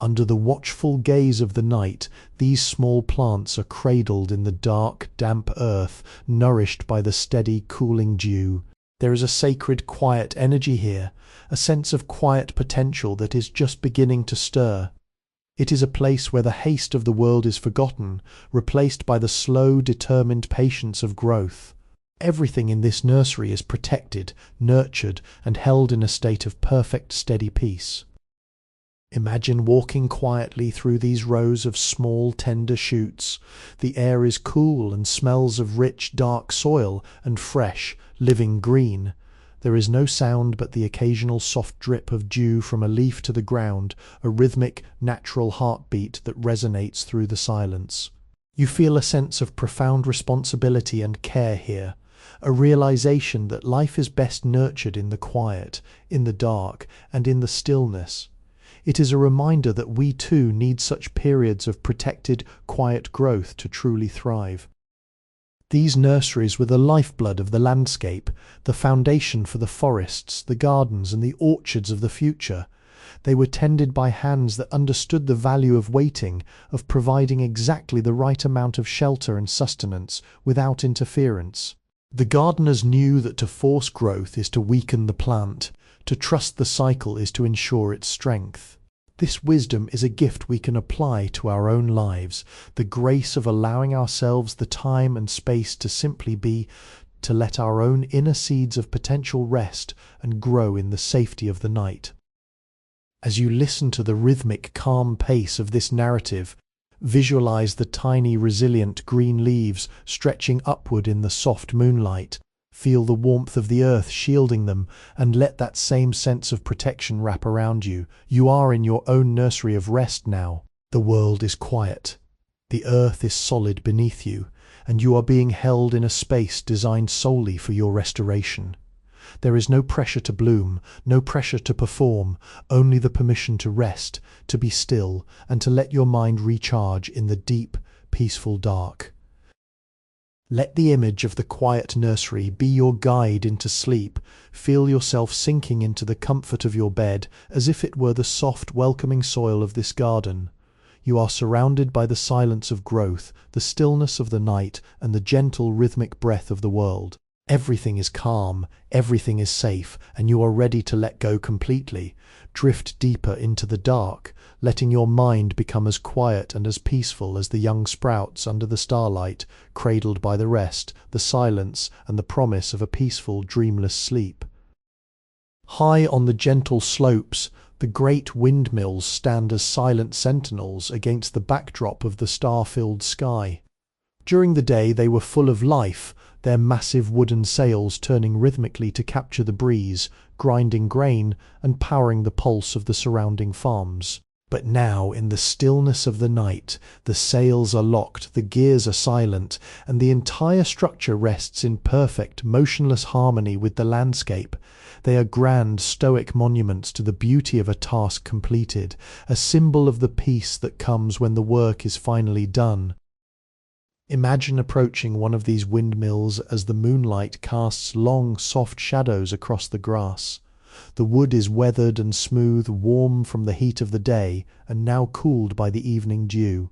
Under the watchful gaze of the night, these small plants are cradled in the dark, damp earth, nourished by the steady, cooling dew. There is a sacred, quiet energy here, a sense of quiet potential that is just beginning to stir. It is a place where the haste of the world is forgotten, replaced by the slow, determined patience of growth. Everything in this nursery is protected, nurtured, and held in a state of perfect, steady peace. Imagine walking quietly through these rows of small, tender shoots. The air is cool and smells of rich, dark soil and fresh, living green. There is no sound but the occasional soft drip of dew from a leaf to the ground, a rhythmic, natural heartbeat that resonates through the silence. You feel a sense of profound responsibility and care here, a realization that life is best nurtured in the quiet, in the dark, and in the stillness. It is a reminder that we too need such periods of protected, quiet growth to truly thrive. These nurseries were the lifeblood of the landscape, the foundation for the forests, the gardens, and the orchards of the future. They were tended by hands that understood the value of waiting, of providing exactly the right amount of shelter and sustenance, without interference. The gardeners knew that to force growth is to weaken the plant. To trust the cycle is to ensure its strength. This wisdom is a gift we can apply to our own lives, the grace of allowing ourselves the time and space to simply be, to let our own inner seeds of potential rest and grow in the safety of the night. As you listen to the rhythmic, calm pace of this narrative, visualize the tiny, resilient green leaves stretching upward in the soft moonlight. Feel the warmth of the earth shielding them, and let that same sense of protection wrap around you. You are in your own nursery of rest now. The world is quiet. The earth is solid beneath you, and you are being held in a space designed solely for your restoration. There is no pressure to bloom, no pressure to perform, only the permission to rest, to be still, and to let your mind recharge in the deep, peaceful dark. Let the image of the quiet nursery be your guide into sleep. Feel yourself sinking into the comfort of your bed as if it were the soft, welcoming soil of this garden. You are surrounded by the silence of growth, the stillness of the night, and the gentle, rhythmic breath of the world. Everything is calm, everything is safe, and you are ready to let go completely. Drift deeper into the dark, letting your mind become as quiet and as peaceful as the young sprouts under the starlight, cradled by the rest, the silence, and the promise of a peaceful, dreamless sleep. High on the gentle slopes, the great windmills stand as silent sentinels against the backdrop of the star-filled sky. During the day they were full of life, their massive wooden sails turning rhythmically to capture the breeze, grinding grain, and powering the pulse of the surrounding farms. But now, in the stillness of the night, the sails are locked, the gears are silent, and the entire structure rests in perfect, motionless harmony with the landscape. They are grand, stoic monuments to the beauty of a task completed, a symbol of the peace that comes when the work is finally done. Imagine approaching one of these windmills as the moonlight casts long, soft shadows across the grass. The wood is weathered and smooth, warm from the heat of the day, and now cooled by the evening dew.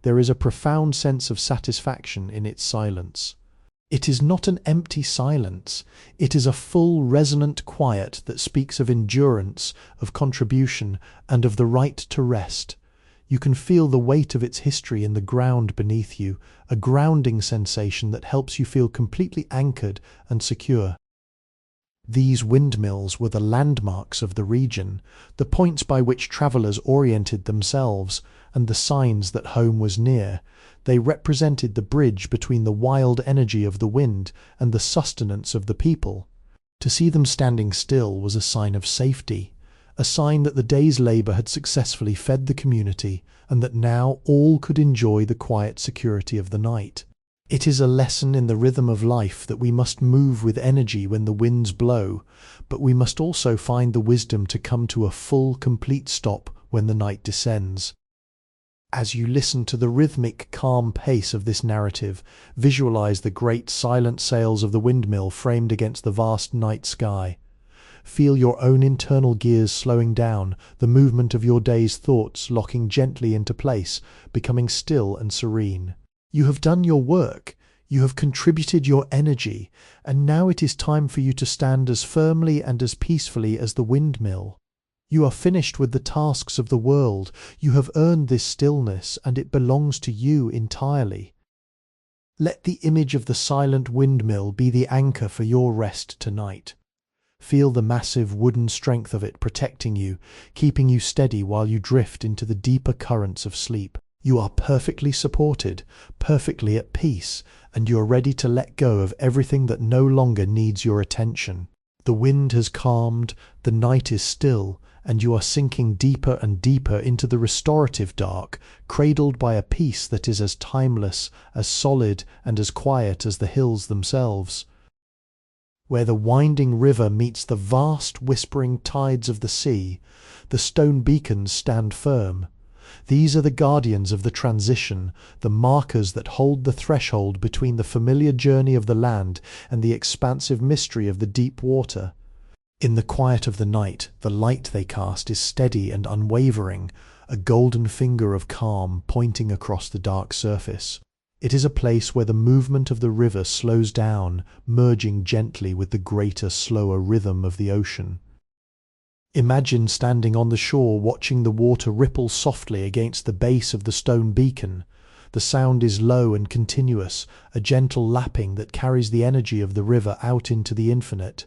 There is a profound sense of satisfaction in its silence. It is not an empty silence. It is a full, resonant quiet that speaks of endurance, of contribution, and of the right to rest. You can feel the weight of its history in the ground beneath you, a grounding sensation that helps you feel completely anchored and secure. These windmills were the landmarks of the region, the points by which travellers oriented themselves, and the signs that home was near. They represented the bridge between the wild energy of the wind and the sustenance of the people. To see them standing still was a sign of safety, a sign that the day's labour had successfully fed the community, and that now all could enjoy the quiet security of the night. It is a lesson in the rhythm of life that we must move with energy when the winds blow, but we must also find the wisdom to come to a full, complete stop when the night descends. As you listen to the rhythmic, calm pace of this narrative, visualize the great, silent sails of the windmill framed against the vast night sky. Feel your own internal gears slowing down, the movement of your day's thoughts locking gently into place, becoming still and serene. You have done your work, you have contributed your energy, and now it is time for you to stand as firmly and as peacefully as the windmill. You are finished with the tasks of the world, you have earned this stillness, and it belongs to you entirely. Let the image of the silent windmill be the anchor for your rest tonight. Feel the massive wooden strength of it protecting you, keeping you steady while you drift into the deeper currents of sleep. You are perfectly supported, perfectly at peace, and you are ready to let go of everything that no longer needs your attention. The wind has calmed, the night is still, and you are sinking deeper and deeper into the restorative dark, cradled by a peace that is as timeless, as solid, and as quiet as the hills themselves. Where the winding river meets the vast whispering tides of the sea, the stone beacons stand firm. These are the guardians of the transition, the markers that hold the threshold between the familiar journey of the land and the expansive mystery of the deep water. In the quiet of the night, the light they cast is steady and unwavering, a golden finger of calm pointing across the dark surface. It is a place where the movement of the river slows down, merging gently with the greater, slower rhythm of the ocean. Imagine standing on the shore watching the water ripple softly against the base of the stone beacon. The sound is low and continuous, a gentle lapping that carries the energy of the river out into the infinite.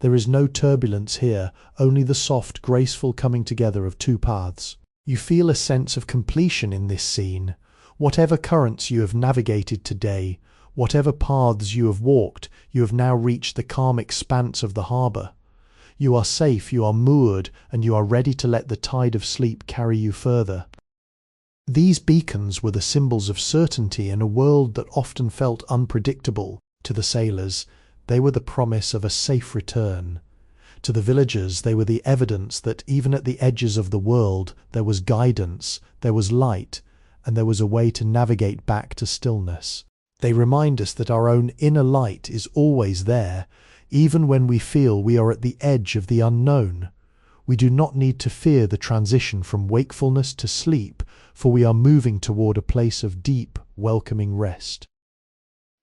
There is no turbulence here, only the soft, graceful coming together of two paths. You feel a sense of completion in this scene. Whatever currents you have navigated today, whatever paths you have walked, you have now reached the calm expanse of the harbour. You are safe, you are moored, and you are ready to let the tide of sleep carry you further. These beacons were the symbols of certainty in a world that often felt unpredictable. To the sailors, they were the promise of a safe return. To the villagers, they were the evidence that even at the edges of the world there was guidance, there was light, and there was a way to navigate back to stillness. They remind us that our own inner light is always there, even when we feel we are at the edge of the unknown. We do not need to fear the transition from wakefulness to sleep, for we are moving toward a place of deep, welcoming rest.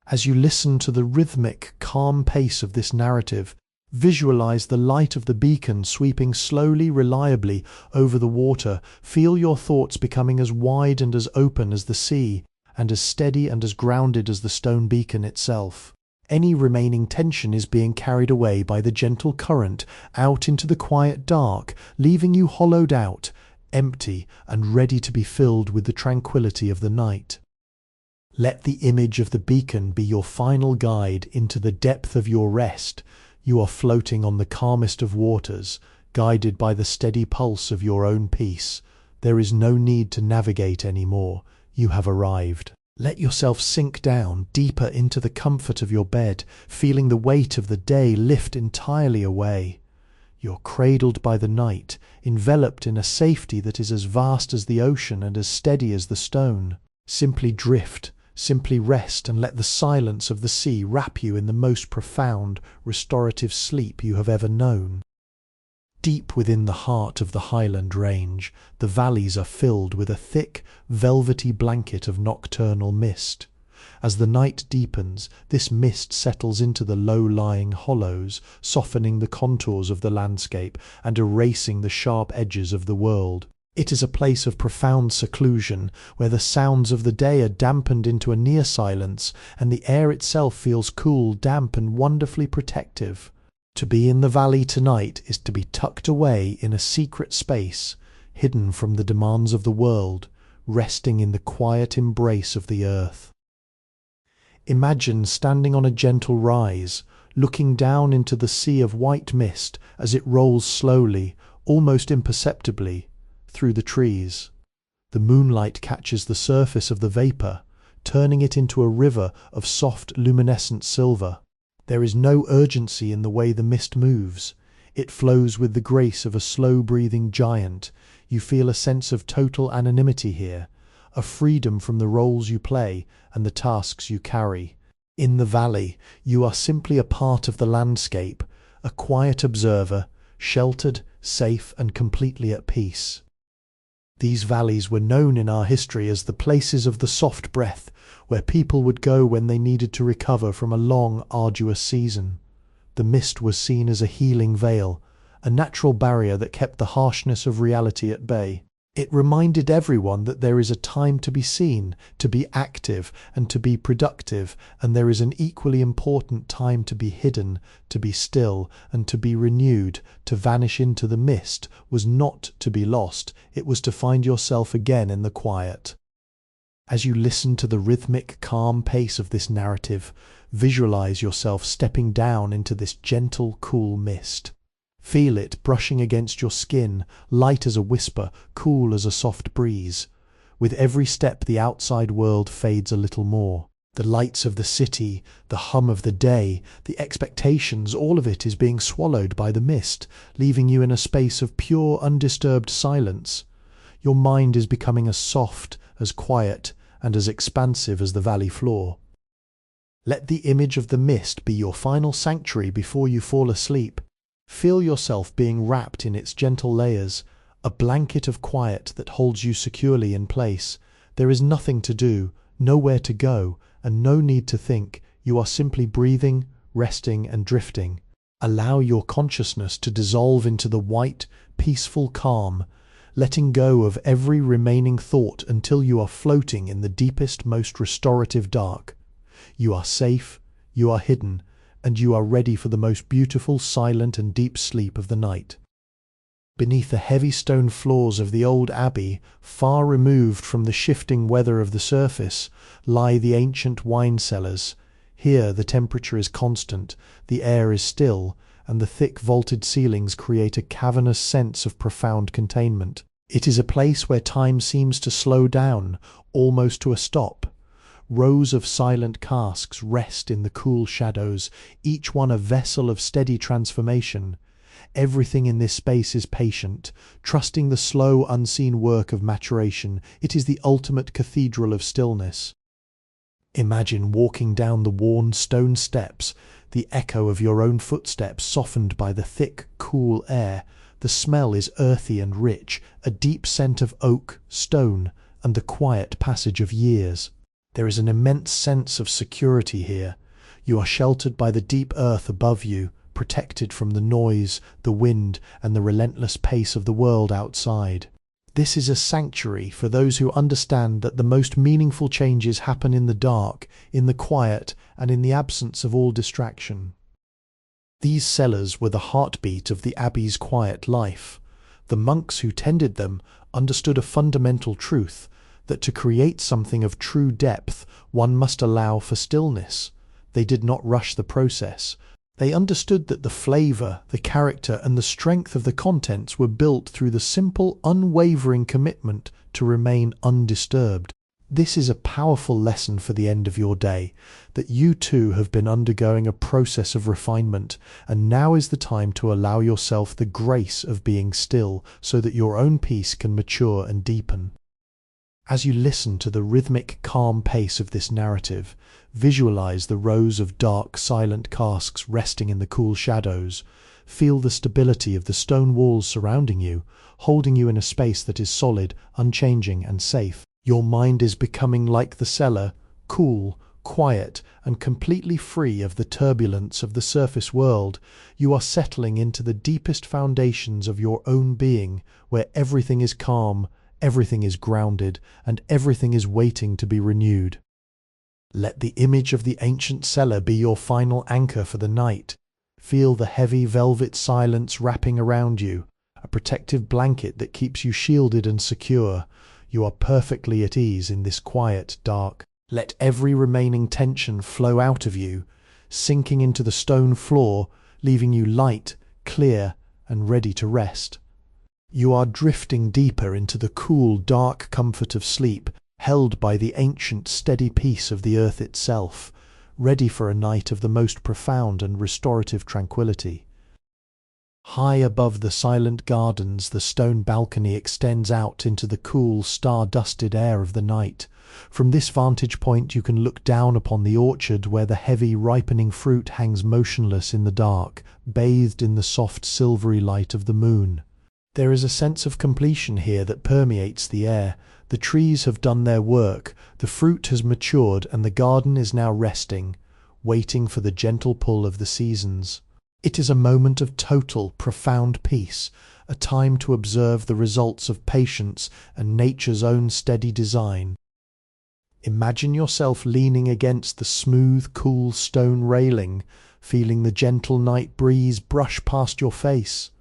As you listen to the rhythmic, calm pace of this narrative, visualize the light of the beacon sweeping slowly, reliably over the water. Feel your thoughts becoming as wide and as open as the sea, and as steady and as grounded as the stone beacon itself. Any remaining tension is being carried away by the gentle current out into the quiet dark, leaving you hollowed out, empty, and ready to be filled with the tranquility of the night. Let the image of the beacon be your final guide into the depth of your rest. You are floating on the calmest of waters, guided by the steady pulse of your own peace. There is no need to navigate any more. You have arrived. Let yourself sink down deeper into the comfort of your bed, feeling the weight of the day lift entirely away. You're cradled by the night, enveloped in a safety that is as vast as the ocean and as steady as the stone. Simply drift, simply rest, and let the silence of the sea wrap you in the most profound, restorative sleep you have ever known. Deep within the heart of the highland range, the valleys are filled with a thick, velvety blanket of nocturnal mist. As the night deepens, this mist settles into the low-lying hollows, softening the contours of the landscape and erasing the sharp edges of the world. It is a place of profound seclusion, where the sounds of the day are dampened into a near silence, and the air itself feels cool, damp, and wonderfully protective. To be in the valley tonight is to be tucked away in a secret space, hidden from the demands of the world, resting in the quiet embrace of the earth. Imagine standing on a gentle rise, looking down into the sea of white mist as it rolls slowly, almost imperceptibly, through the trees. The moonlight catches the surface of the vapour, turning it into a river of soft luminescent silver. There is no urgency in the way the mist moves. It flows with the grace of a slow-breathing giant. You feel a sense of total anonymity here, a freedom from the roles you play and the tasks you carry. In the valley, you are simply a part of the landscape, a quiet observer, sheltered, safe, and completely at peace. These valleys were known in our history as the places of the soft breath, where people would go when they needed to recover from a long, arduous season. The mist was seen as a healing veil, a natural barrier that kept the harshness of reality at bay. It reminded everyone that there is a time to be seen, to be active, and to be productive, and there is an equally important time to be hidden, to be still, and to be renewed. To vanish into the mist was not to be lost, it was to find yourself again in the quiet. As you listen to the rhythmic, calm pace of this narrative, visualize yourself stepping down into this gentle, cool mist. Feel it brushing against your skin, light as a whisper, cool as a soft breeze. With every step the outside world fades a little more. The lights of the city, the hum of the day, the expectations, all of it is being swallowed by the mist, leaving you in a space of pure, undisturbed silence. Your mind is becoming as soft, as quiet, and as expansive as the valley floor. Let the image of the mist be your final sanctuary before you fall asleep. Feel yourself being wrapped in its gentle layers, a blanket of quiet that holds you securely in place. There is nothing to do, nowhere to go, and no need to think. You are simply breathing, resting, and drifting. Allow your consciousness to dissolve into the white, peaceful calm. letting go of every remaining thought until you are floating in the deepest, most restorative dark. You are safe, you are hidden, and you are ready for the most beautiful, silent, and deep sleep of the night. Beneath the heavy stone floors of the old abbey, far removed from the shifting weather of the surface, lie the ancient wine cellars. Here the temperature is constant, the air is still, and the thick vaulted ceilings create a cavernous sense of profound containment. It is a place where time seems to slow down, almost to a stop. Rows of silent casks rest in the cool shadows, each one a vessel of steady transformation. Everything in this space is patient, trusting the slow, unseen work of maturation. It is the ultimate cathedral of stillness. Imagine walking down the worn stone steps, the echo of your own footsteps softened by the thick, cool air. The smell is earthy and rich, a deep scent of oak, stone, and the quiet passage of years. There is an immense sense of security here. You are sheltered by the deep earth above you, protected from the noise, the wind, and the relentless pace of the world outside. This is a sanctuary for those who understand that the most meaningful changes happen in the dark, in the quiet, and in the absence of all distraction. These cellars were the heartbeat of the abbey's quiet life. The monks who tended them understood a fundamental truth, that to create something of true depth, one must allow for stillness. They did not rush the process. They understood that the flavor, the character, and the strength of the contents were built through the simple, unwavering commitment to remain undisturbed. This is a powerful lesson for the end of your day, that you too have been undergoing a process of refinement, and now is the time to allow yourself the grace of being still, so that your own peace can mature and deepen. As you listen to the rhythmic, calm pace of this narrative, visualize the rows of dark, silent casks resting in the cool shadows. Feel the stability of the stone walls surrounding you, holding you in a space that is solid, unchanging, and safe. Your mind is becoming like the cellar, cool, quiet, and completely free of the turbulence of the surface world. You are settling into the deepest foundations of your own being, where everything is calm, everything is grounded, and everything is waiting to be renewed. Let the image of the ancient cellar be your final anchor for the night. Feel the heavy velvet silence wrapping around you, a protective blanket that keeps you shielded and secure. You are perfectly at ease in this quiet, dark. Let every remaining tension flow out of you, sinking into the stone floor, leaving you light, clear, and ready to rest. You are drifting deeper into the cool, dark comfort of sleep, held by the ancient, steady peace of the earth itself, ready for a night of the most profound and restorative tranquility. High above the silent gardens, the stone balcony extends out into the cool, star-dusted air of the night. From this vantage point you can look down upon the orchard where the heavy, ripening fruit hangs motionless in the dark, bathed in the soft, silvery light of the moon. There is a sense of completion here that permeates the air. The trees have done their work, the fruit has matured, and the garden is now resting, waiting for the gentle pull of the seasons. It is a moment of total, profound peace, a time to observe the results of patience and nature's own steady design. Imagine yourself leaning against the smooth, cool stone railing, feeling the gentle night breeze brush past your face.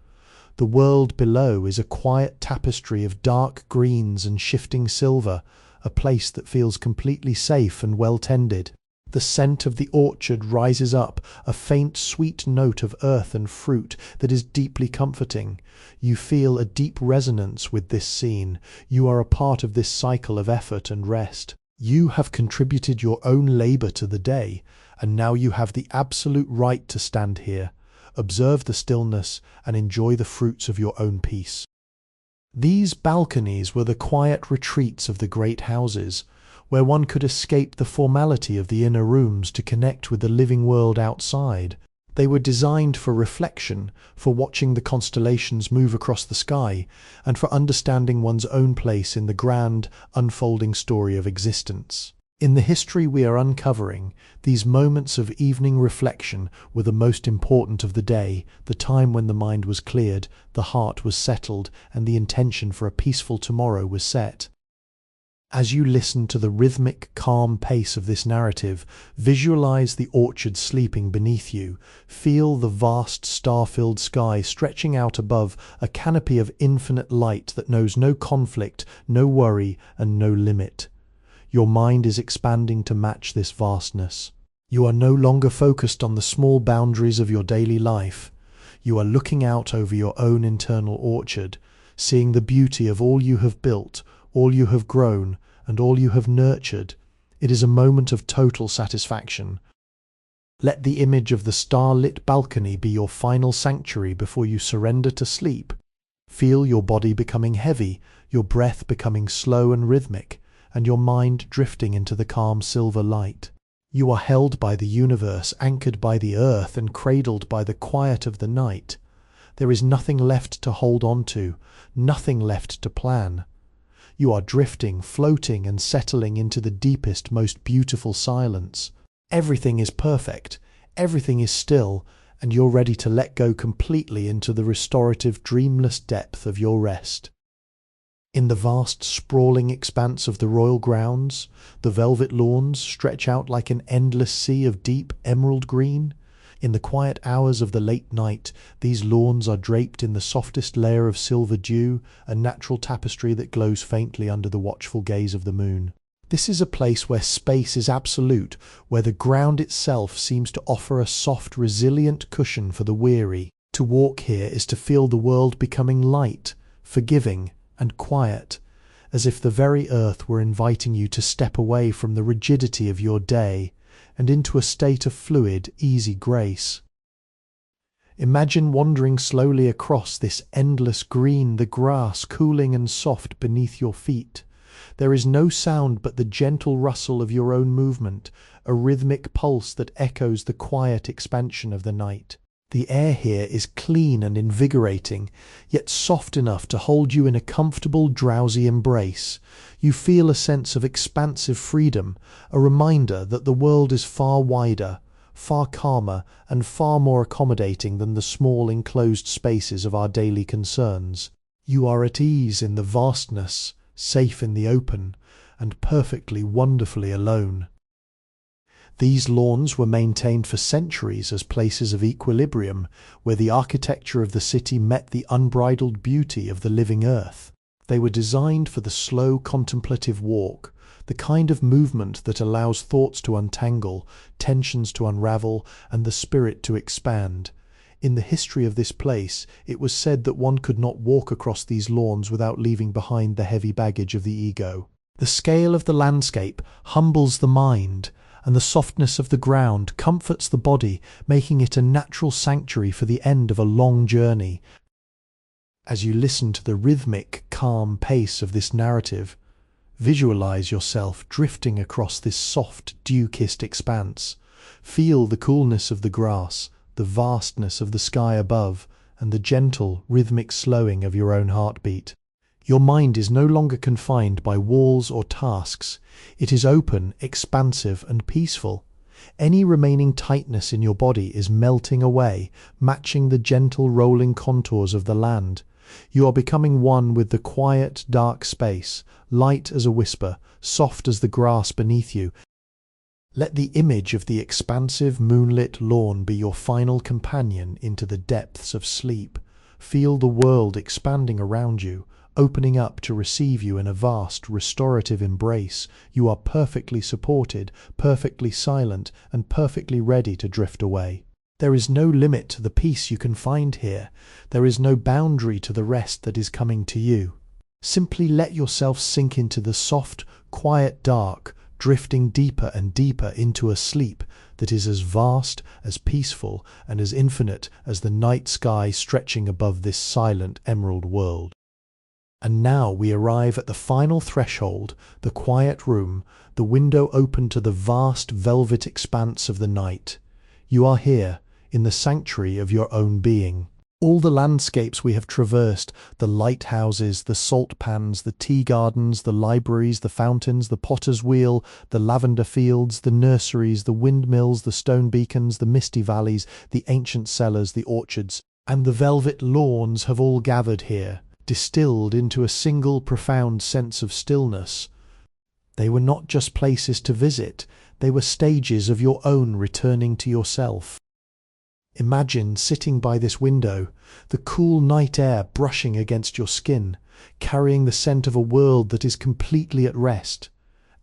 The world below is a quiet tapestry of dark greens and shifting silver, a place that feels completely safe and well tended. The scent of the orchard rises up, a faint sweet note of earth and fruit that is deeply comforting. You feel a deep resonance with this scene. You are a part of this cycle of effort and rest. You have contributed your own labor to the day, and now you have the absolute right to stand here, observe the stillness, and enjoy the fruits of your own peace. These balconies were the quiet retreats of the great houses, where one could escape the formality of the inner rooms to connect with the living world outside. They were designed for reflection, for watching the constellations move across the sky, and for understanding one's own place in the grand, unfolding story of existence. In the history we are uncovering, these moments of evening reflection were the most important of the day, the time when the mind was cleared, the heart was settled, and the intention for a peaceful tomorrow was set. As you listen to the rhythmic, calm pace of this narrative, visualize the orchard sleeping beneath you. Feel the vast star-filled sky stretching out above, a canopy of infinite light that knows no conflict, no worry, and no limit. Your mind is expanding to match this vastness. You are no longer focused on the small boundaries of your daily life. You are looking out over your own internal orchard, seeing the beauty of all you have built, all you have grown, and all you have nurtured. It is a moment of total satisfaction. Let the image of the star-lit balcony be your final sanctuary before you surrender to sleep. Feel your body becoming heavy, your breath becoming slow and rhythmic, and your mind drifting into the calm silver light. You are held by the universe, anchored by the earth, and cradled by the quiet of the night. There is nothing left to hold on to, nothing left to plan. You are drifting, floating, and settling into the deepest, most beautiful silence. Everything is perfect, everything is still, and you're ready to let go completely into the restorative, dreamless depth of your rest. In the vast, sprawling expanse of the royal grounds, the velvet lawns stretch out like an endless sea of deep emerald green. In the quiet hours of the late night, these lawns are draped in the softest layer of silver dew, a natural tapestry that glows faintly under the watchful gaze of the moon. This is a place where space is absolute, where the ground itself seems to offer a soft, resilient cushion for the weary. To walk here is to feel the world becoming light, forgiving, and quiet, as if the very earth were inviting you to step away from the rigidity of your day and into a state of fluid, easy grace. Imagine wandering slowly across this endless green, the grass cooling and soft beneath your feet. There is no sound but the gentle rustle of your own movement, a rhythmic pulse that echoes the quiet expansion of the night. The air here is clean and invigorating, yet soft enough to hold you in a comfortable, drowsy embrace. You feel a sense of expansive freedom, a reminder that the world is far wider, far calmer, and far more accommodating than the small enclosed spaces of our daily concerns. You are at ease in the vastness, safe in the open, and perfectly, wonderfully alone. These lawns were maintained for centuries as places of equilibrium, where the architecture of the city met the unbridled beauty of the living earth. They were designed for the slow, contemplative walk, the kind of movement that allows thoughts to untangle, tensions to unravel, and the spirit to expand. In the history of this place, it was said that one could not walk across these lawns without leaving behind the heavy baggage of the ego. The scale of the landscape humbles the mind, and the softness of the ground comforts the body, making it a natural sanctuary for the end of a long journey. As you listen to the rhythmic, calm pace of this narrative, visualize yourself drifting across this soft, dew-kissed expanse. Feel the coolness of the grass, the vastness of the sky above, and the gentle, rhythmic slowing of your own heartbeat. Your mind is no longer confined by walls or tasks. It is open, expansive, and peaceful. Any remaining tightness in your body is melting away, matching the gentle rolling contours of the land. You are becoming one with the quiet, dark space, light as a whisper, soft as the grass beneath you. Let the image of the expansive, moonlit lawn be your final companion into the depths of sleep. Feel the world expanding around you, opening up to receive you in a vast, restorative embrace. You are perfectly supported, perfectly silent, and perfectly ready to drift away. There is no limit to the peace you can find here. There is no boundary to the rest that is coming to you. Simply let yourself sink into the soft, quiet dark, drifting deeper and deeper into a sleep that is as vast, as peaceful, and as infinite as the night sky stretching above this silent emerald world. And now we arrive at the final threshold, the quiet room, the window open to the vast velvet expanse of the night. You are here, in the sanctuary of your own being. All the landscapes we have traversed, the lighthouses, the salt pans, the tea gardens, the libraries, the fountains, the potter's wheel, the lavender fields, the nurseries, the windmills, the stone beacons, the misty valleys, the ancient cellars, the orchards, and the velvet lawns have all gathered here, distilled into a single profound sense of stillness. They were not just places to visit, they were stages of your own returning to yourself. Imagine sitting by this window, the cool night air brushing against your skin, carrying the scent of a world that is completely at rest.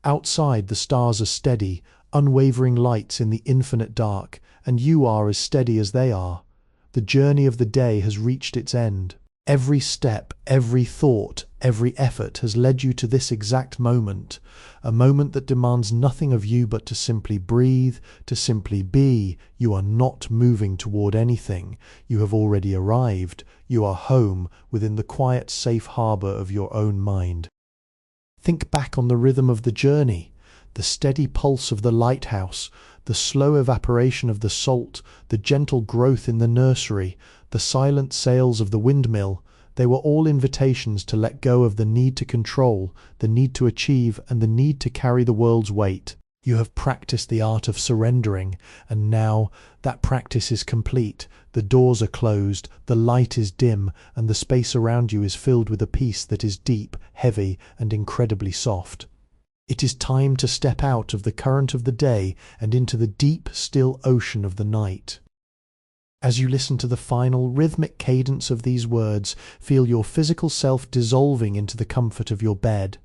Outside the stars are steady, unwavering lights in the infinite dark, and you are as steady as they are. The journey of the day has reached its end. Every step, every thought, every effort has led you to this exact moment, a moment that demands nothing of you but to simply breathe, to simply be. You are not moving toward anything. You have already arrived. You are home within the quiet, safe harbor of your own mind. Think back on the rhythm of the journey, the steady pulse of the lighthouse, the slow evaporation of the salt, the gentle growth in the nursery, the silent sails of the windmill. They were all invitations to let go of the need to control, the need to achieve, and the need to carry the world's weight. You have practiced the art of surrendering, and now that practice is complete. The doors are closed, the light is dim, and the space around you is filled with a peace that is deep, heavy, and incredibly soft. It is time to step out of the current of the day and into the deep, still ocean of the night. As you listen to the final rhythmic cadence of these words, feel your physical self dissolving into the comfort of your bed.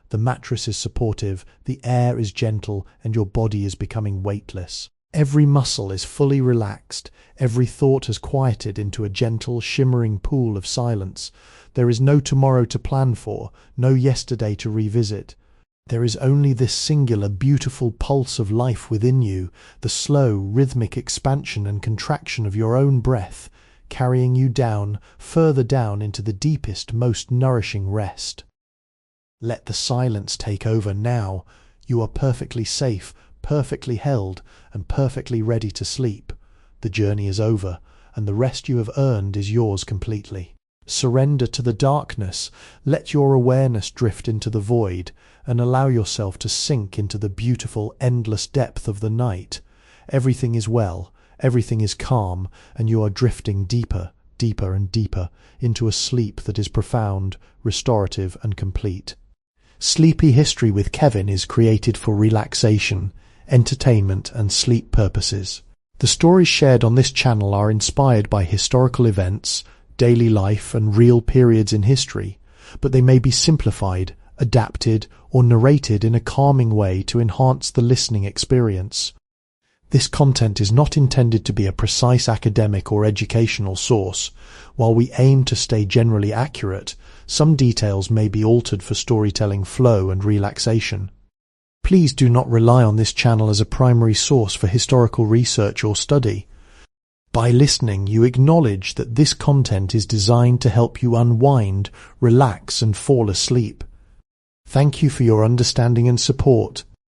The mattress is supportive, the air is gentle, and your body is becoming weightless. Every muscle is fully relaxed, every thought has quieted into a gentle, shimmering pool of silence. There is no tomorrow to plan for, no yesterday to revisit. There is only this singular, beautiful pulse of life within you, the slow, rhythmic expansion and contraction of your own breath, carrying you down, further down into the deepest, most nourishing rest. Let the silence take over now. You are perfectly safe, perfectly held, and perfectly ready to sleep. The journey is over, and the rest you have earned is yours completely. Surrender to the darkness, let your awareness drift into the void, and allow yourself to sink into the beautiful, endless depth of the night. Everything is well, everything is calm, and you are drifting deeper, deeper and deeper, into a sleep that is profound, restorative and complete. Sleepy History with Kevin is created for relaxation, entertainment and sleep purposes. The stories shared on this channel are inspired by historical events, daily life and real periods in history, but they may be simplified, adapted, or narrated in a calming way to enhance the listening experience. This content is not intended to be a precise academic or educational source. While we aim to stay generally accurate, some details may be altered for storytelling flow and relaxation. Please do not rely on this channel as a primary source for historical research or study. By listening, you acknowledge that this content is designed to help you unwind, relax, and fall asleep. Thank you for your understanding and support.